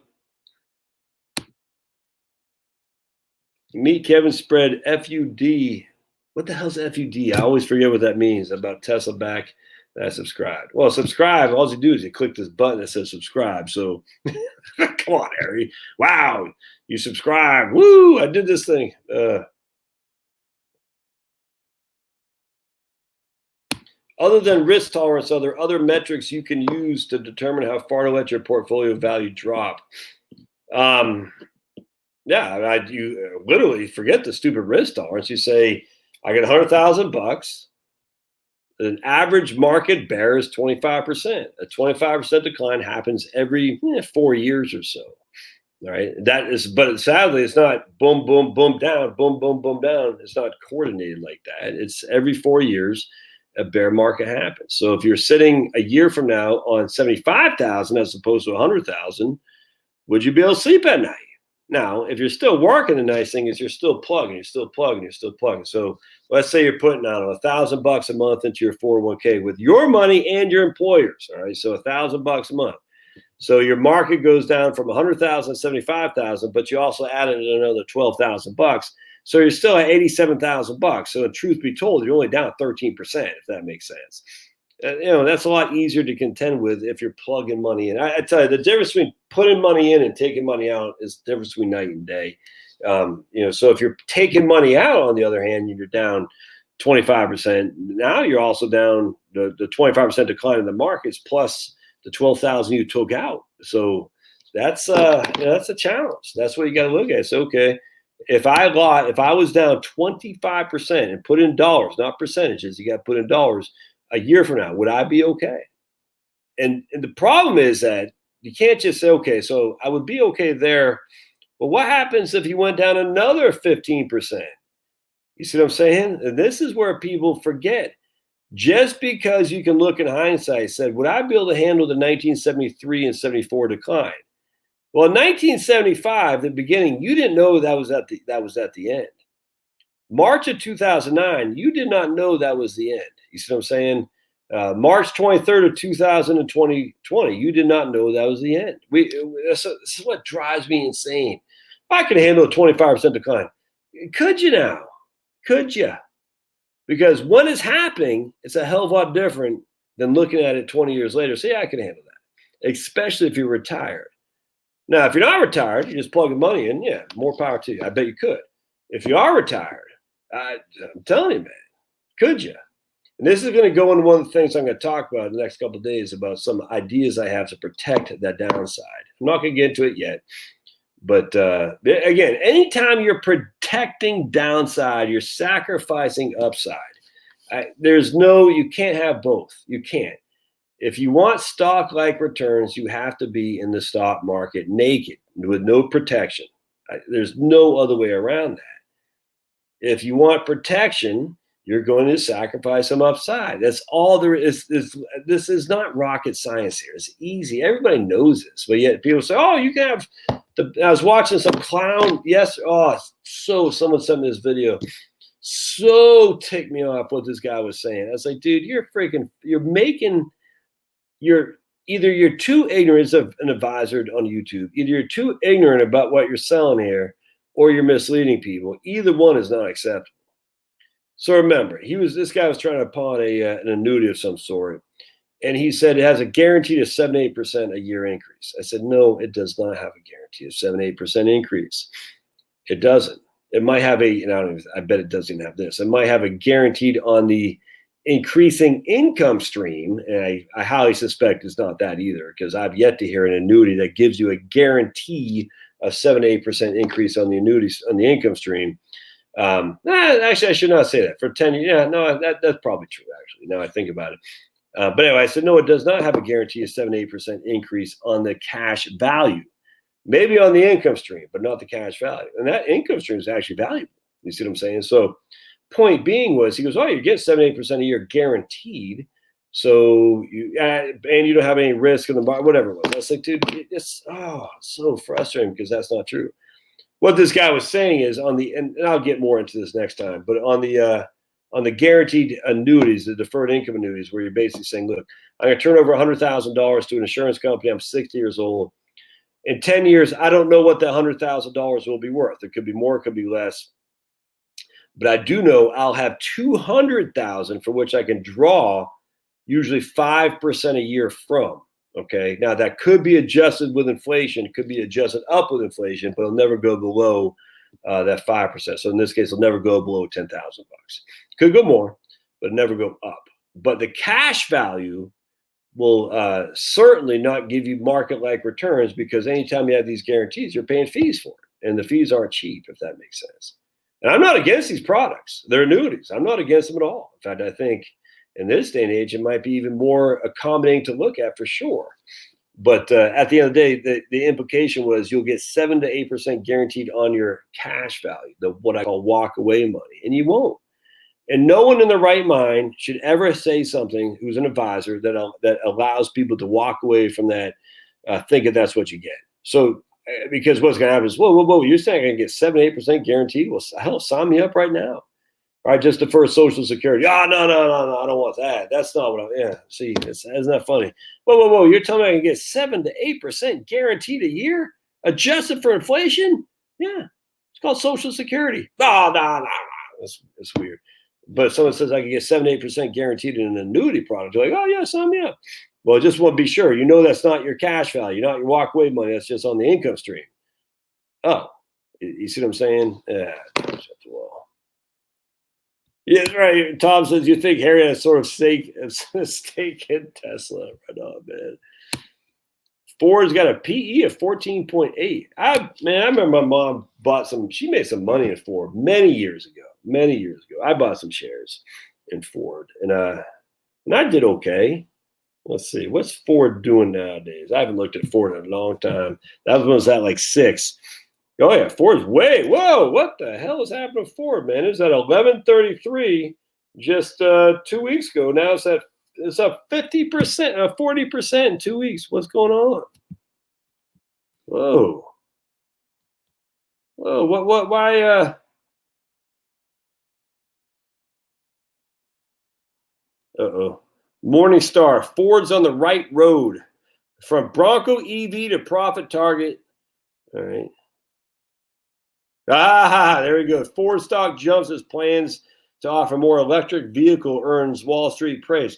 Meet Kevin spread FUD. What the hell's FUD? I always forget what that means about Tesla back. I subscribed. Well, subscribe. All you do is you click this button that says subscribe. So come on, Harry. Wow, you subscribe. Woo! I did this thing. Other than risk tolerance, are there other metrics you can use to determine how far to let your portfolio value drop? Yeah, you literally forget the stupid risk tolerance. You say, I got $100,000. An average market bear is 25%. A 25% decline happens every 4 years or so. All right. But sadly, it's not boom, boom, boom down, boom, boom, boom down. It's not coordinated like that. It's every 4 years a bear market happens. So if you're sitting a year from now on 75,000 as opposed to 100,000, would you be able to sleep at night? Now, if you're still working, the nice thing is you're still plugging, you're still plugging, you're still plugging. So let's say you're putting out $1,000 a month into your 401k with your money and your employers. All right. So $1,000 a month. So your market goes down from 100,000 to 75,000, but you also added another $12,000. So you're still at $87,000. So in truth be told, you're only down 13%, if that makes sense. That's a lot easier to contend with if you're plugging money in. I tell you, the difference between putting money in and taking money out is the difference between night and day. So if you're taking money out, on the other hand, you're down 25%. Now you're also down the 25% decline in the markets plus the 12,000 you took out. So that's a challenge. That's what you got to look at. So okay, if I was down 25% and put in dollars, not percentages, you got to put in dollars. A year from now, would I be okay? And the problem is that you can't just say, okay, so I would be okay there. But what happens if you went down another 15%? You see what I'm saying? And this is where people forget. Just because you can look in hindsight, said, would I be able to handle the 1973 and 74 decline? Well, in 1975, the beginning, you didn't know that was at the end. March of 2009, you did not know that was the end. You see what I'm saying? March 23rd of 2020, you did not know that was the end. This is what drives me insane. If I could handle a 25% decline, could you now? Could you? Because when it's happening, it's a hell of a lot different than looking at it 20 years later. So yeah, I can handle that, especially if you're retired. Now, if you're not retired, you're just plugging money in. Yeah, more power to you. I bet you could. If you are retired, I'm telling you, man, could you? And this is going to go into one of the things I'm going to talk about in the next couple of days about some ideas I have to protect that downside. I'm not going to get into it yet. But again, anytime you're protecting downside, you're sacrificing upside. You can't have both. You can't. If you want stock-like returns, you have to be in the stock market naked with no protection. There's no other way around that. If you want protection, you're going to sacrifice some upside. That's all there is. This is not rocket science here. It's easy. Everybody knows this, but yet people say, "Oh, you can have." I was watching some clown. Yes. Oh, someone sent me this video. So ticked me off what this guy was saying. I was like, dude, you're either you're too ignorant of an advisor on YouTube. Either you're too ignorant about what you're selling here, or you're misleading people. Either one is not acceptable. So remember, this guy was trying to pawn an annuity of some sort, and he said it has a guaranteed of 7-8% a year increase. I said, no, it does not have a guarantee of 7-8% increase. It doesn't. It might have I bet it doesn't have this. It might have a guaranteed on the increasing income stream, and I highly suspect it's not that either, because I've yet to hear an annuity that gives you a guarantee of 7-8% increase on the annuities on the income stream. Actually, I should not say that. For 10 years, yeah, no, that's probably true, actually, now I think about it. But anyway, I said, no, it does not have a guarantee of 7-8% increase on the cash value. Maybe on the income stream, but not the cash value. And that income stream is actually valuable. You see what I'm saying? So point being was, he goes, oh, you get 7-8% a year guaranteed. So you don't have any risk in the market, whatever it was. I was like, dude, it's so frustrating because that's not true. What this guy was saying is and I'll get more into this next time, but on the guaranteed annuities, the deferred income annuities, where you're basically saying, look, I'm going to turn over $100,000 to an insurance company. I'm 60 years old. In 10 years, I don't know what that $100,000 will be worth. It could be more, it could be less. But I do know I'll have $200,000 for which I can draw usually 5% a year from. Okay. Now that could be adjusted with inflation. It could be adjusted up with inflation, but it'll never go below that 5%. So in this case, it'll never go below $10,000. Could go more, but never go up. But the cash value will certainly not give you market-like returns, because anytime you have these guarantees, you're paying fees for it. And the fees aren't cheap, if that makes sense. And I'm not against these products. They're annuities. I'm not against them at all. In fact, I think in this day and age, it might be even more accommodating to look at for sure. But at the end of the day, the implication was you'll get 7-8% guaranteed on your cash value, what I call walk away money, and you won't. And no one in their right mind should ever say something, who's an advisor, that allows people to walk away from that thinking that's what you get. So because what's going to happen is, whoa, you're saying I can get 7-8% guaranteed? Well, hell, sign me up right now. All right, just defer Social Security. No, I don't want that. That's not what see, isn't that funny? Whoa, you're telling me I can get 7-8% guaranteed a year, adjusted for inflation? Yeah, it's called Social Security. No, that's weird. But if someone says I can get 7-8% guaranteed in an annuity product, you're like, oh yeah, sign me up. Well, I just want to be sure. That's not your cash value, not your walk-away money. That's just on the income stream. Oh, you see what I'm saying? Yeah, shut the wall. Yeah, right. Tom says, you think Harry has sort of stake in Tesla? Right on, man. Ford's got a PE of 14.8. I remember my mom she made some money in Ford many years ago. I bought some shares in Ford, and I did okay. Let's see, what's Ford doing nowadays? I haven't looked at Ford in a long time. That was at like 6. Oh yeah, Ford's whoa, what the hell is happening to Ford, man? It was at 1133 just 2 weeks ago. Now it's up 50%, 40% in 2 weeks. What's going on? Whoa, what, why, Morningstar, Ford's on the right road from Bronco EV to profit target. All right. There we go. Ford stock jumps as plans to offer more electric vehicle earns Wall Street praise.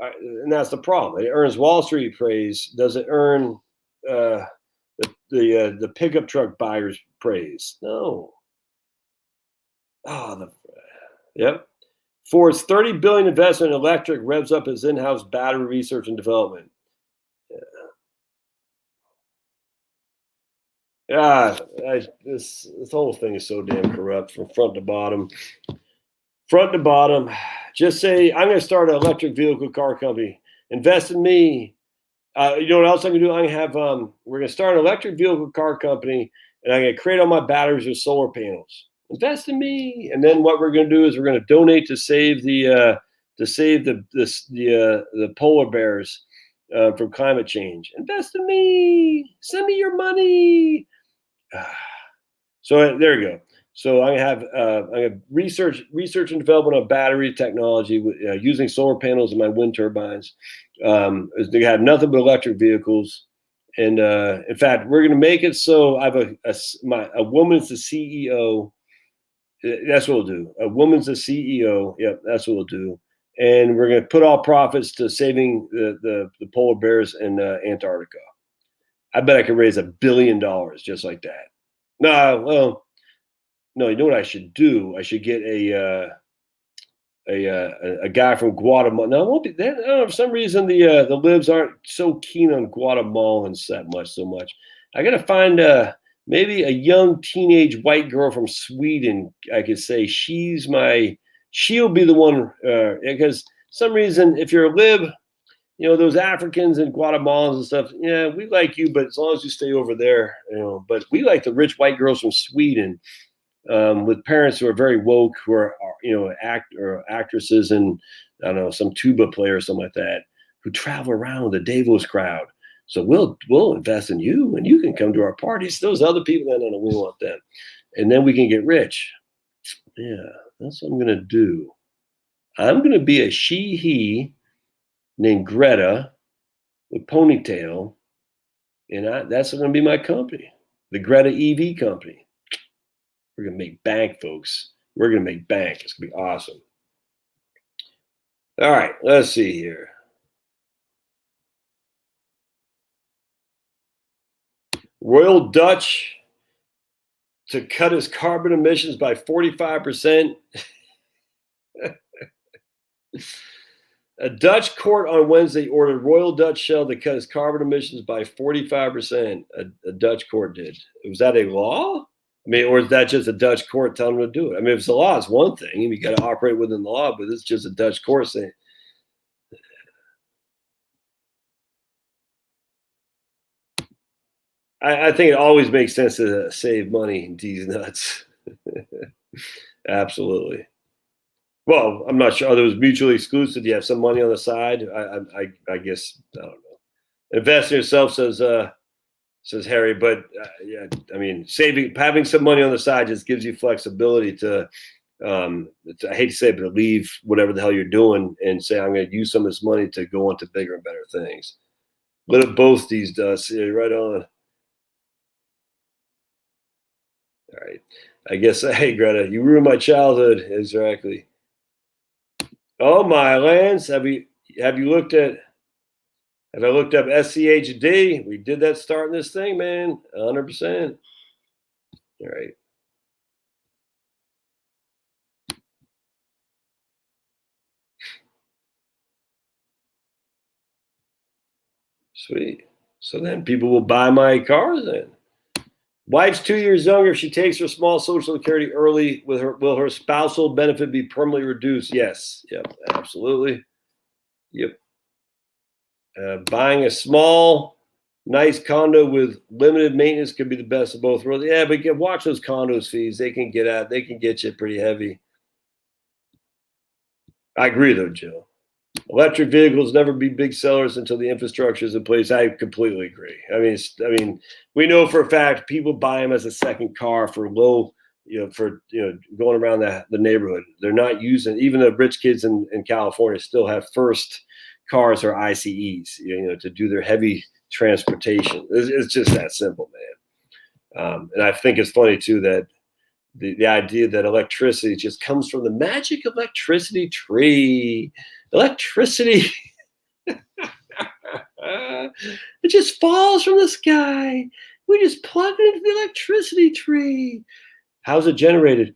And that's the problem. It earns Wall Street praise. Does it earn the pickup truck buyers praise? No. Yep. Ford's $30 billion investment in electric revs up its in-house battery research and development. This whole thing is so damn corrupt from front to bottom. Just say, I'm going to start an electric vehicle car company, Invest in me. You know what else I'm gonna do? I'm gonna have we're gonna start an electric vehicle car company, and I'm gonna create all my batteries with solar panels. Invest in me. And then what we're gonna do is we're gonna donate to save the polar bears from climate change. Invest in me. Send me your money. So there you go. So I have research and development of battery technology using solar panels in my wind turbines. They have nothing but electric vehicles, and in fact, we're going to make it so I have a woman's the CEO. That's what we'll do. A woman's the CEO. Yep, that's what we'll do. And we're going to put all profits to saving the polar bears in Antarctica. I bet I could raise $1 billion just like that. No, well. No, you know what I should do? I should get a guy from Guatemala. No, it won't be that. For some reason the libs aren't so keen on Guatemalans so much. I got to find maybe a young teenage white girl from Sweden. I could say she'll be the one because some reason if you're a lib, you know those Africans and Guatemalans and stuff. Yeah, we like you, but as long as you stay over there, you know. But we like the rich white girls from Sweden. With parents who are very woke, who are actresses and I don't know some tuba player or something like that, who travel around with the Davos crowd. So we'll invest in you, and you can come to our parties. Those other people, no, we want them, and then we can get rich. Yeah, that's what I'm gonna do. I'm gonna be a she/he named Greta with ponytail, and that's gonna be my company, the Greta EV company. We're going to make bank, folks. We're going to make bank. It's going to be awesome. All right, let's see here. Royal Dutch to cut his carbon emissions by 45%. A Dutch court on Wednesday ordered Royal Dutch Shell to cut its carbon emissions by 45%. A Dutch court did. Was that a law? I mean, or is that just a Dutch court telling them to do it? I mean, if it's a law, it's one thing. You got to operate within the law, but it's just a Dutch court saying. I think it always makes sense to save money in these nuts. Absolutely. Well, I'm not sure. Are those mutually exclusive? Do you have some money on the side? I guess I don't know. Invest in yourself, says Harry. But yeah, I mean, having some money on the side just gives you flexibility to. I hate to say it, but to leave whatever the hell you're doing and say I'm going to use some of this money to go on to bigger and better things. What have both these does? Yeah, right on. All right. I guess, hey, Greta, you ruined my childhood. Exactly. Oh, my lands. Have you looked at, have I looked up SCHD? We did that starting this thing, man. 100%. All right. Sweet. So then people will buy my cars then. Wife's 2 years younger. If she takes her small Social Security early, will her spousal benefit be permanently reduced? Yes. Yep. Absolutely. Yep. Buying a small, nice condo with limited maintenance could be the best of both worlds. Yeah, but watch those condos fees. They can get you pretty heavy. I agree, though, Joe. Electric vehicles never be big sellers until the infrastructure is in place. I completely agree. I mean, we know for a fact people buy them as a second car for low, going around the neighborhood. They're not using, even the rich kids in California still have first cars or ICEs, to do their heavy transportation. It's just that simple, man. And I think it's funny too that the idea that electricity just comes from the magic electricity tree. Electricity, it just falls from the sky. We just plug it into the electricity tree. How's it generated?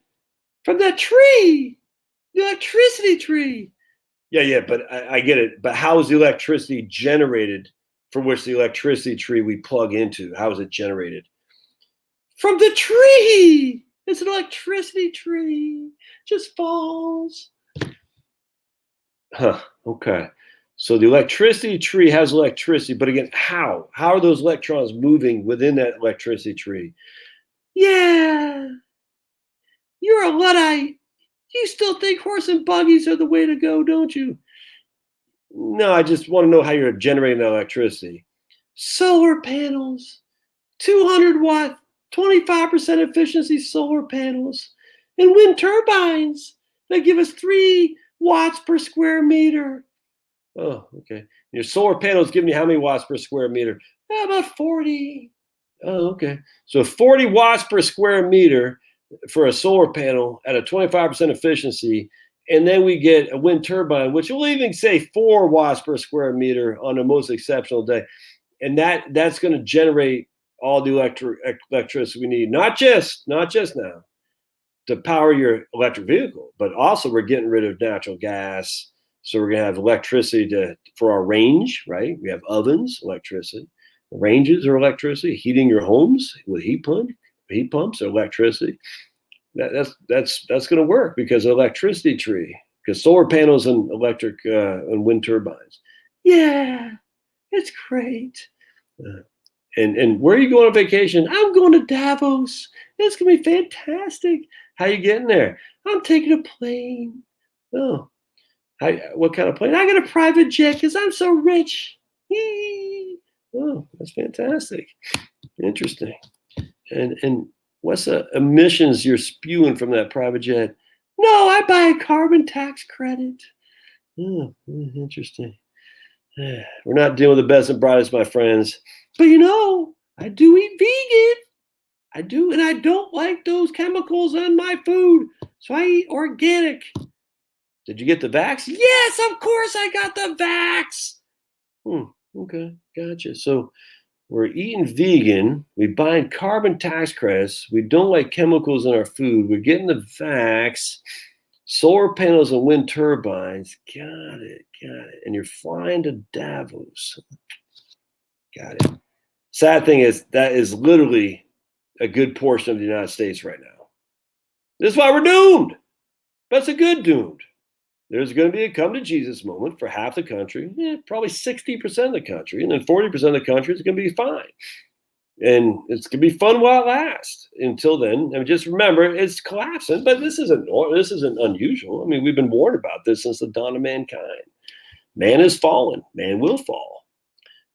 From that tree, the electricity tree. Yeah, but I get it. But how is the electricity generated from which the electricity tree we plug into? How is it generated? From the tree. It's an electricity tree. Just falls. Huh. Okay. So the electricity tree has electricity, but again, how? How are those electrons moving within that electricity tree? Yeah, you're a Luddite. You still think horse and buggies are the way to go, don't you? No, I just want to know how you're generating that electricity. Solar panels, 200-watt, 25% efficiency solar panels, and wind turbines that give us 3 watts per square meter. Oh, okay. Your solar panels give me how many watts per square meter? About 40. Oh, okay. So 40 watts per square meter for a solar panel at a 25% efficiency. And then we get a wind turbine, which will even say 4 watts per square meter on the most exceptional day. And that's going to generate all the electricity we need, not just now to power your electric vehicle, but also we're getting rid of natural gas. So we're going to have electricity for our range, right? We have ovens, electricity. Ranges are electricity. Heating your homes with heat pumps are electricity. That's going to work because of electricity tree, because solar panels and electric and wind turbines. Yeah, it's great. And where are you going on vacation? I'm going to Davos. It's going to be fantastic. How you getting there? I'm taking a plane. Oh, what kind of plane? I got a private jet because I'm so rich. Oh, that's fantastic. Interesting. And what's the emissions you're spewing from that private jet? No, I buy a carbon tax credit. Oh, interesting. We're not dealing with the best and brightest, my friends. But I do eat vegan. I do, and I don't like those chemicals on my food. So I eat organic. Did you get the vax? Yes, of course I got the vax. Okay, gotcha. So we're eating vegan. We buying carbon tax credits. We don't like chemicals in our food. We're getting the vax. Solar panels and wind turbines. Got it. And you're flying to Davos. Got it. Sad thing is that is literally a good portion of the United States right now. This is why we're doomed. That's a good doomed. There's going to be a come to Jesus moment for half the country, probably 60% of the country, and then 40% of the country is going to be fine. And it's going to be fun while it lasts. Until then, just remember, it's collapsing, but this isn't unusual. I mean, we've been warned about this since the dawn of mankind. Man is fallen. Man will fall.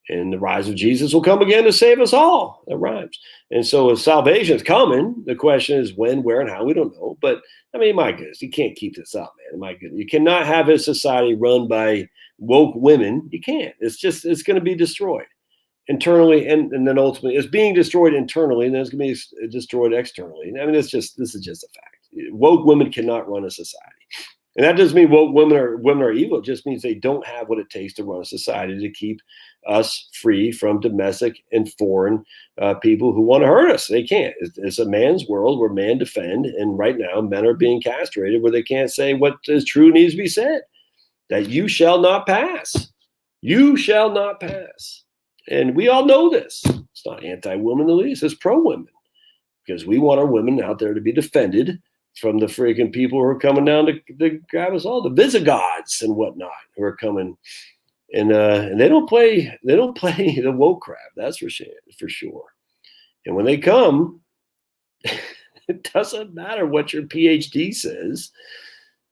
And the rise of Jesus will come again to save us all. That rhymes. And so salvation is coming. The question is when, where, and how. We don't know. But, my goodness, you can't keep this up, man. My goodness. You cannot have a society run by woke women. You can't. It's going to be destroyed internally. And then ultimately, it's being destroyed internally. And then it's going to be destroyed externally. This is just a fact. Woke women cannot run a society. And that doesn't mean woke women are evil. It just means they don't have what it takes to run a society to keep us free from domestic and foreign people who want to hurt us. They can't. It's a man's world where men defend. And right now, men are being castrated where they can't say what is true needs to be said. That you shall not pass. You shall not pass. And we all know this. It's not anti-women the least. It's pro-women. Because we want our women out there to be defended from the freaking people who are coming down to grab us all, the Visigoths and whatnot who are coming, and they don't play the woke crap. That's for sure. And when they come, it doesn't matter what your PhD says.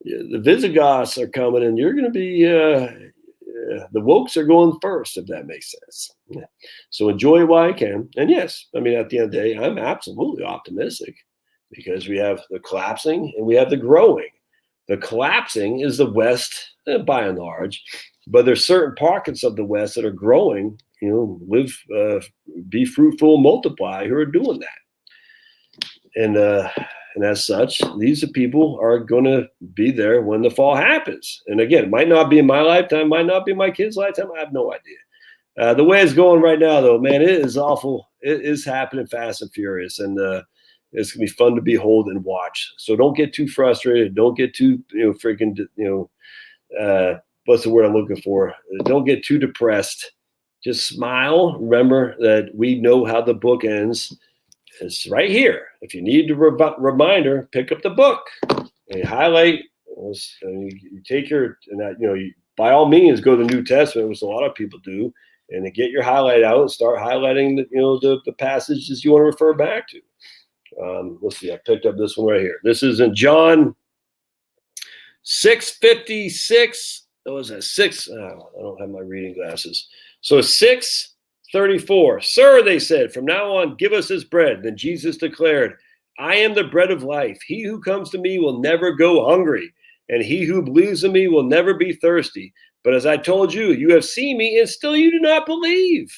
The Visigoths are coming, and you're going to be the wokes are going first, if that makes sense. Yeah. So enjoy it while you can. And yes, at the end of the day, I'm absolutely optimistic. Because we have the collapsing and we have the growing. The collapsing is the West, by and large, but there's certain pockets of the West that are growing. Live, be fruitful, multiply, who are doing that. And as such, these people are going to be there when the fall happens. And again, it might not be in my lifetime, might not be my kids' lifetime. I have no idea. The way it's going right now, though, man, it is awful. It is happening fast and furious, and it's going to be fun to behold and watch. So don't get too frustrated. Don't get too, what's the word I'm looking for? Don't get too depressed. Just smile. Remember that we know how the book ends. It's right here. If you need a reminder, pick up the book and highlight. You take you by all means, go to the New Testament, which a lot of people do, and then get your highlight out and start highlighting the passages you want to refer back to. Let's see. I picked up this one right here. This is in John 6:56. What was that? I don't have my reading glasses. So 6:34. Sir, they said, from now on, give us this bread. Then Jesus declared, I am the bread of life. He who comes to me will never go hungry, and he who believes in me will never be thirsty. But as I told you, you have seen me, and still you do not believe.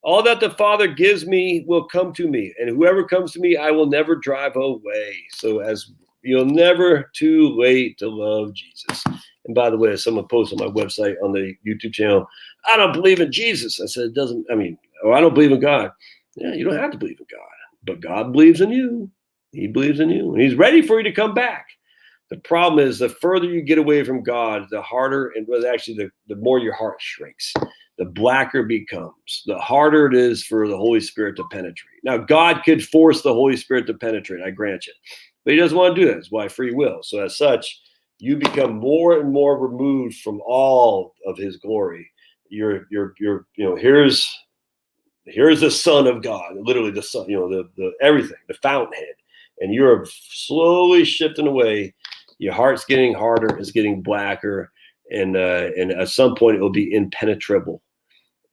All that the Father gives me will come to me, and whoever comes to me, I will never drive away. So as you're never too late to love Jesus. And by the way, as someone posted on my website on the YouTube channel, I don't believe in Jesus. I said, I don't believe in God. Yeah, you don't have to believe in God, but God believes in you. He believes in you, and he's ready for you to come back. The problem is the further you get away from God, the harder, and actually the more your heart shrinks, the blacker it becomes, the harder it is for the Holy Spirit to penetrate. Now, God could force the Holy Spirit to penetrate, I grant you, but he doesn't want to do that. It's by free will. So as such, you become more and more removed from all of his glory. Here's the Son of God, literally the Son, the everything, the fountainhead, and you're slowly shifting away. Your heart's getting harder, it's getting blacker, and at some point it will be impenetrable,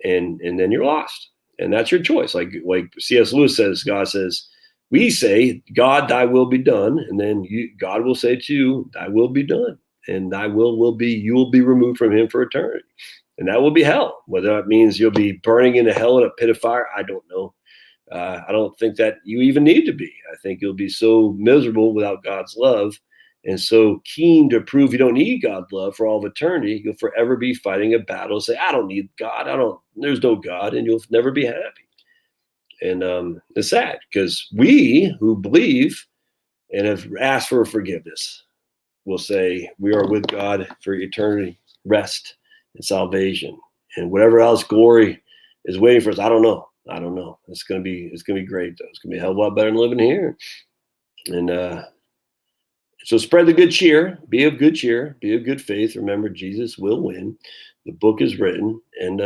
and then you're lost, and that's your choice. Like C.S. Lewis says, God says, we say, God, thy will be done, and then God will say to you, thy will be done, and thy will be, you will be removed from him for eternity, and that will be hell. Whether that means you'll be burning into hell in a pit of fire, I don't know. I don't think that you even need to be. I think you'll be so miserable without God's love, and so keen to prove you don't need God's love for all of eternity, you'll forever be fighting a battle. Say, I don't need God. There's no God, and you'll never be happy. And it's sad because we who believe and have asked for forgiveness will say we are with God for eternity, rest, and salvation, and whatever else glory is waiting for us. I don't know. It's gonna be great though. It's gonna be a hell of a lot better than living here. And so spread the good cheer. Be of good cheer. Be of good faith. Remember, Jesus will win. The book is written, and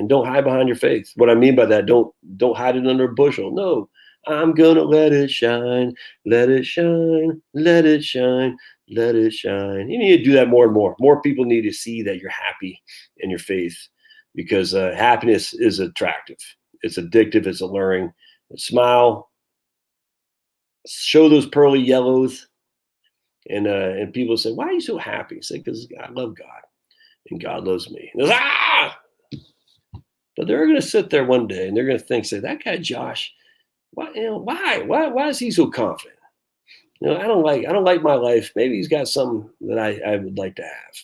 don't hide behind your faith. What I mean by that, don't hide it under a bushel. No, I'm gonna let it shine, let it shine, let it shine, let it shine. You need to do that more and more. More people need to see that you're happy in your faith, because happiness is attractive. It's addictive. It's alluring. Smile. Show those pearly yellows, and people say, "Why are you so happy?" Say, "Because I love God." And God loves me. And but they're going to sit there one day and they're going to say, that guy Josh, why is he so confident? I don't like my life. Maybe he's got something that I would like to have.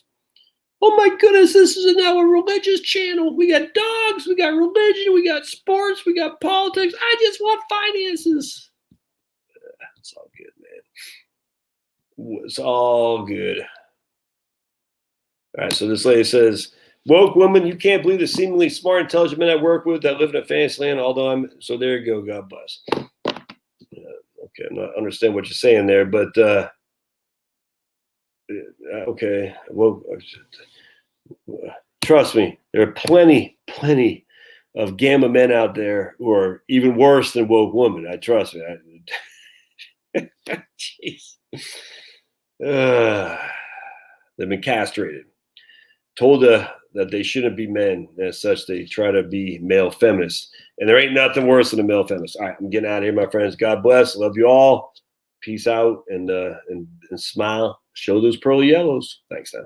Oh my goodness, this is now a religious channel. We got dogs, we got religion, we got sports, we got politics. I just want finances. It's all good, man. It's all good. All right, so this lady says, woke woman, you can't believe the seemingly smart, intelligent men I work with that live in a fantasy land, although so there you go, God bless. Okay, I'm not understand what you're saying there, but okay, well, trust me, there are plenty of gamma men out there who are even worse than woke woman. Trust me. Jeez. They've been castrated. Told that they shouldn't be men. As such, they try to be male feminists. And there ain't nothing worse than a male feminist. All right, I'm getting out of here, my friends. God bless. Love you all. Peace out, and smile. Show those pearly yellows. Thanks now.